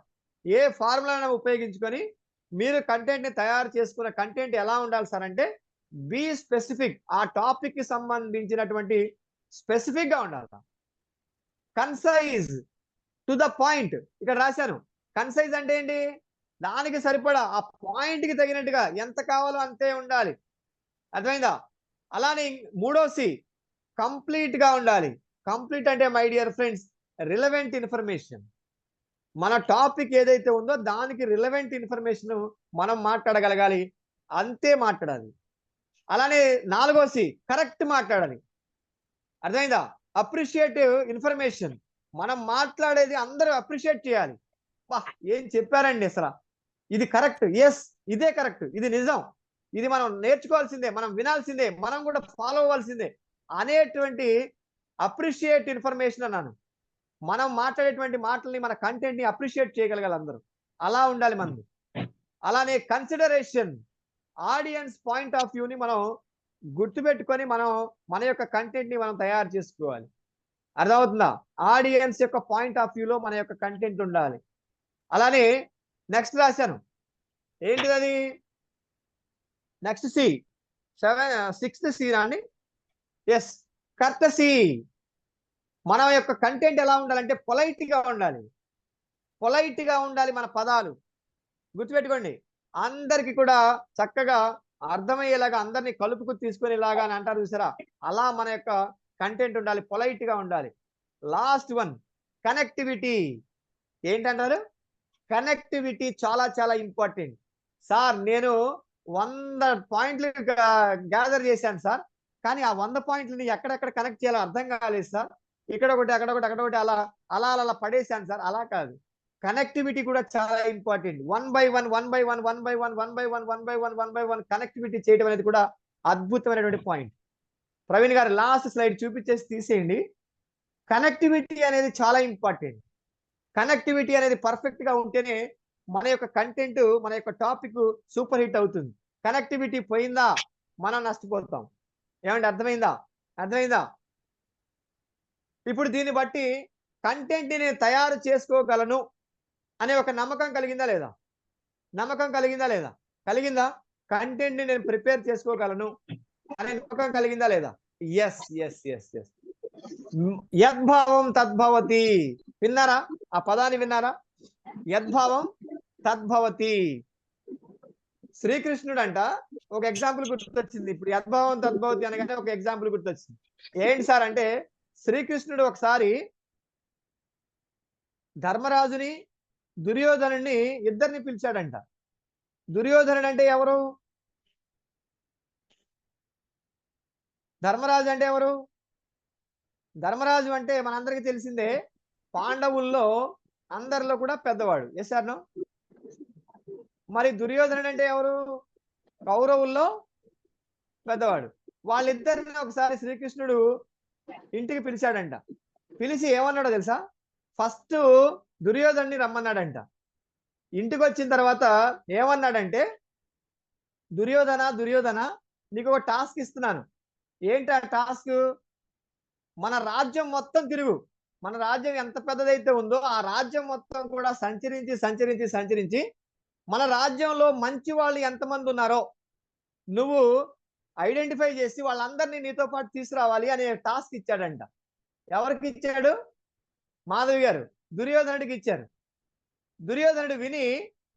ఏ ఫార్ములా ఉపయోగించుకొని మీరు కంటెంట్ ని తయారు చేసుకున్న కంటెంట్ ఎలా ఉండాలి సార్ అంటే, బి స్పెసిఫిక్. ఆ టాపిక్ కి సంబంధించినటువంటి స్పెసిఫిక్ గా ఉండాలి. Concise, to the point. ఇక్కడ రాశాను, కన్సైజ్ అంటే ఏంటి, దానికి సరిపడా ఆ పాయింట్ కి తగినట్టుగా ఎంత కావాలో అంతే ఉండాలి. అర్థమైందా? అలానే మూడోసి కంప్లీట్ గా ఉండాలి. కంప్లీట్ అంటే my dear friends, relevant information. మన టాపిక్ ఏదైతే ఉందో దానికి రిలవెంట్ ఇన్ఫర్మేషన్ మనం మాట్లాడగలగాలి, అంతే మాట్లాడాలి. అలానే నాలుగోసి కరెక్ట్ మాట్లాడాలి. అర్థమైందా? Appreciative information. మనం మాట్లాడేది అందరూ అప్రిషియేట్ చేయాలి. బా ఏం చెప్పారండి అసలు, ఇది కరెక్ట్, ఎస్ ఇదే కరెక్ట్, ఇది నిజం, ఇది మనం నేర్చుకోవాల్సిందే, మనం వినాల్సిందే, మనం కూడా ఫాలో అవ్వాల్సిందే అనేటువంటి అప్రిషియేట్ ఇన్ఫర్మేషన్ అన్నాను. మనం మాట్లాడేటువంటి మాటల్ని, మన కంటెంట్ ని అప్రిషియేట్ చేయగలగాలి అందరూ, అలా ఉండాలి మనది. అలానే కన్సిడరేషన్, ఆడియన్స్ పాయింట్ ఆఫ్ వ్యూని మనం గుర్తుపెట్టుకొని మనం మన యొక్క కంటెంట్ ని మనం తయారు చేసుకోవాలి. అర్థమవుతుందా? ఆడియన్స్ యొక్క పాయింట్ ఆఫ్ వ్యూలో మన యొక్క కంటెంట్ ఉండాలి. అలానే నెక్స్ట్ రాశాను, ఏంటిది అది, నెక్స్ట్ సి, 6th సి అండి. Yes, courtesy. మన యొక్క కంటెంట్ ఎలా ఉండాలంటే పొలైట్ గా ఉండాలి, పొలైట్ గా ఉండాలి మన పదాలు. గుర్తుపెట్టుకోండి, అందరికి కూడా చక్కగా అర్థమయ్యేలాగా, అందరినీ కలుపుకు తీసుకునేలాగా అని అంటారు చూసారా, అలా మన యొక్క కంటెంట్ ఉండాలి, పొలైట్ గా ఉండాలి. Last one, connectivity. ఏంటంటారు? కనెక్టివిటీ చాలా చాలా ఇంపార్టెంట్. సార్ నేను 100 పాయింట్లు గ్యాదర్ చేశాను సార్, కానీ ఆ 100 పాయింట్లని ఎక్కడెక్కడ కనెక్ట్ చేయాలో అర్థం కాలేదు సార్. ఇక్కడ ఒకటి, అక్కడ ఒకటి, అక్కడ ఒకటి, అలా అలా అలా పడేశాను సార్. అలా కాదు, కనెక్టివిటీ కూడా చాలా important. 1 by 1 1 by 1 1 by 1 1 by 1 1 by 1 1 by 1 connectivity చేయడం అనేది కూడా అద్భుతమైనటువంటి పాయింట్. ప్రవీణ్ గారు లాస్ట్ స్లైడ్ చూపించేసి తీసేయండి. కనెక్టివిటీ అనేది చాలా ఇంపార్టెంట్. కనెక్టివిటీ అనేది పర్ఫెక్ట్ గా ఉంటేనే మన యొక్క కంటెంట్, మన యొక్క టాపిక్ సూపర్ హిట్ అవుతుంది. కనెక్టివిటీ పోయిందా మనం నష్టపోతాం. ఏమంటే అర్థమైందా? అర్థమైందా? ఇప్పుడు దీన్ని బట్టి కంటెంట్ ని నేను తయారు చేసుకోగలను అనే ఒక నమ్మకం కలిగిందా లేదా? నమ్మకం కలిగిందా లేదా? కలిగిందా? కంటెంట్ ని నేను ప్రిపేర్ చేసుకోగలను అనే నమ్మకం కలిగిందా లేదా? Yes yes yes yes. యద్భావం తద్భవతి. విన్నారా? ఆ పదాన్ని విన్నారా? యద్భావం తద్భవతి. శ్రీకృష్ణుడు అంట ఒక ఎగ్జాంపుల్ గుర్తొచ్చింది. ఇప్పుడు యద్భావం తద్భవతి అనగానే ఒక ఎగ్జాంపుల్ గుర్తొచ్చింది. ఏంటి సార్ అంటే, శ్రీకృష్ణుడు ఒకసారి ధర్మరాజుని, దుర్యోధనుని ఇద్దరిని పిలిచాడంట. దుర్యోధనుడు అంటే ఎవరు? ధర్మరాజు అంటే ఎవరు? ధర్మరాజు అంటే మనందరికీ తెలిసిందే, పాండవుల్లో అందరిలో కూడా పెద్దవాడు. Yes or no? మరి దుర్యోధనుడు అంటే ఎవరు? కౌరవుల్లో పెద్దవాడు. వాళ్ళిద్దరిని ఒకసారి శ్రీకృష్ణుడు ఇంటికి పిలిచాడంట. పిలిచి ఏమన్నాడో తెలుసా? ఫస్ట్ దుర్యోధనుని రమ్మన్నాడంట. ఇంటికి వచ్చిన తర్వాత ఏమన్నాడంటే, దుర్యోధన దుర్యోధన, నీకు ఒక టాస్క్ ఇస్తున్నాను. ఏంటి ఆ టాస్క్? మన రాజ్యం మొత్తం తిరుగు, మన రాజ్యం ఎంత పెద్దదైతే ఉందో ఆ రాజ్యం మొత్తం కూడా సంచరించి మన రాజ్యంలో మంచి వాళ్ళు ఎంతమంది ఉన్నారో నువ్వు ఐడెంటిఫై చేసి వాళ్ళందరినీ నీతో పాటు తీసుకురావాలి అనే టాస్క్ ఇచ్చాడంట. ఎవరికి ఇచ్చాడు? మాధవి గారు దుర్యోధనుడికి ఇచ్చారు. దుర్యోధనుడు విని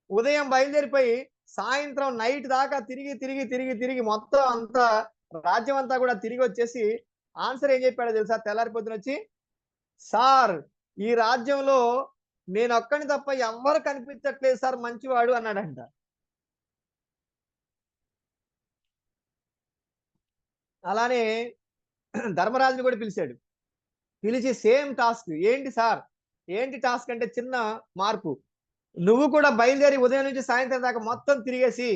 ఉదయం బయలుదేరిపోయి సాయంత్రం నైట్ దాకా తిరిగి మొత్తం అంతా రాజ్యం అంతా కూడా తిరిగి వచ్చేసి ఆన్సర్ ఏం చెప్పాడో తెలుసా? తెల్లారి పొద్దున వచ్చి, సార్ ఈ రాజ్యంలో నేను ఒక్కని తప్ప ఎవ్వరు కనిపించట్లేదు సార్ మంచివాడు అన్నాడంట. అలానే ధర్మరాజుని కూడా పిలిచాడు. పిలిచి సేమ్ టాస్క్. ఏంటి సార్, ఏంటి టాస్క్ అంటే చిన్న మార్పు. నువ్వు కూడా బయలుదేరి ఉదయం నుంచి సాయంత్రం దాకా మొత్తం తిరిగేసి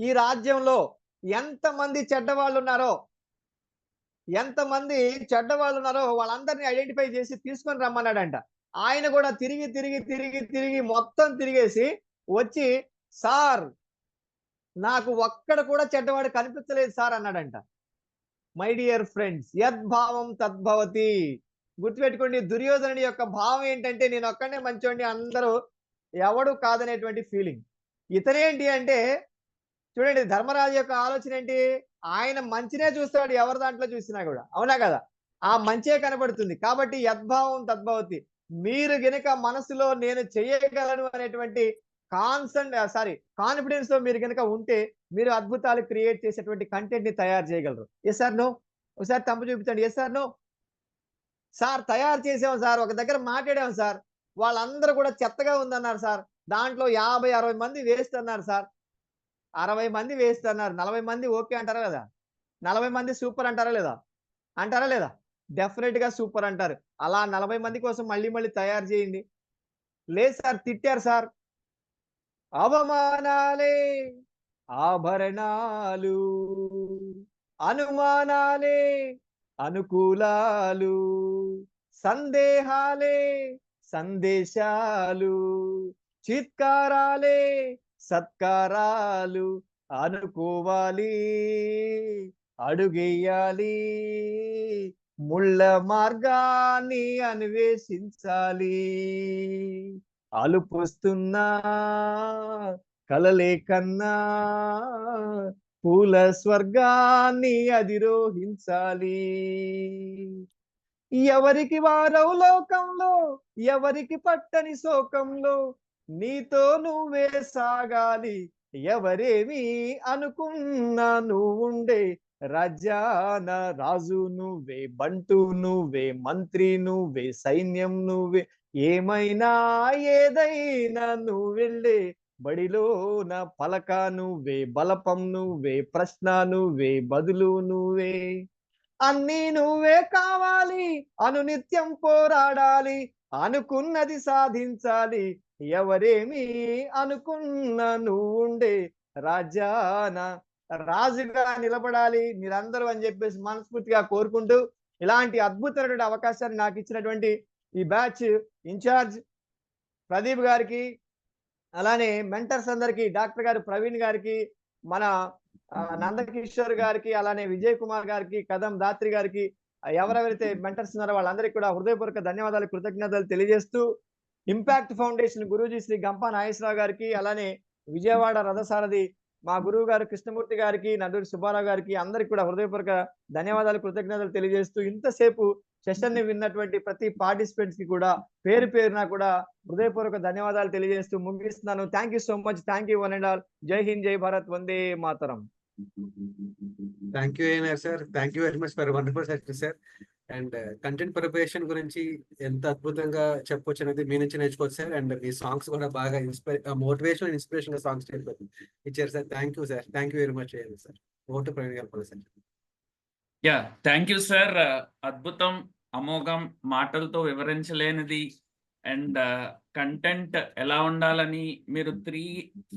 ఈ రాజ్యంలో ఎంతమంది చెడ్డవాళ్ళు ఉన్నారో వాళ్ళందరినీ ఐడెంటిఫై చేసి తీసుకొని రమ్మన్నాడంట. ఆయన కూడా తిరిగి మొత్తం తిరిగేసి వచ్చి, సార్ నాకు ఒక్కడ కూడా చెడ్డవాడు కనిపించలేదు సార్ అన్నాడంట. మై డియర్ ఫ్రెండ్స్, యద్భావం తద్భవతి. గుర్తుపెట్టుకోండి, దుర్యోధనుడి యొక్క భావం ఏంటంటే నేను ఒక్కడే మంచోడిని, అందరూ ఎవడు కాదనేటువంటి ఫీలింగ్. ఇతనేంటి అంటే చూడండి, ధర్మరాజు యొక్క ఆలోచన ఏంటి? ఆయన మంచినే చూస్తాడు ఎవరి దాంట్లో చూసినా కూడా, అవునా కదా? ఆ మంచే కనబడుతుంది. కాబట్టి యద్భావం తద్భవతి. మీరు గనుక మనసులో నేను చేయగలను అనేటువంటి కాన్ఫిడెన్స్ తో మీరు గనుక ఉంటే మీరు అద్భుతాలు క్రియేట్ చేసేటువంటి కంటెంట్ ని తయారు చేయగలరు. Yes sir no? ఒకసారి తంపు చూపించండి. Yes sir no? సార్ తయారు చేసాం సార్, ఒక దగ్గర మాట్లాడాం సార్, వాళ్ళందరూ కూడా చెత్తగా ఉందన్నారు సార్, దాంట్లో 50-60 మంది వేస్ట్ అన్నారు సార్, 60 మంది వేస్ట్ అన్నారు, 40 మంది ఓకే అంటారా లేదా? 40 మంది సూపర్ అంటారా లేదా? డెఫినెట్ గా సూపర్ అంటారు. అలా 40 మంది కోసం మళ్ళీ తయారు చేయండి. లేదు సార్ తిట్టారు సార్, అవమానాలే ఆభరణాలు, అనుమానాలే అనుకూలాలు, సందేహాలే సందేశాలు, చిత్కారాలే సత్కారాలు, అనుకోవాలి అడుగేయాలి, ముళ్ళ మార్గాన్ని అన్వేషించాలి, అలుపుస్తున్నా కలలే కన్నా పూల స్వర్గాన్ని అధిరోహించాలి. ఎవరికి వారవు లోకంలో, ఎవరికి పట్టని శోకంలో, నీతో నువ్వే సాగాలి, ఎవరేమి అనుకున్నా నువ్వుండే రాజ్యాన రాజు నువ్వే, బంటు నువ్వే, మంత్రి నువ్వే, సైన్యం నువ్వే, ఏమైనా ఏదైనా నువ్వెళ్ళే బడిలోన పలక నువ్వే, బలపం నువ్వే, ప్రశ్న నువ్వే, బదులు నువ్వే, అన్నీ నువ్వే కావాలి, అనునిత్యం పోరాడాలి, అనుకున్నది సాధించాలి, ఎవరేమి అనుకున్నా నువ్వుండే రాజ్యాన రాజుగా నిలబడాలి మీరందరూ అని చెప్పేసి మనస్ఫూర్తిగా కోరుకుంటూ, ఇలాంటి అద్భుతమైనటువంటి అవకాశాన్ని నాకు ఇచ్చినటువంటి ఈ బ్యాచ్ ఇన్ఛార్జ్ ప్రదీప్ గారికి, అలానే మెంటర్స్ అందరికి, డాక్టర్ గారు ప్రవీణ్ గారికి, మన నందకిషోర్ గారికి, అలానే విజయ్ కుమార్ గారికి, కదం దాత్రి గారికి, ఎవరెవరైతే మెంటర్స్ ఉన్నారో వాళ్ళందరికీ కూడా హృదయపూర్వక ధన్యవాదాలు, కృతజ్ఞతలు తెలియజేస్తూ, ఇంపాక్ట్ ఫౌండేషన్ గురూజీ శ్రీ గంపా నాగేశ్వరరావు గారికి, అలానే విజయవాడ రథసారథి మా గురువు గారు కృష్ణమూర్తి గారికి, నల్లూరి సుబ్బారావు గారికి, అందరికి కూడా హృదయపూర్వక ధన్యవాదాలు, కృతజ్ఞతలు తెలియజేస్తూ, ఇంతసేపు సెషన్ ని విన్నటువంటి ప్రతి పార్టిసిపెంట్స్ కి కూడా పేరున కూడా హృదయపూర్వక ధన్యవాదాలు తెలియజేస్తూ ముగిస్తున్నాను. Thank you so much. Thank you one and all. జై హింద్, జై భారత్, వందే మాతరం. Thank you ANR sir. Thank you very much for wonderful session sir. And content preparation గురించి ఎంత అద్భుతంగా చెప్పొచ్చు అనేది మీ నుంచి నేర్చుకోవచ్చు సార్. అండ్ మీ సాంగ్స్ కూడా బాగా మోటివేషన్ ఇన్స్పిరేషన్ గా సాంగ్స్ ఇచ్చారు sir. Thank you sir. Thank you very much sir. ఓటు ప్రవీణ్ గారు sir. Yeah, thank you sir. అద్భుతం, అమోఘం, మాటలతో వివరించలేనిది. అండ్ కంటెంట్ ఎలా ఉండాలని మీరు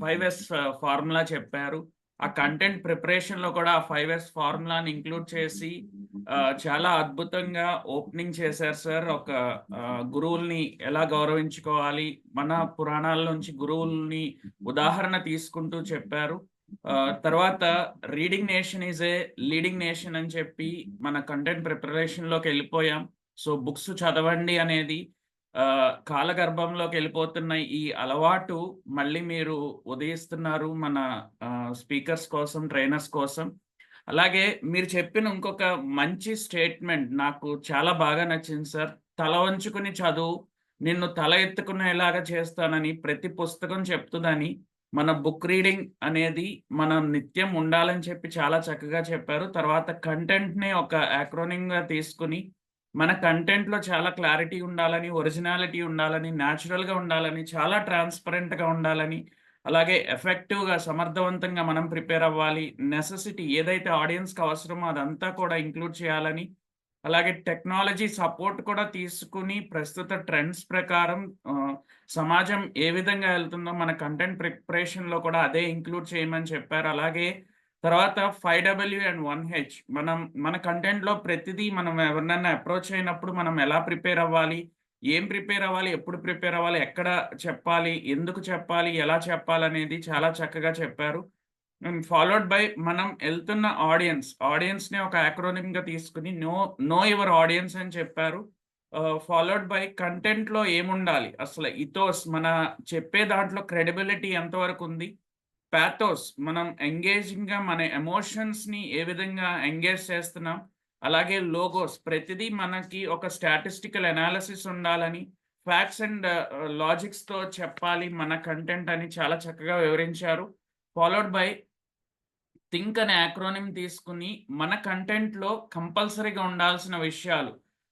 5S ఫార్ములా చెప్పారు. ఆ కంటెంట్ ప్రిపరేషన్ లో కూడా ఆ 5S ఫార్ములాని ఇంక్లూడ్ చేసి చాలా అద్భుతంగా ఓపెనింగ్ చేశారు సార్. ఒక గురువుల్ని ఎలా గౌరవించుకోవాలి, మన పురాణాల నుంచి గురువుల్ని ఉదాహరణ తీసుకుంటూ చెప్పారు. తర్వాత reading nation is a leading nation అని చెప్పి మన కంటెంట్ ప్రిపరేషన్ లోకి వెళ్ళిపోయాం. సో బుక్స్ చదవండి అనేది కాలగర్భంలోకి వెళ్ళిపోతున్న ఈ అలవాటు మళ్ళీ మీరు ఉదయిస్తున్నారు మన స్పీకర్స్ కోసం, ట్రైనర్స్ కోసం. అలాగే మీరు చెప్పిన ఇంకొక మంచి స్టేట్మెంట్ నాకు చాలా బాగా నచ్చింది సార్. తల వంచుకుని చదువు, నిన్ను తల ఎత్తుకునేలాగా చేస్తానని ప్రతి పుస్తకం చెప్తుందని. మన బుక్ రీడింగ్ అనేది మనం నిత్యం ఉండాలని చెప్పి చాలా చక్కగా చెప్పారు. తర్వాత కంటెంట్‌ని ఒక యాక్రోనిమ్‌గా తీసుకొని, మన కంటెంట్‌లో చాలా క్లారిటీ ఉండాలని, ఒరిజినాలిటీ ఉండాలని, న్యాచురల్‌గా ఉండాలని, చాలా ట్రాన్స్‌పరెంట్‌గా ఉండాలని, అలాగే ఎఫెక్టివ్‌గా, సమర్థవంతంగా మనం ప్రిపేర్ అవ్వాలి. నెసెసిటీ ఏదైతే ఆడియన్స్‌కి అవసరమో అదంతా కూడా ఇంక్లూడ్ చేయాలని, అలాగే టెక్నాలజీ సపోర్ట్ కూడా తీసుకొని ప్రస్తుత ట్రెండ్స్ ప్రకారం సమాజం ఏ విధంగా వెళ్తుందో మన కంటెంట్ ప్రిపరేషన్‌లో కూడా అదే ఇంక్లూడ్ చేయమని చెప్పారు. అలాగే తర్వాత 5W అండ్ 1H మన కంటెంట్‌లో ప్రతిదీ మనం ఎవరినైనా అప్రోచ్ అయినప్పుడు మనం ఎలా ప్రిపేర్ అవ్వాలి? ఏం ప్రిపేర్ అవ్వాలి? ఎప్పుడు ప్రిపేర్ అవ్వాలి? ఎక్కడ చెప్పాలి? ఎందుకు చెప్పాలి? ఎలా చెప్పాలనేది చాలా చక్కగా చెప్పారు. ఫాలోడ్ బై మనం ఎళ్తున్న ఆడియన్స్‌ని ఒక యాక్రోనిమ్‌గా తీసుకొని నో యువర్ ఆడియన్స్ అని చెప్పారు. ఫాలోడ్ బై కంటెంట్‌లో ఏముండాలి? అసలు ఇథోస్ మన చెప్పే దాంట్లో క్రెడిబిలిటీ ఎంతవరకు ఉంది? పాథోస్ మనం ఎంగేజింగ్‌గా మన ఎమోషన్స్‌ని ఏ విధంగా ఎంగేజ్ చేస్తున్నాం? అలాగే లోగోస్ ప్రతిదీ మనకి ఒక స్టాటిస్టికల్ అనాలిసిస్ ఉండాలని, ఫ్యాక్ట్స్ అండ్ లాజిక్స్‌తో చెప్పాలి మన కంటెంట్ అని చాలా చక్కగా వివరించారు. ఫాలోడ్ బై థింక్ అనే యాక్రోనిమ్ తీసుకొని మన కంటెంట్‌లో కంపల్సరీగా ఉండాల్సిన విషయాలు.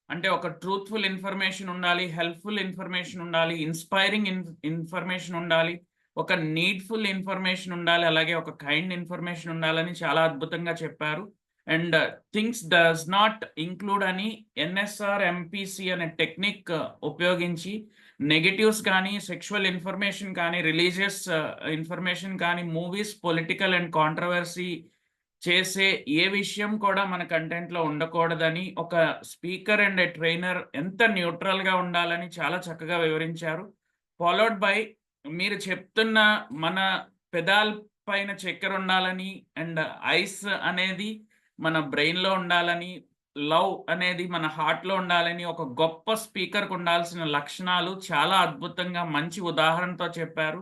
అంటే ఒక ట్రూత్‌ఫుల్ ఇన్ఫర్మేషన్ ఉండాలి, హెల్ప్‌ఫుల్ ఇన్ఫర్మేషన్ ఉండాలి, ఇన్‌స్పైరింగ్ ఇన్ఫర్మేషన్ ఉండాలి, ఒక నీడ్‌ఫుల్ ఇన్ఫర్మేషన్ ఉండాలి, అలాగే ఒక కైండ్ ఇన్ఫర్మేషన్ ఉండాలని చాలా అద్భుతంగా చెప్పారు. And things does not include అని ఎన్ఎస్ఆర్, ఎంపీసీ అనే టెక్నిక్ ఉపయోగించి నెగెటివ్స్ కానీ, సెక్షువల్ ఇన్ఫర్మేషన్ కానీ, రిలీజియస్ ఇన్ఫర్మేషన్ కానీ, మూవీస్, పొలిటికల్ అండ్ కాంట్రోవర్సీ చేసే ఏ విషయం కూడా మన కంటెంట్‌లో ఉండకూడదని ఒక స్పీకర్ అండ్ ఎ ట్రైనర్ ఎంత న్యూట్రల్‌గా ఉండాలని చాలా చక్కగా వివరించారు. ఫాలోడ్ బై మీరు చెప్తున్న మన పెదాల పైన చక్కెర ఉండాలని అండ్ ఐస్ అనేది మన బ్రెయిన్‌లో ఉండాలని, లవ్ అనేది మన హార్ట్‌లో ఉండాలని ఒక గొప్ప స్పీకర్‌కి ఉండాల్సిన లక్షణాలు చాలా అద్భుతంగా మంచి ఉదాహరణతో చెప్పారు.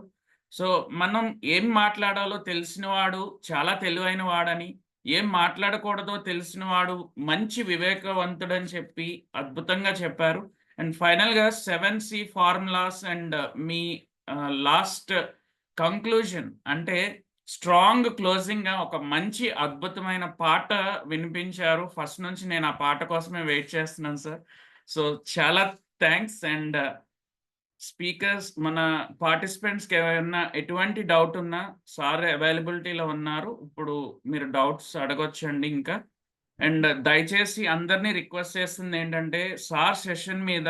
సో, మనం ఏం మాట్లాడాలో తెలిసినవాడు చాలా తెలివైన వాడని, ఏం మాట్లాడకూడదో తెలిసినవాడు మంచి వివేకవంతుడని చెప్పి అద్భుతంగా చెప్పారు. అండ్ ఫైనల్‌గా 7C formulas and me last conclusion అంటే స్ట్రాంగ్ క్లోజింగ్‌గా ఒక మంచి అద్భుతమైన పాట వినిపించారు. ఫస్ట్ నుంచి నేను ఆ పాట కోసమే వెయిట్ చేస్తున్నాను సార్. సో, చాలా థాంక్స్ అండ్ స్పీకర్స్ మన పార్టిసిపెంట్స్‌కి ఏమైనా ఎటువంటి డౌట్ ఉన్నా సార్ అవైలబిలిటీలో ఉన్నారు. ఇప్పుడు మీరు డౌట్స్ అడగొచ్చండి ఇంకా. అండ్ దయచేసి అందరిని రిక్వెస్ట్ చేస్తుందేంటంటే సార్ సెషన్ మీద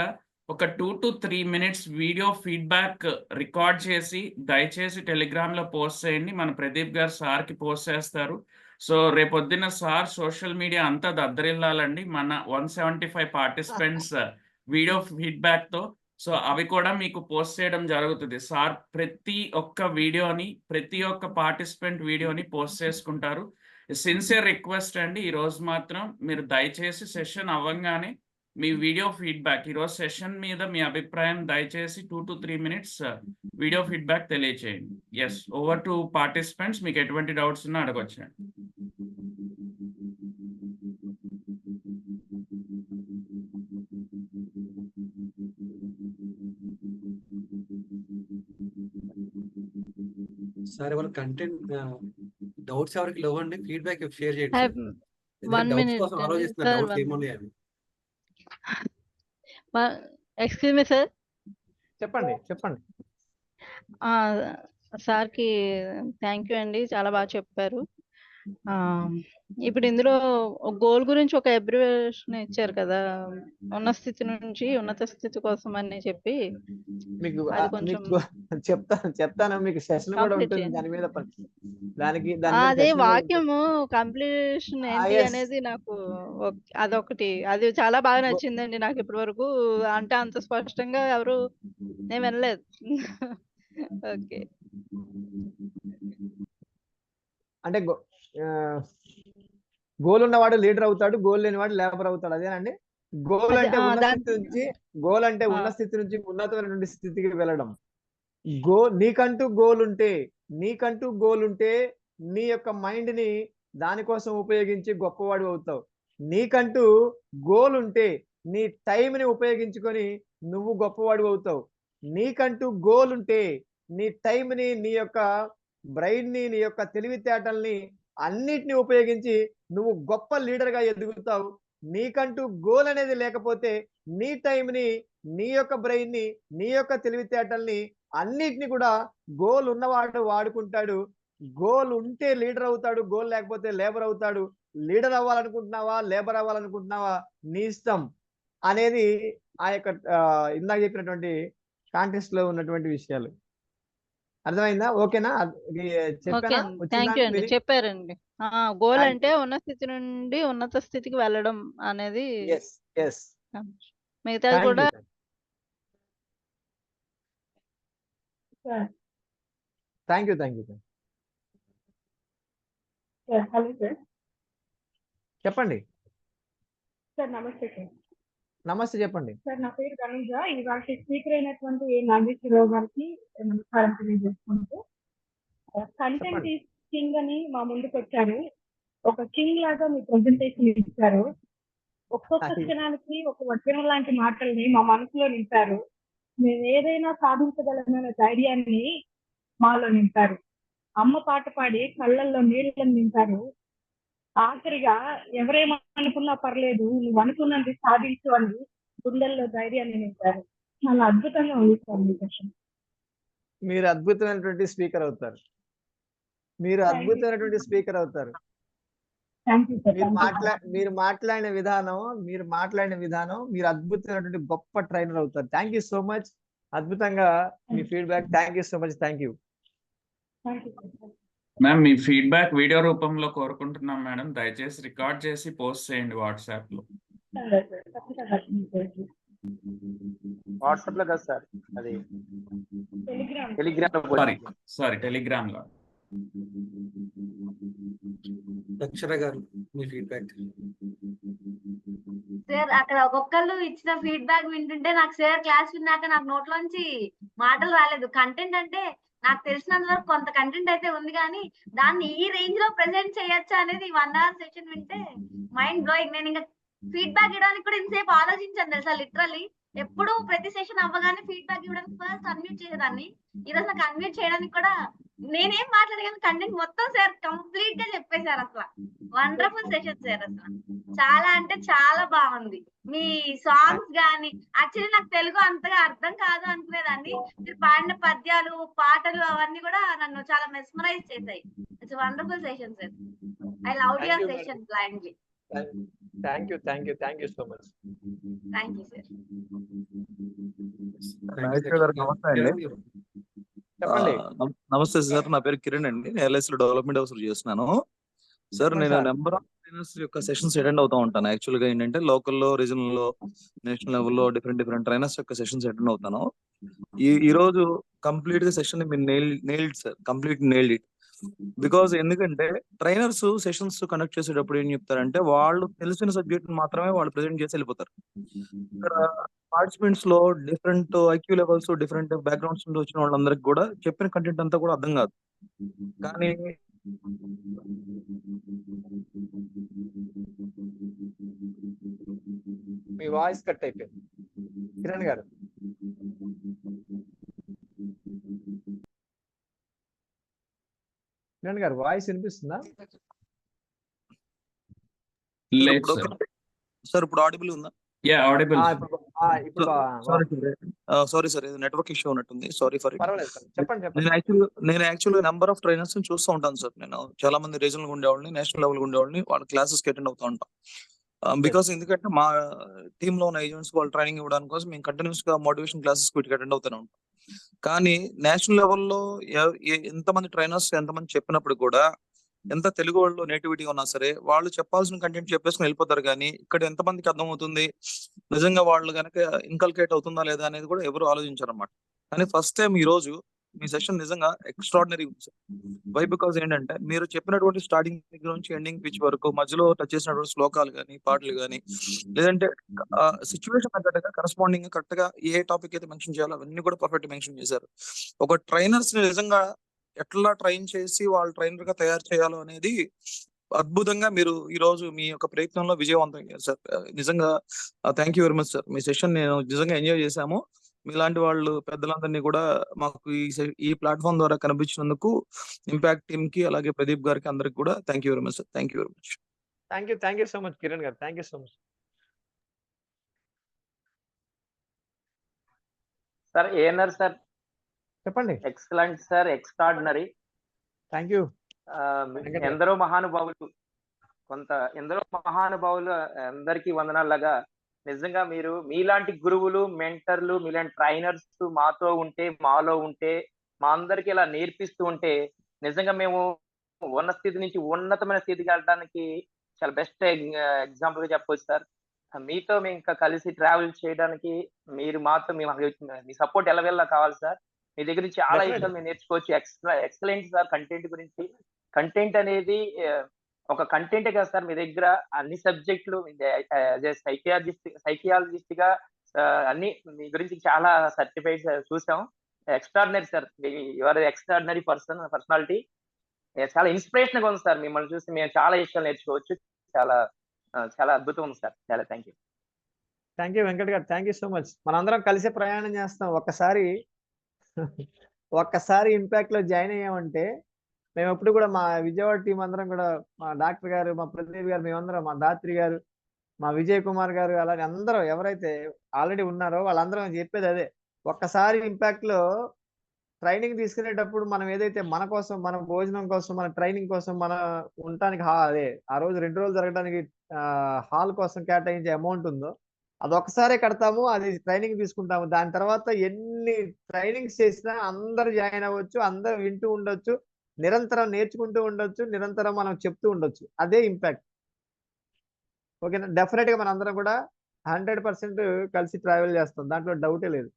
ఒక 2-3 మినిట్స్ వీడియో ఫీడ్‌బ్యాక్ రికార్డ్ చేసి దయచేసి టెలిగ్రామ్‌లో పోస్ట్ చేయండి. మన ప్రదీప్ గారు సార్‌కి పోస్ట్ చేస్తారు. సో, రేపొద్దున సార్ సోషల్ మీడియా అంతా దద్దరిల్లాలండి. మన 175 పార్టిసిపెంట్స్ వీడియో ఫీడ్‌బ్యాక్‌తో. సో, అవి కూడా మీకు పోస్ట్ చేయడం జరుగుతది. సార్ ప్రతి ఒక్క వీడియోని, ప్రతి ఒక్క పార్టిసిపెంట్ వీడియోని పోస్ట్ చేసుకుంటారు. సిన్సియర్ రిక్వెస్ట్ అండి. ఈరోజు మాత్రం మీరు దయచేసి సెషన్ అవ్వంగానే మీ వీడియో ఫీడ్‌బ్యాక్ ఈరోజు సెషన్ మీద మీ అభిప్రాయం దయచేసి 2-3 మినిట్స్ వీడియో ఫీడ్‌బ్యాక్ తెలియచేయండి. యెస్. ఓవర్ టు పార్టిసిపెంట్స్ మీకు ఎటువంటి డౌట్స్ ఉన్నా అడగొచ్చండి. సార్ ఎవరు కంటెంట్ డౌట్స్ ఎవరికి లేవండి ఫీడ్బ్యాక్ షేర్ చేయండి సార్. One డౌట్స్ minute కోసం అండి. ఆలోచిస్తున్నా Sir, డౌట్స్ ఏమున్నాయని. excuse me, sir. చెప్పండి చెప్పండి. సార్‌కి థ్యాంక్ యూ అండి. చాలా బాగా చెప్పారు. ఇప్పుడు ఇందులో గోల్ గురించి ఒక అబ్రివియేషన్ ఇచ్చారు కదా! ఉన్న స్థితి నుంచి ఉన్నత స్థితి కోసం అని చెప్పి మీకు అది కొంచెం మీకు చెప్తాను మీకు సెషన్ కూడా కంప్లీట్ ఉంటుంది చేయండి. దాని మీద దాని మీద అదే సెషన్ కూడా ఉంటుంది. వాక్యము కంప్లీషన్ ఏంటి yes. అనేది నాకు అదొకటి అది చాలా బాగా నచ్చిందండి నాకు ఇప్పటివరకు. అంటే అంత స్పష్టంగా ఎవరు నేను వినలేదు. ఓకే. అంటే గోల్ ఉన్నవాడు లీడర్ అవుతాడు, గోల్ లేనివాడు లేబర్ అవుతాడు అదేనండి. గోల్ అదే అంటే ఉన్న దాని స్థితి నుంచి గోల్ అంటే ఆ, ఉన్న స్థితి నుంచి ఉన్నతమైనటువంటి స్థితికి వెళ్ళడం. నీకంటూ గోల్ ఉంటే నీ యొక్క మైండ్ ని దానికోసం ఉపయోగించి గొప్పవాడు అవుతావు. నీకంటూ గోల్ ఉంటే నీ టైం ని ఉపయోగించుకొని నువ్వు గొప్పవాడు అవుతావు. నీకంటూ గోల్ ఉంటే నీ టైం ని, నీ యొక్క బ్రెయిన్ ని, నీ యొక్క తెలివితేటల్ని అన్నిటిని ఉపయోగించి నువ్వు గొప్ప లీడర్ గా ఎదుగుతావు. నీకంటూ గోల్ అనేది లేకపోతే నీ టైంని, నీ యొక్క బ్రెయిన్ ని, నీ యొక్క తెలివితేటల్ని అన్నిటిని కూడా గోల్ ఉన్నవాడు వాడుకుంటాడు. గోల్ ఉంటే లీడర్ అవుతాడు, గోల్ లేకపోతే లేబర్ అవుతాడు. లీడర్ అవ్వాలనుకుంటున్నావా, లేబర్ అవ్వాలనుకుంటున్నావా నీ ఇష్టం అనేది ఆ యొక్క ఇందాక చెప్పినటువంటి కాంటెక్స్ట్ లో ఉన్నటువంటి విషయాలు. అర్థమైందా? ఓకేనా? ఓకే చెప్పానా? అండి. వచ్చిందా థ్యాంక్ యూ అండి, మీనింగ్? చెప్పారండి. గోల్ థ్యాంక్ అంటే యూ. ఉన్న స్థితి నుండి ఉన్నత స్థితికి వెళ్ళడం అనేది ఎస్ ఎస్ మిగతాది థ్యాంక్ కూడా you. Thank you. Hello sir. చెప్పండి. సార్ నమస్తే సార్. నమస్తే, చెప్పండి. సార్ నా పేరు ధనుజ. ఇవాళ స్పీకర్ అయినటువంటి నాగేశ్వరరావు గారికి నమస్కారం తెలియజేసుకుంటూ, కంటెంట్ చెప్పండి. ఈజ్ కింగ్ అని మా ముందుకు వచ్చారు. ఒక కింగ్ లాగా మీ ప్రెజెంటేషన్ ఇచ్చారు. ఒక్కొక్క థాంక్ యూ. క్షణానికి ఒక వజ్రం లాంటి మాటల్ని మా మనసులో నింపారు. మేము ఏదైనా సాధించగలమనే ధైర్యాన్ని మాలో నింపారు. అమ్మ పాట పాడి కళ్ళల్లో నీళ్ళని నింపారు. ఆఖరిగా ఎవరేమనుకున్నా పర్లేదు, నువ్వు అనుకున్నది సాధించు అని గుండెల్లో ధైర్యాన్ని నింపారు. చాలా అద్భుతంగా ఉంది సార్ మీ సెషన్. మీరు అద్భుతమైనటువంటి స్పీకర్ అవుతారు. మీరు థ్యాంక్ యూ. అద్భుతమైనటువంటి స్పీకర్ అవుతారు. Thank you sir. మీరు మాట్లాడిన విధానం, మీరు అద్భుతమైనటువంటి గొప్ప ట్రైనర్ అవుతారు. Thank you so much. అద్భుతంగా మీ feedback. Thank you so much. Thank you. Thank you sir. Ma'am మీ ఫీడ్బ్యాక్ వీడియో రూపంలో కోరుకుంటున్నాం మేడం. దయచేసి రికార్డ్ చేసి పోస్ట్ చేయండి వాట్సాప్ లో. సరే సార్, తప్పకుండా చేయండి. వాట్సాప్ లో కదా సార్, అది టెలిగ్రామ్ సారీ టెలిగ్రామ్ లో. అక్షర గారు మీ ఫీడ్బ్యాక్. సార్ అక్కడ ఒక్కొక్కళ్ళు ఇచ్చిన ఫీడ్బ్యాక్ వింటుంటే నాకు సార్ క్లాస్ విన్నాక నాకు నోట్లోంచి మాటలు రాలేదు. కంటెంట్ అంటే నాకు తెలిసినంత వరకు కొంత కంటెంట్ అయితే ఉంది, కానీ దాన్ని ఈ రేంజ్ లో ప్రెజెంట్ చేయొచ్చా అనేది 1 hour సెషన్ వింటే మైండ్ బ్లోయింగ్. నేను ఇంకా ఫీడ్బ్యాక్ ఇవ్వడానికి కూడా ఇంతసేపు ఆలోచించాను తెలుసా. లిటరల్లీ ఎప్పుడు ప్రతి సెషన్ అవ్వగానే ఫీడ్బ్యాక్ ఇవ్వడానికి ఫస్ట్ అన్మ్యూట్ చేసేదాన్ని. ఈ రోజు నాకు అన్మ్యూట్ చేయడానికి కూడా నేనేం మాట్లాడగలను, కంటెంట్ మొత్తం సార్ కంప్లీట్ గా చెప్పేశారు. అసలు వండర్ఫుల్ సెషన్ సార్. అసలు చాలా అంటే చాలా బాగుంది. మీ సాంగ్స్ గానీ, యాక్చువల్లీ నాకు తెలుగు అంతగా అర్థం కాదు అనుకునేదాన్ని. మీరు పాడిన పద్యాలు, పాటలు అవన్నీ కూడా నన్ను చాలా మెస్మరైజ్ చేశాయి. It's wonderful session sir. I love your session blindly. Thank you so much. Thank you sir. నమస్తే అండి. చెప్పండి. నమస్తే సార్, నా పేరు కిరణ్ అండి. నేను LIC లో డెవలప్మెంట్ ఆఫీసర్ చేస్తున్నాను సార్. నేను నెంబర్ ఆఫ్ ట్రైనర్స్ యొక్క సెషన్స్ అటెండ్ అవుతా ఉంటాను. యాక్చువల్ గా ఏంటంటే లోకల్లో, రీజనల్ లో, నేషనల్ లెవెల్లో డిఫరెంట్ ట్రైనర్స్ యొక్క సెషన్స్ అటెండ్ అవుతాను. ఈ రోజు కంప్లీట్ గా సెషన్ మీరు nailed sir, complete nailed it. Because ఎందుకంటే ట్రైనర్స్ సెషన్స్ కండక్ట్ చేసేటప్పుడు ఏం చెప్తారంటే వాళ్ళు తెలిసిన సబ్జెక్ట్ మాత్రమే వాళ్ళు ప్రెజెంట్ చేసి వెళ్ళిపోతారు. ఇక్కడ పార్టిసిపెంట్స్ లో different IQ levels, different backgrounds నుండి వచ్చిన వాళ్ళందరికి కూడా చెప్పిన కంటెంట్ అంతా కూడా అర్థం కాదు. కానీ మీ వాయిస్ కట్ అయిపోయింది కిరణ్ గారు. కిరణ్ గారు వాయిస్ వినిపిస్తుందా? లేదు సార్. సార్ ఇప్పుడు ఆడిబుల్ ఉందా? Yeah audible. ఇప్పుడు సారీ సార్, ఇది నెట్వర్క్ ఇష్యూ ఉన్నట్టుంది. Sorry for it. పర్వాలేదు సార్, చెప్పండి. నేను యాక్చువల్గా నెంబర్ ఆఫ్ ట్రైనర్స్ చూస్తూ ఉంటాను సార్. నేను చాలా మంది రీజనల్ ఉండేవాళ్ళని, నేషనల్ లెవెల్ ఉండేవాళ్ళని వాళ్ళ క్లాసెస్ కి అటెండ్ అవుతూ ఉంటాం. బికాస్ ఎందుకంటే మా టీమ్ లో ఉన్న ఏజెంట్స్ వాళ్ళు ట్రైనింగ్ ఇవ్వడానికి కోసం మేము కంటిన్యూస్ గా మోటివేషన్ క్లాసెస్ వీటికి అటెండ్ అవుతూనే ఉంటాం. కానీ నేషనల్ లెవెల్లో ఎంతమంది ట్రైనర్స్ ఎంతమంది చెప్పినప్పుడు కూడా, ఎంత తెలుగు వాళ్ళు నేటివిటీ ఉన్నా సరే వాళ్ళు చెప్పాల్సిన కంటెంట్ చెప్పేసుకుని వెళ్ళిపోతారు. కానీ ఇక్కడ ఎంతమందికి అర్థం అవుతుంది, నిజంగా వాళ్ళు కనుక ఇన్కల్కేట్ అవుతుందా లేదా అనేది కూడా ఎవరు ఆలోచించారు అన్నమాట. కానీ ఫస్ట్ టైం ఈ రోజు మీ సెషన్ నిజంగా ఎక్స్ట్రాడినరీ ఉంది సార్. వై బికాజ్ ఏంటంటే మీరు చెప్పినటువంటి స్టార్టింగ్ దగ్గర నుంచి ఎండింగ్ పిచ్ వరకు మధ్యలో టచ్ చేసినటువంటి శ్లోకాలు కానీ పాటలు కానీ లేదంటే సిచ్యువేషన్ తగ్గట్టుగా కరెస్పాండింగ్ కరెక్ట్ గా ఏ టాపిక్ అయితే మెన్షన్ చేయాలో అవన్నీ కూడా పర్ఫెక్ట్ మెన్షన్ చేశారు. ఒక ట్రైనర్స్ ని నిజంగా ఎట్లా ట్రైన్ చేసి వాళ్ళు ట్రైనర్ గా తయారు చేయాలో అనేది అద్భుతంగా మీరు ఈ రోజు మీ యొక్క ప్రయత్నంలో విజయవంతం అయ్యారు సార్. నిజంగా thank you very much sir. Me session నేను నిజంగా ఎంజాయ్ చేశాము. మీలాంటి వాళ్ళు పెద్దలందరినీ కూడా మాకు ఈ ప్లాట్ఫామ్ ద్వారా కనిపించినందుకు ఇంపాక్ట్ టీమ్ కి అలాగే ప్రదీప్ గారికి అందరికి కూడా thank you very much sir. Thank you very much. Thank you so much Kiran గారు. Thank you so much. Sir ANR sir చెప్పండి. Excellent sir, extraordinary. Thank you. ఎందరో మహానుభావులు అందరికీ వందనాలుగా నిజంగా మీరు మీలాంటి గురువులు, మెంటర్లు, మీలాంటి ట్రైనర్స్ మాలో ఉంటే మా అందరికి ఇలా నేర్పిస్తూ ఉంటే నిజంగా మేము ఉన్న స్థితి నుంచి ఉన్నతమైన స్థితికి వెళ్ళడానికి చాలా బెస్ట్ ఎగ్జాంపుల్ గా చెప్పవచ్చు సార్. మీతో మేము ఇంకా కలిసి ట్రావెల్ చేయడానికి మీరు మాతో మీ సపోర్ట్ ఎలవెల్లా కావాలి సార్. మీ దగ్గర నుంచి చాలా విషయాలు మేము నేర్చుకోవచ్చు. Excellent sir. కంటెంట్ గురించి కంటెంట్ అనేది ఒక కంటెంటే కదా సార్, మీ దగ్గర అన్ని సబ్జెక్టులు సైకియాలజిస్ట్ గా అన్ని మీ గురించి చాలా సర్టిఫైడ్ చూసాం. Extraordinary sir. Your extraordinary personality. చాలా ఇన్స్పిరేషన్ గా ఉంది సార్. మిమ్మల్ని చూసి మేము చాలా విషయాలు నేర్చుకోవచ్చు. చాలా చాలా అద్భుతం ఉంది సార్. చాలా థ్యాంక్ యూ వెంకట్ గారు. Thank you so much. మనందరం కలిసి ప్రయాణం చేస్తాం. ఒక్కసారి ఇంపాక్ట్ లో జాయిన్ అయ్యామంటే మేము ఎప్పుడు కూడా మా విజయవాడ టీం అందరం కూడా మా డాక్టర్ గారు, మా ప్రదీప్ గారు, మేమందరం, మా దాత్రి గారు, మా విజయ్ కుమార్ గారు, అలాగే అందరూ ఎవరైతే ఆల్రెడీ ఉన్నారో వాళ్ళందరం చెప్పేది అదే. ఒక్కసారి ఇంపాక్ట్ లో ట్రైనింగ్ తీసుకునేటప్పుడు మనం ఏదైతే మన కోసం, మన భోజనం కోసం, మన ట్రైనింగ్ కోసం, మన ఉండటానికి అదే ఆ రోజు 2 రోజులు జరగడానికి హాల్ కోసం కేటాయించే అమౌంట్ ఉందో అది ఒక్కసారే కడతాము. అది ట్రైనింగ్ తీసుకుంటాము. దాని తర్వాత ఎన్ని ట్రైనింగ్స్ చేసినా అందరు జాయిన్ అవ్వచ్చు, అందరు వింటూ ఉండొచ్చు, నిరంతరం నేర్చుకుంటూ ఉండొచ్చు, నిరంతరం మనం చెప్తూ ఉండొచ్చు. అదే ఇంపాక్ట్. ఓకేనా? డెఫినెట్ గా మన అందరం కూడా 100% కలిసి ట్రావెల్ చేస్తాం. దాంట్లో డౌటే లేదు.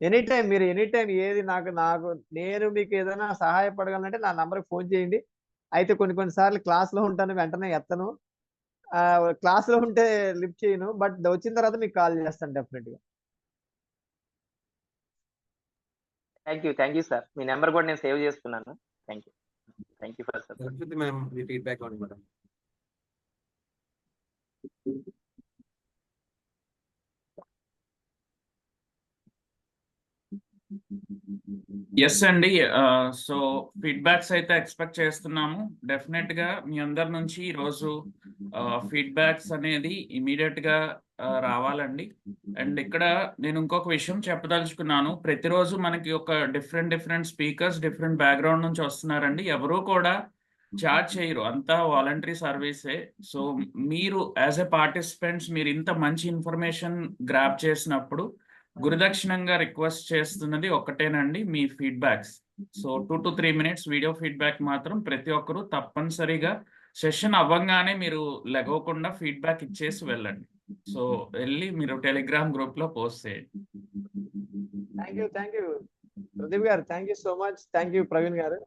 ఎనీ టైం ఏది నేను మీకు ఏదైనా సహాయపడగలనంటే నా నంబర్కి ఫోన్ చేయండి. అయితే కొన్ని సార్లు క్లాస్ లో ఉంటాను, వెంటనే ఎత్తను. క్లాస్ లో ఉంటే లిఫ్ట్ చేయను, బట్ వచ్చిన తర్వాత మీకు కాల్ చేస్తాను డెఫినెట్ గా. Thank you sir. Me number కూడా నేను సేవ్ చేసుకున్నాను. Thank you for sir. Ma'am మీ ఫీడ్బ్యాక్ ఉంది మేడం. ఎస్ అండి. సో ఫీడ్బ్యాక్స్ అయితే ఎక్స్పెక్ట్ చేస్తున్నాము. డెఫినెట్ గా మీ అందరి నుంచి ఈరోజు ఫీడ్బ్యాక్స్ అనేది ఇమీడియట్ గా రావాలండి. అండ్ ఇక్కడ నేను ఇంకొక విషయం చెప్పదలుచుకున్నాను. ప్రతిరోజు మనకి ఒక డిఫరెంట్ స్పీకర్స్ డిఫరెంట్ బ్యాక్గ్రౌండ్ నుంచి వస్తున్నారండి. ఎవరు కూడా చార్జ్ చేయరు, అంతా వాలంటరీ సర్వీసే. సో మీరు యాజ్ ఎ పార్టిసిపెంట్స్ మీరు ఇంత మంచి ఇన్ఫర్మేషన్ గ్రాప్ చేసినప్పుడు గురుదక్షిణంగా రిక్వెస్ట్ చేస్తున్నది ఒకటేనండి, మీ feedbacks. So 2 to 3 minutes video feedback మాత్రం ప్రతి ఒక్కరు తప్పనిసరిగా సెషన్ అవ్వగానే మీరు లెగవకుండా ఫీడ్బ్యాక్ ఇచ్చేసి వెళ్ళండి. సో వెళ్ళి మీరు టెలిగ్రామ్ గ్రూప్ లో పోస్ట్ చేయండి. థ్యాంక్ యూ ప్రదీప్ గారు. Thank you so much. Thank you Praveen గారు.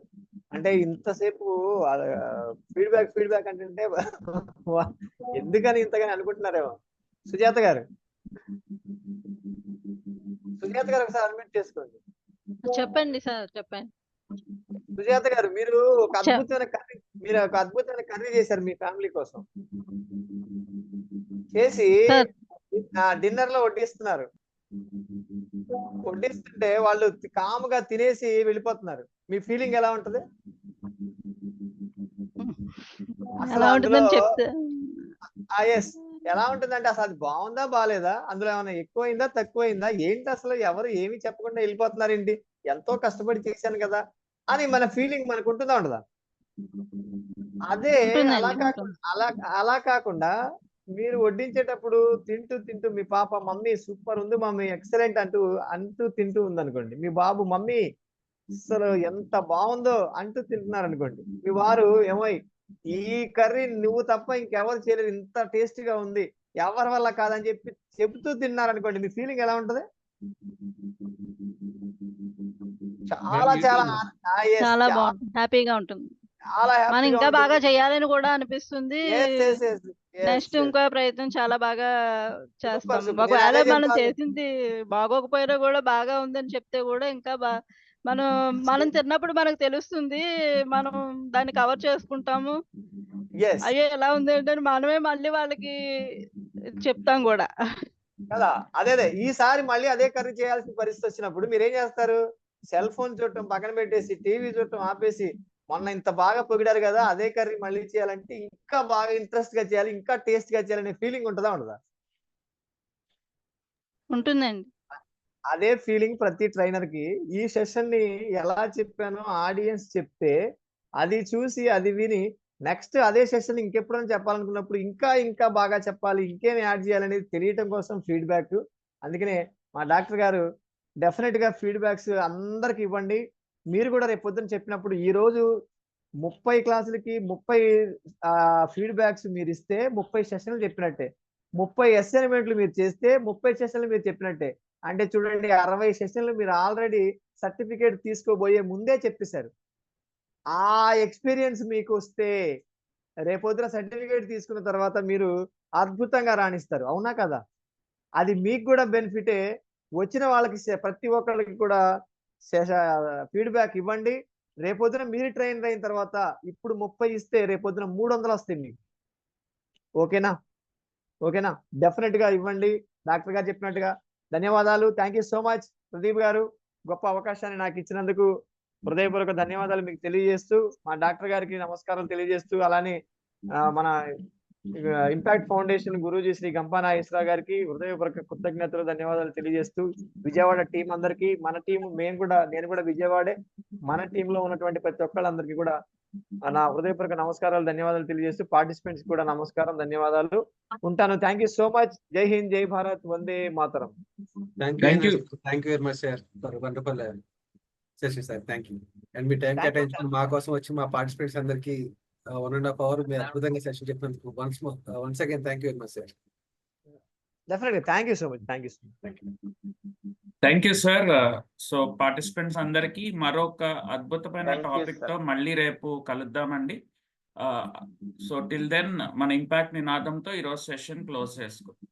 అంటే ఇంతసేపు ఫీడ్బ్యాక్ అంటే ఎందుకని ఇంతగాని అనుకుంటున్నారేమో. సుజాత గారు ఒకసారి అడ్మిట్ చేసుకోండి. చెప్పండి సార్, చెప్పండి. సుజాత గారు మీరు ఒక అద్భుతమైన కర్రీ చేశారు మీ ఫ్యామిలీ కోసం. చేసి డిన్నర్ లో వడ్డిస్తున్నారు. వడ్డిస్తుంటే వాళ్ళు కాముగా తినేసి వెళ్ళిపోతున్నారు. మీ ఫీలింగ్ ఎలా ఉంటది? ఎలా ఉంటుందంటే అసలు అది బాగుందా బాగాలేదా, అందులో ఏమైనా ఎక్కువైందా తక్కువైందా, ఏంటి అసలు ఎవరు ఏమి చెప్పకుండా వెళ్ళిపోతున్నారు ఏంటి, ఎంతో కష్టపడి చేశాను కదా అని మన ఫీలింగ్ మనకు ఉంటుందా ఉండదా? అదే అలా కాకుండా మీరు వడ్డించేటప్పుడు తింటూ మీ పాప మమ్మీ సూపర్ ఉంది మమ్మీ ఎక్సలెంట్ అంటూ తింటూ ఉందనుకోండి, మీ బాబు మమ్మీ అసలు ఎంత బాగుందో అంటూ తింటున్నారు అనుకోండి, మీ వారు ఏమోయ్ ఈ కర్రీ నువ్వు తప్ప ఇంకెవరు చేయలేదు, ఇంత టేస్టీగా ఉంది, ఎవరి వల్ల కాదని చెప్తూ తిన్నారు అనుకోండి, మీ ఫీలింగ్ ఎలా ఉంటది? చాలా చాలా yes, చాలా చాలా బాగుంటుంది, హ్యాపీగా ఉంటుంది. చాలా మనం హ్యాపీగా ఇంకా బాగా ఉంటుంది. చేయాలని కూడా అనిపిస్తుంది. Yes, yes, yes, yes, next yes. ఇంకో ప్రయత్నం చాలా బాగా చేస్తాము. సూపర్. నేను ఒకవేళ అదే మనం చెప్తాను. చేసింది బాగోకపోయినా కూడా బాగా ఉందని చెప్తే కూడా ఇంకా మనం తిన్నప్పుడు మనకు తెలుస్తుంది. మనం దాన్ని కవర్ చేసుకుంటాము. ఎస్ అయ్యో ఎలా ఉంది ఏంటని మనమే మళ్ళీ వాళ్ళకి చెప్తాం కూడా. కదా, అదే ఈసారి మళ్ళీ అదే కర్రీ చేయాల్సిన పరిస్థితి వచ్చినప్పుడు మీరు ఏం చేస్తారు? సెల్ ఫోన్ చూడటం పక్కన పెట్టేసి, టీవీ చూడటం ఆపేసి, మొన్న ఇంత బాగా పొగిడారు కదా, అదే కర్రీ మళ్ళీ చేయాలంటే ఇంకా బాగా ఇంట్రెస్ట్ గా చేయాలి, ఇంకా టేస్ట్ గా చేయాలనే ఫీలింగ్ ఉంటుందా ఉండదా? ఉంటుందండి. అదే ఫీలింగ్ ప్రతి ట్రైనర్ కి. ఈ సెషన్ ని ఎలా చెప్పానో ఆడియన్స్ చెప్తే, అది చూసి అది విని నెక్స్ట్ అదే సెషన్ ఇంకెప్పుడైనా చెప్పాలనుకున్నప్పుడు ఇంకా ఇంకా బాగా చెప్పాలి, ఇంకేం యాడ్ చేయాలనేది తెలియటం కోసం ఫీడ్బ్యాక్. అందుకనే మా డాక్టర్ గారు డెఫినెట్ గా ఫీడ్బ్యాక్స్ అందరికి ఇవ్వండి. మీరు కూడా రేపు పొద్దున చెప్పినప్పుడు ఈ రోజు 30 క్లాసులకి 30 ఫీడ్బ్యాక్స్ మీరు ఇస్తే 30 సెషన్లు చెప్పినట్టే. 30 అసైన్మెంట్లు మీరు చేస్తే 30 సెషన్లు మీరు చెప్పినట్టే. అంటే చూడండి, 60 సెషన్లు మీరు ఆల్రెడీ సర్టిఫికేట్ తీసుకోబోయే ముందే చెప్పేశారు. ఆ ఎక్స్పీరియన్స్ మీకు వస్తే రేపొద్దున సర్టిఫికేట్ తీసుకున్న తర్వాత మీరు అద్భుతంగా రాణిస్తారు. అవునా కదా? అది మీకు కూడా బెనిఫిటే. వచ్చిన వాళ్ళకి ప్రతి ఒక్కళ్ళకి కూడా ఫీడ్బ్యాక్ ఇవ్వండి. రేపొద్దున మీరు ట్రైనర్ అయిన తర్వాత ఇప్పుడు 30 ఇస్తే రేపొద్దున 300 వస్తాయి మీకు. ఓకేనా? ఓకేనా? డెఫినెట్ గా ఇవ్వండి డాక్టర్ గారు చెప్పినట్టుగా. ధన్యవాదాలు. Thank you so much Pradeep గారు. గొప్ప అవకాశాన్ని నాకు ఇచ్చినందుకు హృదయపూర్వక ధన్యవాదాలు మీకు తెలియజేస్తూ, మా డాక్టర్ గారికి నమస్కారం తెలియజేస్తూ, అలానే మన ఇంపాక్ట్ ఫౌండేషన్ గురూజీ శ్రీ గంపా నాగేశ్వరరావు గారికి హృదయపూర్వక కృతజ్ఞతలు, ధన్యవాదాలు తెలియజేస్తూ, విజయవాడ టీం అందరికీ, మన టీం నేను కూడా విజయవాడే, మన టీమ్ లో ఉన్నటువంటి ప్రతి ఒక్కళ్ళందరికీ కూడా నా హృదయపూర్వక నమస్కారాలు, ధన్యవాదాలు తెలియజేస్తూ, పార్టిసిపెంట్స్ కూడా నమస్కారం, ధన్యవాదాలు. ఉంటాను. Thank you so much. జై హింద్, జై భారత్, వందే మాతరం. Thank you. Thank you very much sir for wonderful session sir. Thank you. And మీ టైం కేటాయించుకుని మా కోసం వచ్చి మా పార్టిసిపెంట్స్ అందరికి 1.5 hours మీరు అద్భుతంగా సెషన్ చెప్పినందుకు once again thank you very much sir. డెఫినెట్గా thank you so much. Thank you so much. Thank you sir. So participants అందరికీ మరొక అద్భుతమైన Thank you, టాపిక్ sir. తో మళ్ళీ రేపు కలుద్దామండి. సో టిల్ దెన్ మన ఇంపాక్ట్ నినాదంతో ఈరోజు సెషన్ క్లోజ్ చేసుకుందాం.